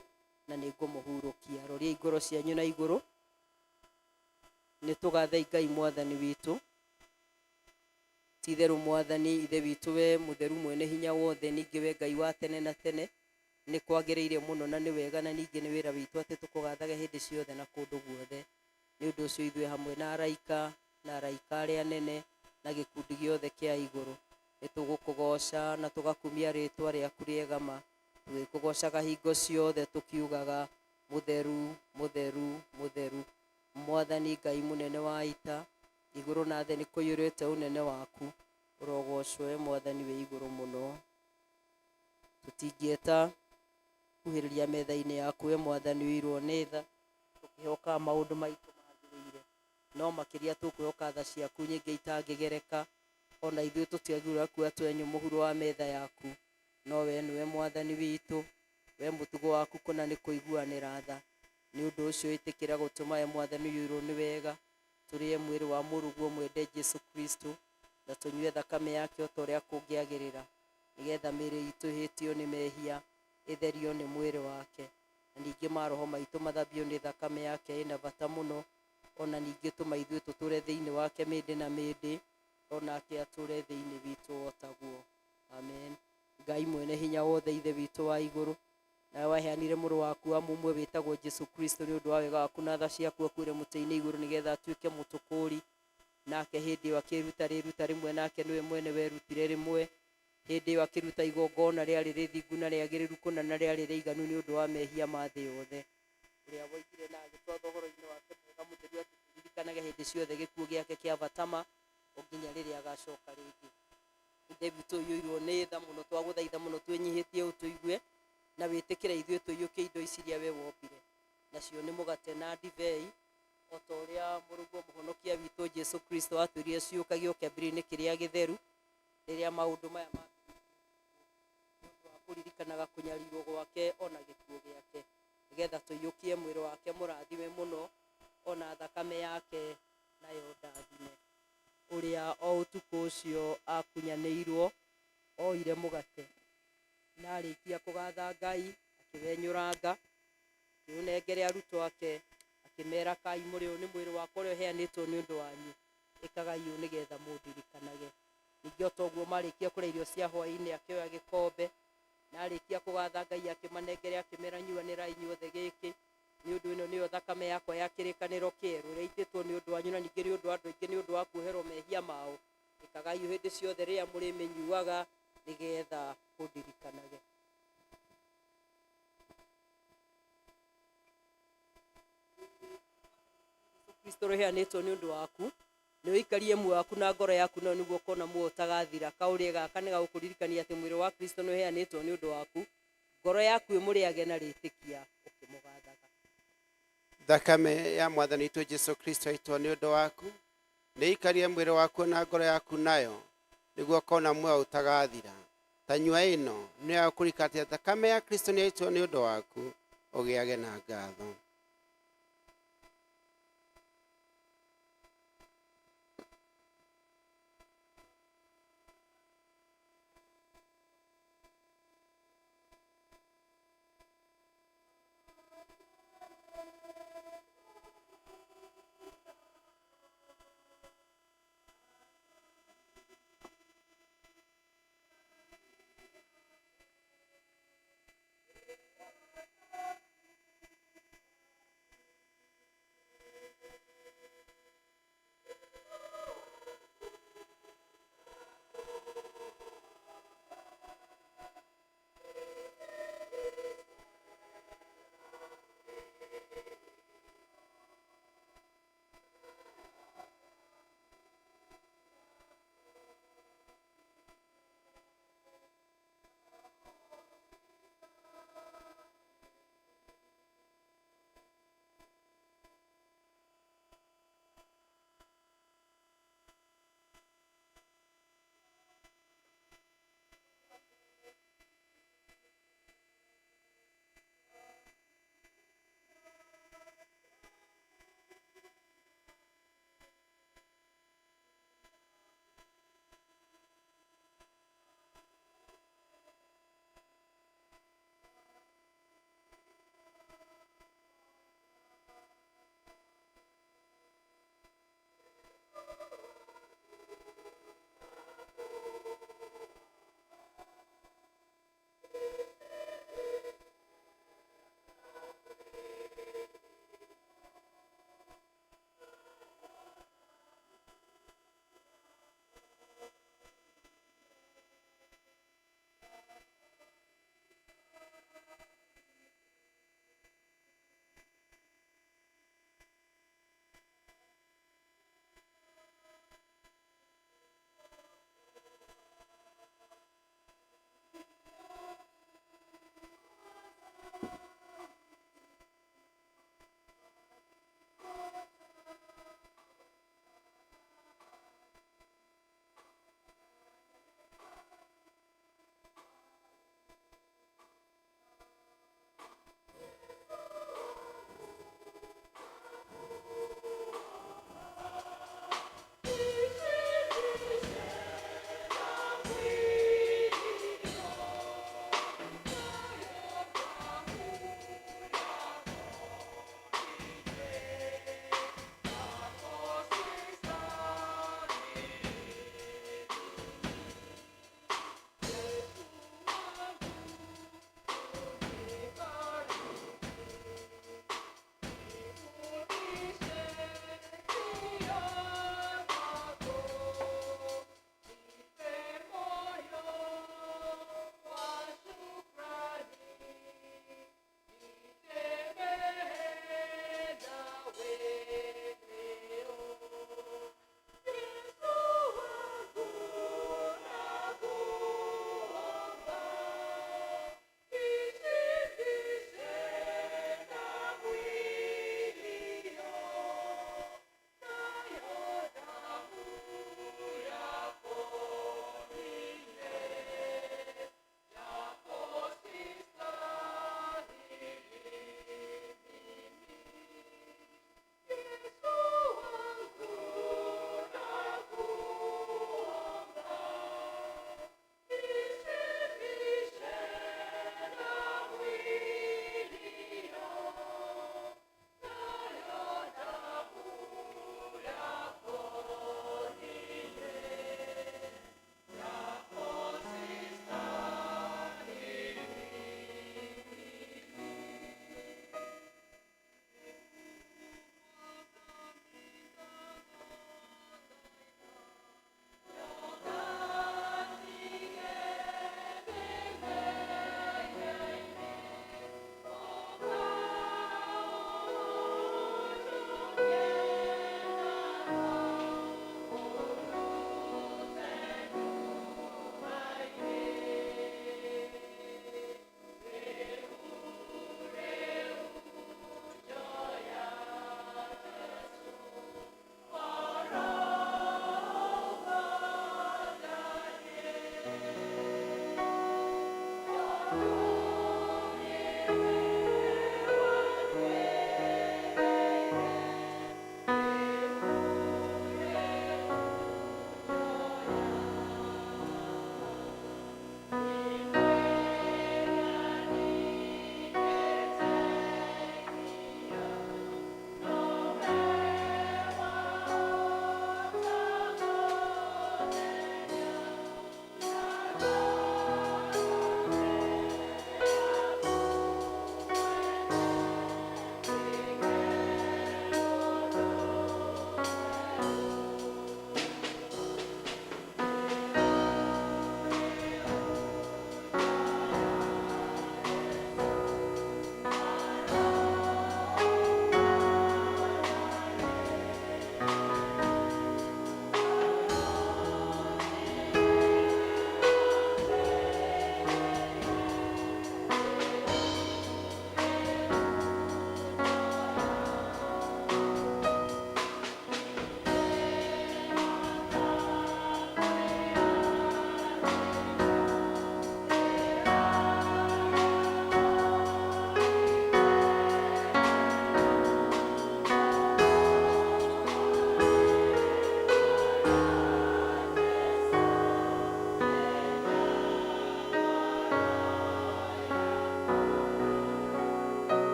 na nĩ ngũmũhurũkia. Roria ngoro cianyu na igũrũ nĩ tũgathai Ngai Mwathani witũ ti itherũ mwathani ithe witũ we mũtheru mwene hinya wothe, ningĩ we Ngai wa tene na tene, nĩ kwagĩrĩire mũno na nĩ wega na ningĩ nĩ wĩra witũ atĩ tũkũgathage hĩndĩ ciothe na kũndũ guothe. Nĩ ũndũ ũcio ithuĩ hamwe na araika arĩa anene na gĩkundi gĩothe kĩa igũrũ nĩ tũgũkũgoca na tũgakumia rĩtwa rĩaku rĩega ma, tũgĩkũgocaga hingo ciothe tũkiugaga mũtheru mũtheru mũtheru, mwathani Ngai mũnene wa ita, igũrũ na thĩ nĩ kũiyũrĩte ũnene waku. Ũrogocwo we mwathani wĩ igũrũ mũno. Tũtingĩeta kuhĩrĩria metha-inĩ yaku we mwathani ũirwo nĩ tha, tũkĩhoka maũndũ maitũ magĩrĩire, no makĩria tũkwĩhoka tha ciaku nyingĩ itangĩgereka, ona ithuĩ tũtiagĩrĩirwo kuoya twenyũ mũhuro wa metha yaku, no we nĩwe mwathani witũ, we mũtugo waku kũna nĩ kũiguanĩra tha. Nĩ ũndũ ũcio ĩtĩkĩra gũtũma we mwathani ũirwo nĩ wega, tũrĩe mwĩrĩ wa mũrũguo mwende Jesu Kristo, na tũnyue thakame yake o ta ũrĩa kũngĩagĩrĩra, nĩgetha mĩĩrĩ itũ ĩhĩtio nĩ mehia ĩtherio nĩ mwĩrĩ wake, na ningĩ maroho maitũ mathambio nĩ thakame yake ĩna bata mũno, ona ningĩ tũma ithuĩ tũtũre thĩinĩ wake mĩndĩ na mĩndĩ, onake atũre thĩinĩ witũ o taguo. Amen. Ngai mwene hinya wothe ithe witũ wa igũrũ, nawe waheanire mũrũ waku wa mũmwe wĩtagwo Jesu Kristo nĩ ũndũ wa wega waku na tha ciaku akuĩre mũtĩ-inĩ igũrũ nĩgetha atuĩke mũtũkũri, nake hĩndĩ ĩyo akĩruta rĩruta rĩmwe, nake nĩwe mwene werutire rĩmwe, hĩndĩ ĩyo akĩruta igongona rĩarĩ rĩthingu na rĩagĩrĩru kũna na rĩarĩ rĩiganu nĩ ũndũ wa mehia ma thĩ yothe, ũrĩa woigire na agĩtwatha ũhoro-inĩ wake mwega mũtheru atĩ tũririkanage hĩndĩ ciothe gĩkuũ gĩake kĩa batama o nginya rĩrĩa agacoka rĩngĩ. Ithe witũ ũiyũirwo nĩ tha mũno, twagũthaitha mũno twĩnyihĩtie ũtũigue na wĩtĩkĩre ithuĩ tũiyũkie indo ici iria we wombire, nacio nĩ mũgate na ndibei, o ta ũrĩa mũrũguo mũhonokia witũ Jesu Kristo atwĩrire ciũkagio kĩambĩrĩria-inĩ kĩrĩa gĩtheru, rĩrĩa maũndũ maya ma kũririkanaga kũnyarirwo gwake ona gĩkuũ gĩake, nĩgetha tũiyũkie mwĩrĩ wake mũrathime mũno, ona thakame yake nayo ndathime, ũrĩa o ũtukũ ũcio akunyanĩirwo oire mũgate, na arĩkia kũgatha Ngai akĩwenyũranga, akĩũnengere arutwo ake, akĩmera kai mũrĩo nĩ mwĩrĩ wakwa ũrĩa ũheanĩtwo nĩ ũndũ wanyu, ĩkagai ũũ nĩgetha mũndirikanage. Ningĩ o ta ũguo marĩkia kũrĩa irio cia hwaĩ-inĩ akĩoya gĩkombe, na arĩkia kũgatha Ngai akĩmanengere akĩmera nyuanĩrai inyuothe gĩkĩ, nĩ ũndũ ĩno nĩyo thakame yakwa ya kĩrĩkanĩro kĩerũ, ĩrĩa ĩitĩtwo nĩ ũndũ wanyu na ningĩ nĩ ũndũ wa andũ aingĩ nĩ ũndũ wa kuoherwo mehia mao, ĩkagai ũũ hĩndĩ ciothe rĩrĩa mũrĩmĩnyuaga nĩgetha mũndirikanage. Kristo rĩheanĩtwo nĩ ũndũ waku, nĩ ũikarie muoyo waku na ngoro yaku, no nĩguo ũkona muoyo ũtagathira. Kaũrĩa gaka nĩ gagũkũririkania atĩ mwĩrĩ wa Kristo nĩ ũheanĩtwo nĩ ũndũ waku, ngoro yaku ĩmũrĩage na rĩtĩkia ũkĩmũgathaga. Thakame ya mwathani witũ Jesu Kristo aitwo nĩ ũndũ waku, nĩ ikarie mwĩrĩ waku na ngoro yaku nayo, nĩguo ũkona muoyo ũtagathira. Ta nyua ĩno nĩ ya gũkũririkania atĩ thakame ya Kristo nĩ yaitwo nĩ ũndũ waku, ũgĩage na ngatho.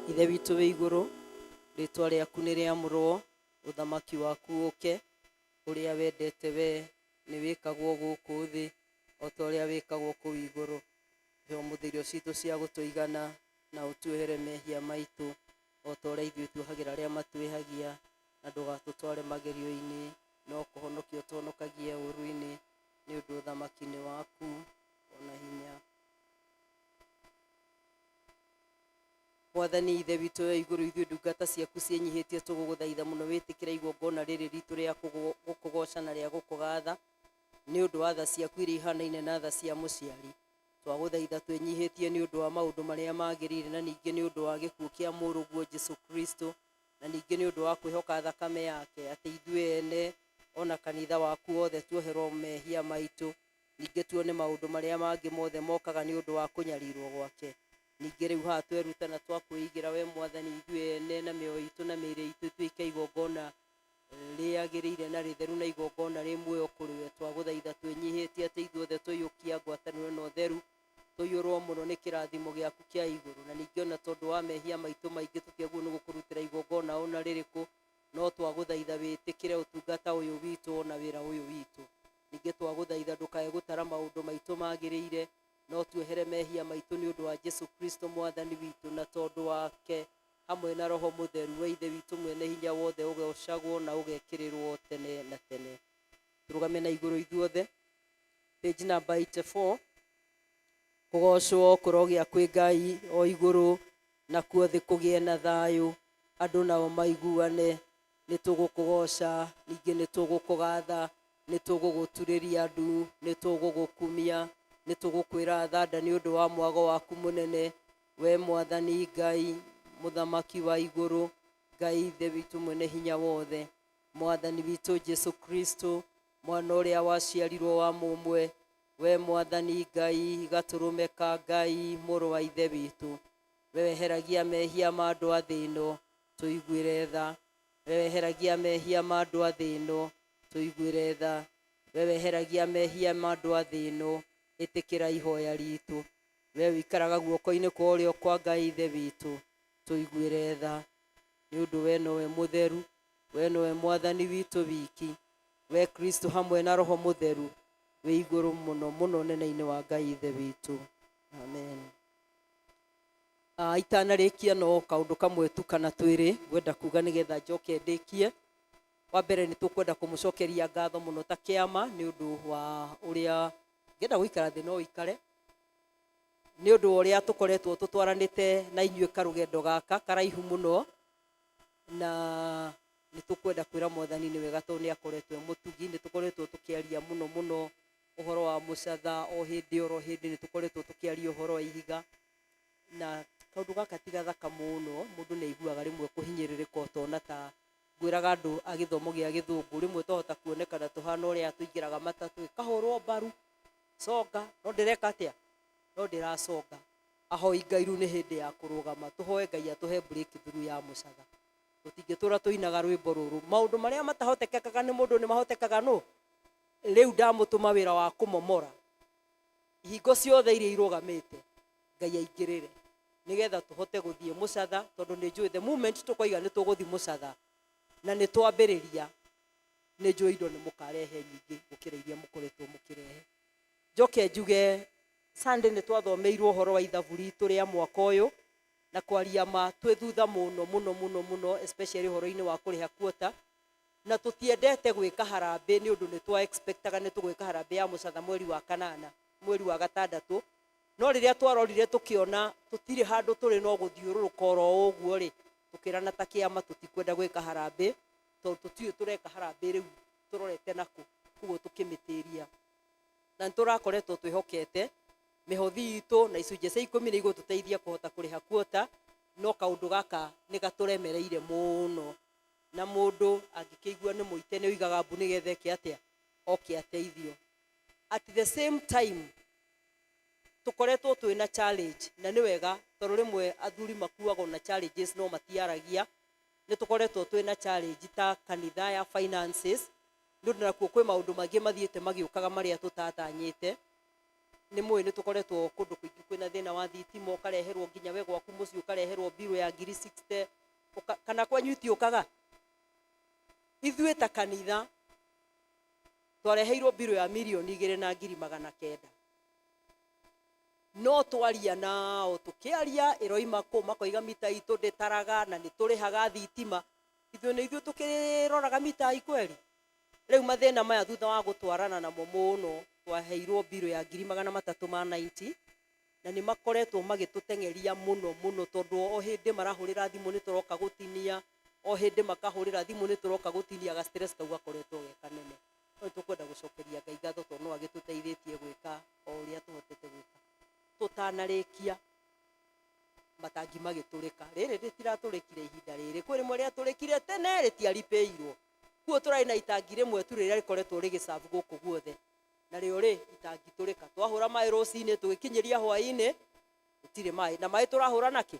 ithe witũ wĩ igũrũ, rĩtwa rĩaku nĩ rĩamũrwo, ũthamaki waku ũke, ũrĩa wendete we nĩ wĩkagwo gũkũ thĩ, o ta ũrĩa wĩkagwo kũu igũrũ. He ũmũthĩ irio citũ cia gũtũigana, na ũtuohere mehia maitũ, o ta ũrĩa ithuĩ tuohagĩra arĩa matwĩhagia, na ndũgatũtware magerio-inĩ, no kũhonokia ũtũhonokagie ũũru-inĩ, nĩ ũndũ ũthamaki-nĩ waku ona hinya. Mwathani ithe witũ wĩ igũrũ, ithuĩ ndungata ciaku ciĩnyihĩtie tũgũgũthaitha mũno wĩtĩkĩre igongona rĩrĩ ritũ rĩa gũkũgoca na rĩa gũkũgatha, nĩ ũndũ wa tha ciaku iria ihanaine na tha cia mũciari. Twagũthaitha twĩnyihĩtie nĩ ũndũ wa maũndũ marĩa magĩrĩire, na ningĩ nĩ ũndũ wa gĩkuũ kĩa mũrũguo Jesũ Kristo, na ningĩ nĩ ũndũ wa kwĩhoka thakame yake, atĩ ithuĩ ene ona kanitha waku wothe tuoherwo mehia maitũ, ningĩ tuone maũndũ marĩa mangĩ mothe mokaga nĩ ũndũ wa kũnyarirwo gwake. Ningĩ rĩu haha tweruta na twakwĩigĩra we Mwathani, ithuĩ ene na mĩoyo itũ na mĩĩrĩ itũ ituĩke igongona rĩagĩrĩire na rĩtheru na igongona rĩ muoyo kũrĩ we. Twagũthaitha twĩnyihĩtie atĩ ithuothe tũiyũkia ngwatanĩro na ũtheru, tũiyũrwo mũno nĩ kĩrathimo gĩaku kĩa igũrũ, na ningĩ ona tondũ wa mehia maitũ maingĩ tũtiagwo nĩ gũkũrutĩra igongona ona rĩrĩkũ, no twagũthaitha wĩtĩkĩre ũtungata ũyũ witũ na wĩra ũyũ witũ. Ningĩ twagũthaitha ndũkae gũtara maũndũ maitũ magĩrĩire, no tuohere mehia maitũ nĩ ũndũ wa Jesũ Kristo Mwathani witũ, na tondũ wake hamwe na Roho Mũtheru wa ithe witũ mwene hinya wothe ũgocagwo na ũgekĩrĩrwo tene na tene. Tũrũgame na igũrũ ithuothe. Page number 84. Kũgocwo kũrogĩa kwĩ Ngai o igũrũ, nakuo thĩ kũgĩe na thayũ, andũ nao maiguane. Nĩ tũgũkũgoca, ningĩ nĩ tũgũkũgatha, nĩ tũgũgũturĩria andu, nĩ tũgũgũkumia, nĩ tũgũkwĩra thanda nĩ ũndũ wa mwago waku mũnene, we Mwathani Ngai mũthamaki wa igũrũ, Ngai ithe witũ mwene hinya wothe, Mwathani witũ Jesũ Kristo, mwana ũrĩa waciarirwo wa mũmwe, we Mwathani Ngai gatũrũme ka Ngai, mũrũ wa ithe witũ, we weheragia mehia ma andũ a thĩ ĩno, tũiguĩre tha. We weheragia mehia ma andũ a thĩ ĩno, tũiguĩre tha. We weheragia mehia ma andũ a thĩ ĩno, ĩtĩkĩra ihoya ritũ. We wĩikaraga guoko-inĩ kwa ũrĩo kwa Ngai ithe witũ, tũiguĩre tha. Nĩ ũndũ we nowe mũtheru, we nowe Mwathani witũ wiki, we Kristo hamwe na Roho Mũtheru, wĩ igũrũ mũno mũno nene-inĩ wa Ngai ithe witũ. Amen. Itanarĩkia no kaũndũ kamwe tu kana twĩrĩ ngwenda kuga nĩgetha njoke ndĩkie. Wa mbere nĩ tũkwenda kũmũcokeria ngatho mũno ta kĩama nĩ ũndũ wa ũrĩa ngenda gũikara thĩ no ikare, nĩ ũndũ wa ũrĩa tũkoretwo tũtwaranĩte na inyuĩ karũgendo gaka karaihu mũno, na nĩ tũkwenda kwĩra Mwathani nĩ wega tondũ nĩ akoretwo mũtugi. Nĩ tũkoretwo tũkĩaria mũno mũno ũhoro wa mũcatha o hĩndĩ oro hĩndĩ, nĩ tũkoretwo tũkĩaria ũhoro wa ihiga, na kaũndũ gaka ti gathaka mũno. Mũndũ nĩ aiguaga rĩmwe kũhinyĩrĩrĩka o tona ta ngwĩraga andũ a gĩthomo gĩa gĩthũngũ, rĩmwe twahota kuonekana tũhana ũrĩa tũingĩraga matatũ kahũrwo mbaru, conga no ndĩreka atĩa, no ndĩraconga. Ahoi Ngai rĩu nĩ hĩndĩ ya kũrũgama, tũhoe Ngai atũhe breakthrough ya mũcatha. Tũtingĩtũra tũinaga rwĩmbo rũrũ, maũndũ marĩa matahotekekaga nĩ mũndũ nĩ mahotekaga no. Rĩu ndamũtũma wĩra wa kũmomora ihingo ciothe iria irũgamĩte, Ngai aingĩrĩre nĩgetha tũhote gũthiĩ mũcatha, tondũ nĩ njũĩ the moment tũkoiga nĩ tũgũthiĩ mũcatha na nĩ twambĩrĩria, nĩ njũĩ indo nĩ mũkarehe nyingĩ gũkĩra iria mũkoretwo mũkĩrehe. Njoke njuge Sunday nĩ twathomeirwo ũhoro wa ithabu ritũ rĩa mwaka ũyũ, na kwaria ma twĩ thutha mũno mũno mũno mũno, especially ũhoro-inĩ wa kũrĩha quota, na tũtiendete gwĩka harambĩ nĩ ũndũ nĩ twa expectaga nĩ tũgwĩka harambĩ ya mũcatha mweri wa kanana, mweri wa gatandatũ, no rĩrĩa twarorire tũkĩona tũtirĩ handũ tũrĩ no gũthiũrũrũka oro ũguo rĩ, tũkĩrana ta kĩama tũtikwenda gwĩka harambĩ, tondũ tũtiũĩ tũreka harambĩ rĩu tũrorete nakũ, koguo tũkĩmĩtĩria. Na nĩtũrakoretwo twĩhokete mĩhothi itũ na icunjĩ cia 10 nĩ igũtũteithia kũhota kũrĩha quota, no kaũndũ gaka nĩ gatũremereire mũno, na mũndũ angĩkĩigua nĩ mũite nĩ oigaga mbu nĩgetha eke atĩa, oke ateithio. At the same time tũkoretwo twĩna challenge, na nĩ wega tondũ rĩmwe athuri makuagwo na challenges no matiaragia. Nĩ tũkoretwo twĩna challenge ta kanitha ya finances, nĩ ũndũ nakuo kwĩ maũndũ mangĩ mathiĩte magĩũkaga marĩa tũtatanyĩte, nĩ mũĩ nĩ tũkoretwo kũndũ kũingĩ kwĩna thĩna wa thitima, ũkareherwo nginya we gwaku mũciĩ ũkareherwo mbirũ ya ngiri 60 kana kwanyu itiũkaga. Ithuĩ ta kanitha twareheirwo mbirũ ya mirioni 2,900, no twaria nao tũkĩaria ĩroima kũ, makoiga mita itũ ndĩtaraga na nĩ tũrĩhaga thitima. Ithuĩ nĩ ithuĩ tũkĩroraga mita ikweri. Rĩu mathĩna maya thutha wa gũtwarana namo mũno, twaheirwo mbirũ ya 390 na nĩ makoretwo magĩtũteng'eria mũno mũno, tondũ o hĩndĩ marahũrĩra thimũ nĩ tũroka gũtinia, o hĩndĩ makahũrĩra thimũ nĩ tũroka gũtinia, ga stress kau gakoretwo ge kanene. No tũkwenda gũcokeria Ngai ngatho tondũ no agĩtũteithĩtie gwĩka o ũrĩa tũhotete gwĩka. Tũtanarĩkia matangi magĩtũrĩka, rĩrĩ rĩtiratũrĩkire ihinda rĩrĩ, kwĩ rĩmwe rĩatũrĩkire tene rĩtiaripĩirwo. Kuo tũrarĩ na itangi rĩmwe tu rĩrĩa rĩkoretwo rĩgĩcabu gũkũ guothe, na rĩo itangi tũrĩka. Twahũra maĩ rũcinĩ tũgĩkinyĩria hwaĩ-inĩ gũtirĩ maĩ, na maĩ tũrahũra nakĩ?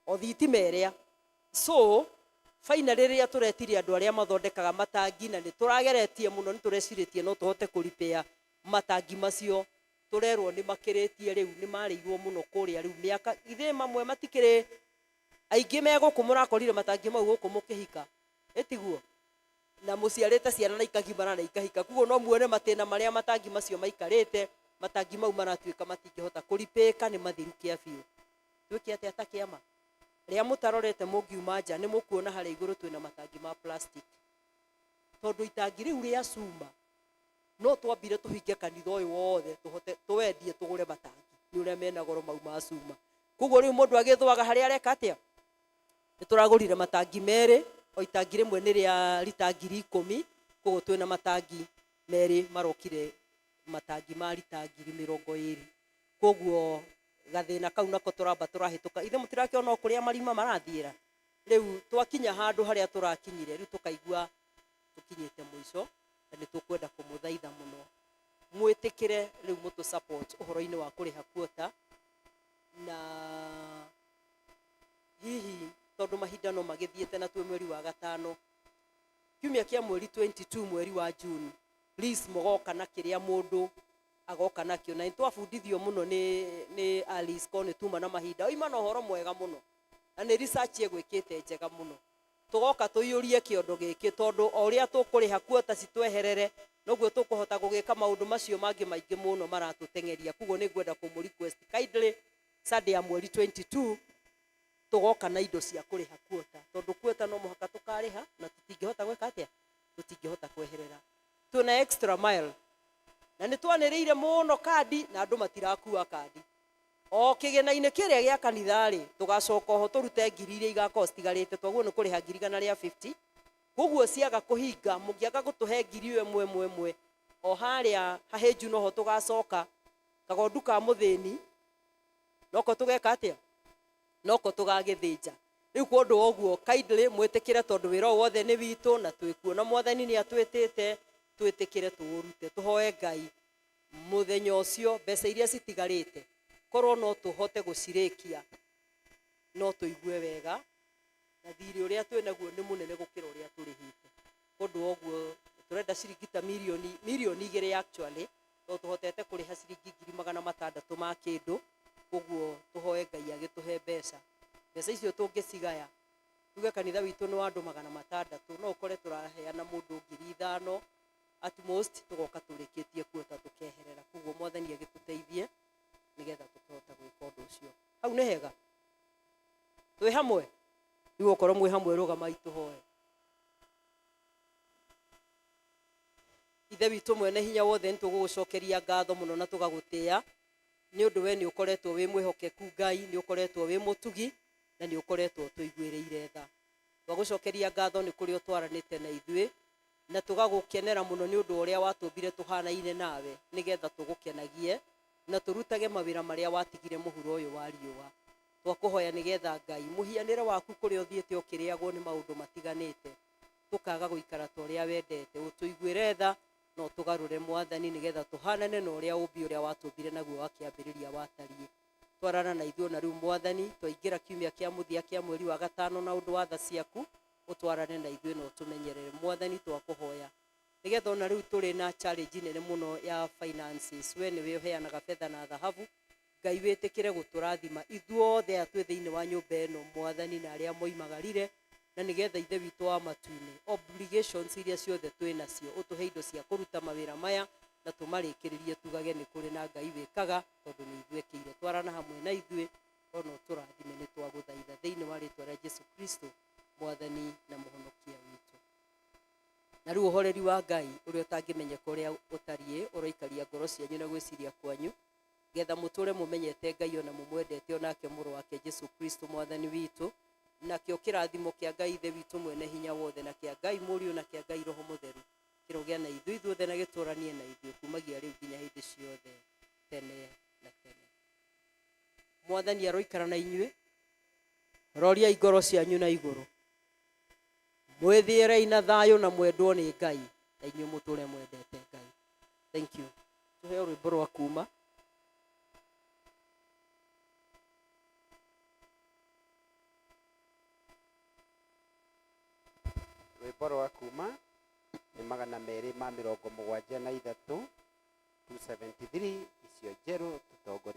O thitima ĩrĩa. So finally rĩrĩa tũretire andũ arĩa mathondekaga matangi, na nĩ tũrageretie mũno, nĩ tũrecirĩtie no tũhote kũripĩa matangi macio, tũrerwo nĩ makĩrĩtie rĩu, nĩ marĩirwo mũno kũrĩa rĩu mĩaka ithe mamwe matikĩrĩ aingĩ megũkũ mũrakorire matangi mau gũkũ mũkĩhika, ĩtiguo, na mũciarĩte ciana na ikagimara na ikahika. Kuguo no muone matĩna marĩa matangi macio maikarĩte, matangi mau maratuĩka matingĩhota kũripĩka, nĩ mathiru kĩa biũ. Twĩke atĩa ta kĩama? Rĩa mũtarorete mũngiuma nja nĩ mũkuona harĩa igũrũ twĩna matangi ma plastic, tondũ itangi rĩu rĩa cuma no twambire tũhinge kanitha ũyũ wothe tũhote twendie tũgũre matangi, nĩ ũrĩa mena goro mau ma cuma. Kuguo rĩu mũndũ agĩthũaga harĩa areka atĩa? Nĩ tũragũrire matangi merĩ, o itangi rĩmwe nĩ rĩa lita 10,000, kuguo twĩna matangi merĩ marokire matangi ma lita 20,000. Kuguo gathĩna kau nako tũramba tũrahĩtũka. Ithe mũtirakĩona kũrĩa marima marathiĩra. Rĩu twakinya handũ harĩa tũrakinyire, rĩu tũkaigua tũkinyĩte mũico, na nĩ tũkwenda kũmũthaitha mũno mwĩtĩkĩre rĩu mũtũ support ũhoro-inĩ wa kũrĩha quota, na hihi tondũ mahinda no magĩthiĩte na twĩ mweri wa gatano, kiumia kĩa mweri 22 mweri wa June, please mũgoka na kĩrĩa mũndũ agoka nakĩo. Na nĩtwabundithio mũno nĩ Alice Kone tuma na mahinda oima na ũhoro mwega mũno, na nĩ research egwĩkĩte njega mũno. Tũgoka tũiyũrie kĩondo gĩkĩ, tondũ o ũrĩa tũkũrĩha quota citweherere noguo tũkũhota gũgĩka maũndũ macio mangĩ maingĩ mũno maratũteng'eria. Kuguo nĩ ngwenda kũmũ request kindly Sunday ya mweri 22 tũgoka na indo cia kũrĩha quota, tondũ quota no mũhaka tũkarĩha na tũtingĩhota gwĩka atĩa, tũtingĩhota kweherera. Twĩna extra mile na nĩ twanĩrĩire mũno kandi na andũ matirakua kandi. O kĩgĩna-inĩ kĩrĩa gĩa kanitha-rĩ, tũgacoka oho tũrute 2,000 iria igakorwo citigarĩte, twaguo nĩ kũrĩha 150. Koguo ciaga kũhinga, mũngĩaga gũtũhe 1,000 o harĩa hahĩnju noho tũgacoka kagondu ka mũthĩni, noko tũgeka atĩa, noko tũgagĩthĩnja. Rĩu kũndũ ũguo kindly mwĩtĩkĩre, tondũ wĩra wothe nĩ witũ na twĩkuona Mwathani nĩ atwĩtĩte, twĩtĩkĩre tũũrute. Tũhoe Ngai mũthenya ũcio mbeca iria citigarĩte korwo no tũhote gũcirĩkia, no tũigue wega, na thirĩ ũrĩa twĩnaguo nĩ mũnene gũkĩra ũrĩa tũrĩhĩte. Kũndũ ũguo tũrenda ciringi ta mirioni 2 actually, no tũhotete kũrĩha ciringi 600,000 ma kĩndũ. Koguo tũhoe Ngai agĩtũhe mbeca. Mbeca icio tũngĩcigaya, tuge kanitha witũ nĩ wa andũ 600, no ũkore tũraheana mũndũ 5,000 at most, tũgoka tũrĩkĩtie quota tũkeherera. Koguo Mwathani agĩtũteithie nĩgetha tũkahota gwĩka ũndũ ũcio. Hau nĩ hega, twĩ hamwe. Rĩu okorwo mwĩ hamwe rũgamai tũhoe. Ithe witũ mwene hinya wothe, nĩ tũgũgũcokeria ngatho mũno na tũgagũtĩĩa nĩ ũndũ we nĩ ũkoretwo wĩ mwĩhokeku Ngai, nĩ ũkoretwo wĩ mũtugi, na nĩ ũkoretwo tũiguĩrĩire tha. Twagũcokeria ngatho nĩ kũrĩa ũtwaranĩte na ithuĩ, na tũgagũkenera mũno nĩ ũndũ ũrĩa watũmbire tũhanaine nawe, nĩgetha tũgũkenagie na tũrutage mawĩra marĩa watigire mũhuro ũyũ wa riũa. Twakũhoya nĩgetha Ngai mũhianĩre waku kũrĩa ũthiĩte ũkĩrĩagwo nĩ maũndũ matiganĩte, tũkaga gũikara ta ũrĩa wendete, ũtũiguĩre tha no tũgarũre Mwathani, nĩgetha tũhanane na ũrĩa ũmbi ũrĩa watũmbire naguo wakĩambĩrĩria watariĩ. Twarana na ithuĩ na rĩu Mwathani, twaingĩra kiumia kĩa mũthia kĩa mweri wa gatano na ũndũ wa tha ciaku, ũtwarane na ithuĩ na ũtũmenyerere Mwathani, twakũhoya nigetha ona riu turi na challenge nene muno ya finances. We niwe uheanaga betha na thahabu, Ngai witikire guturathima ithuothe a twi thiini wa nyumba ino mwathani na aria moimagarire, na nigetha ithe witu wa matuini obligations iria ciothe twi nacio utuhe indo cia kuruta mawira maya na tumarikiririe tugage ni kuri na Ngai wikaga tondu ni ithwekire twarana hamwe na ithuĩ ona turathime ni twaguthaitha thiini wa ritwa ria Jesu Kristo mwathani na muhonokia witu. Na riu uhoreri wa Ngai uria utangimenyeka uria utarie uroikaria ngoro cianyu na gwiciria kwanyu getha muture mumenyete Ngai ona mumwendete onake muru wake Jesu Kristo mwathani witu, nakio kirathimo kia Ngai ithe witu mwene hinya wothe na kia Ngai Mũriũ na kia Ngai Roho Mũtheru kirogea na ithuothe na gituranie na ithuĩ kumagia riu nginya hindi ciothe tene na tene. Mwathani aroikara na inyuĩ, roria ngoro cianyu na iguru, mwithiire ina thayo na mwendwo ni Ngai na inyuĩ muture mwendete Ngai. Thank you. Tuheo rwimbo rwa kuma. Rwimbo rwa kuma ni 273 273 icio njeru tutongoria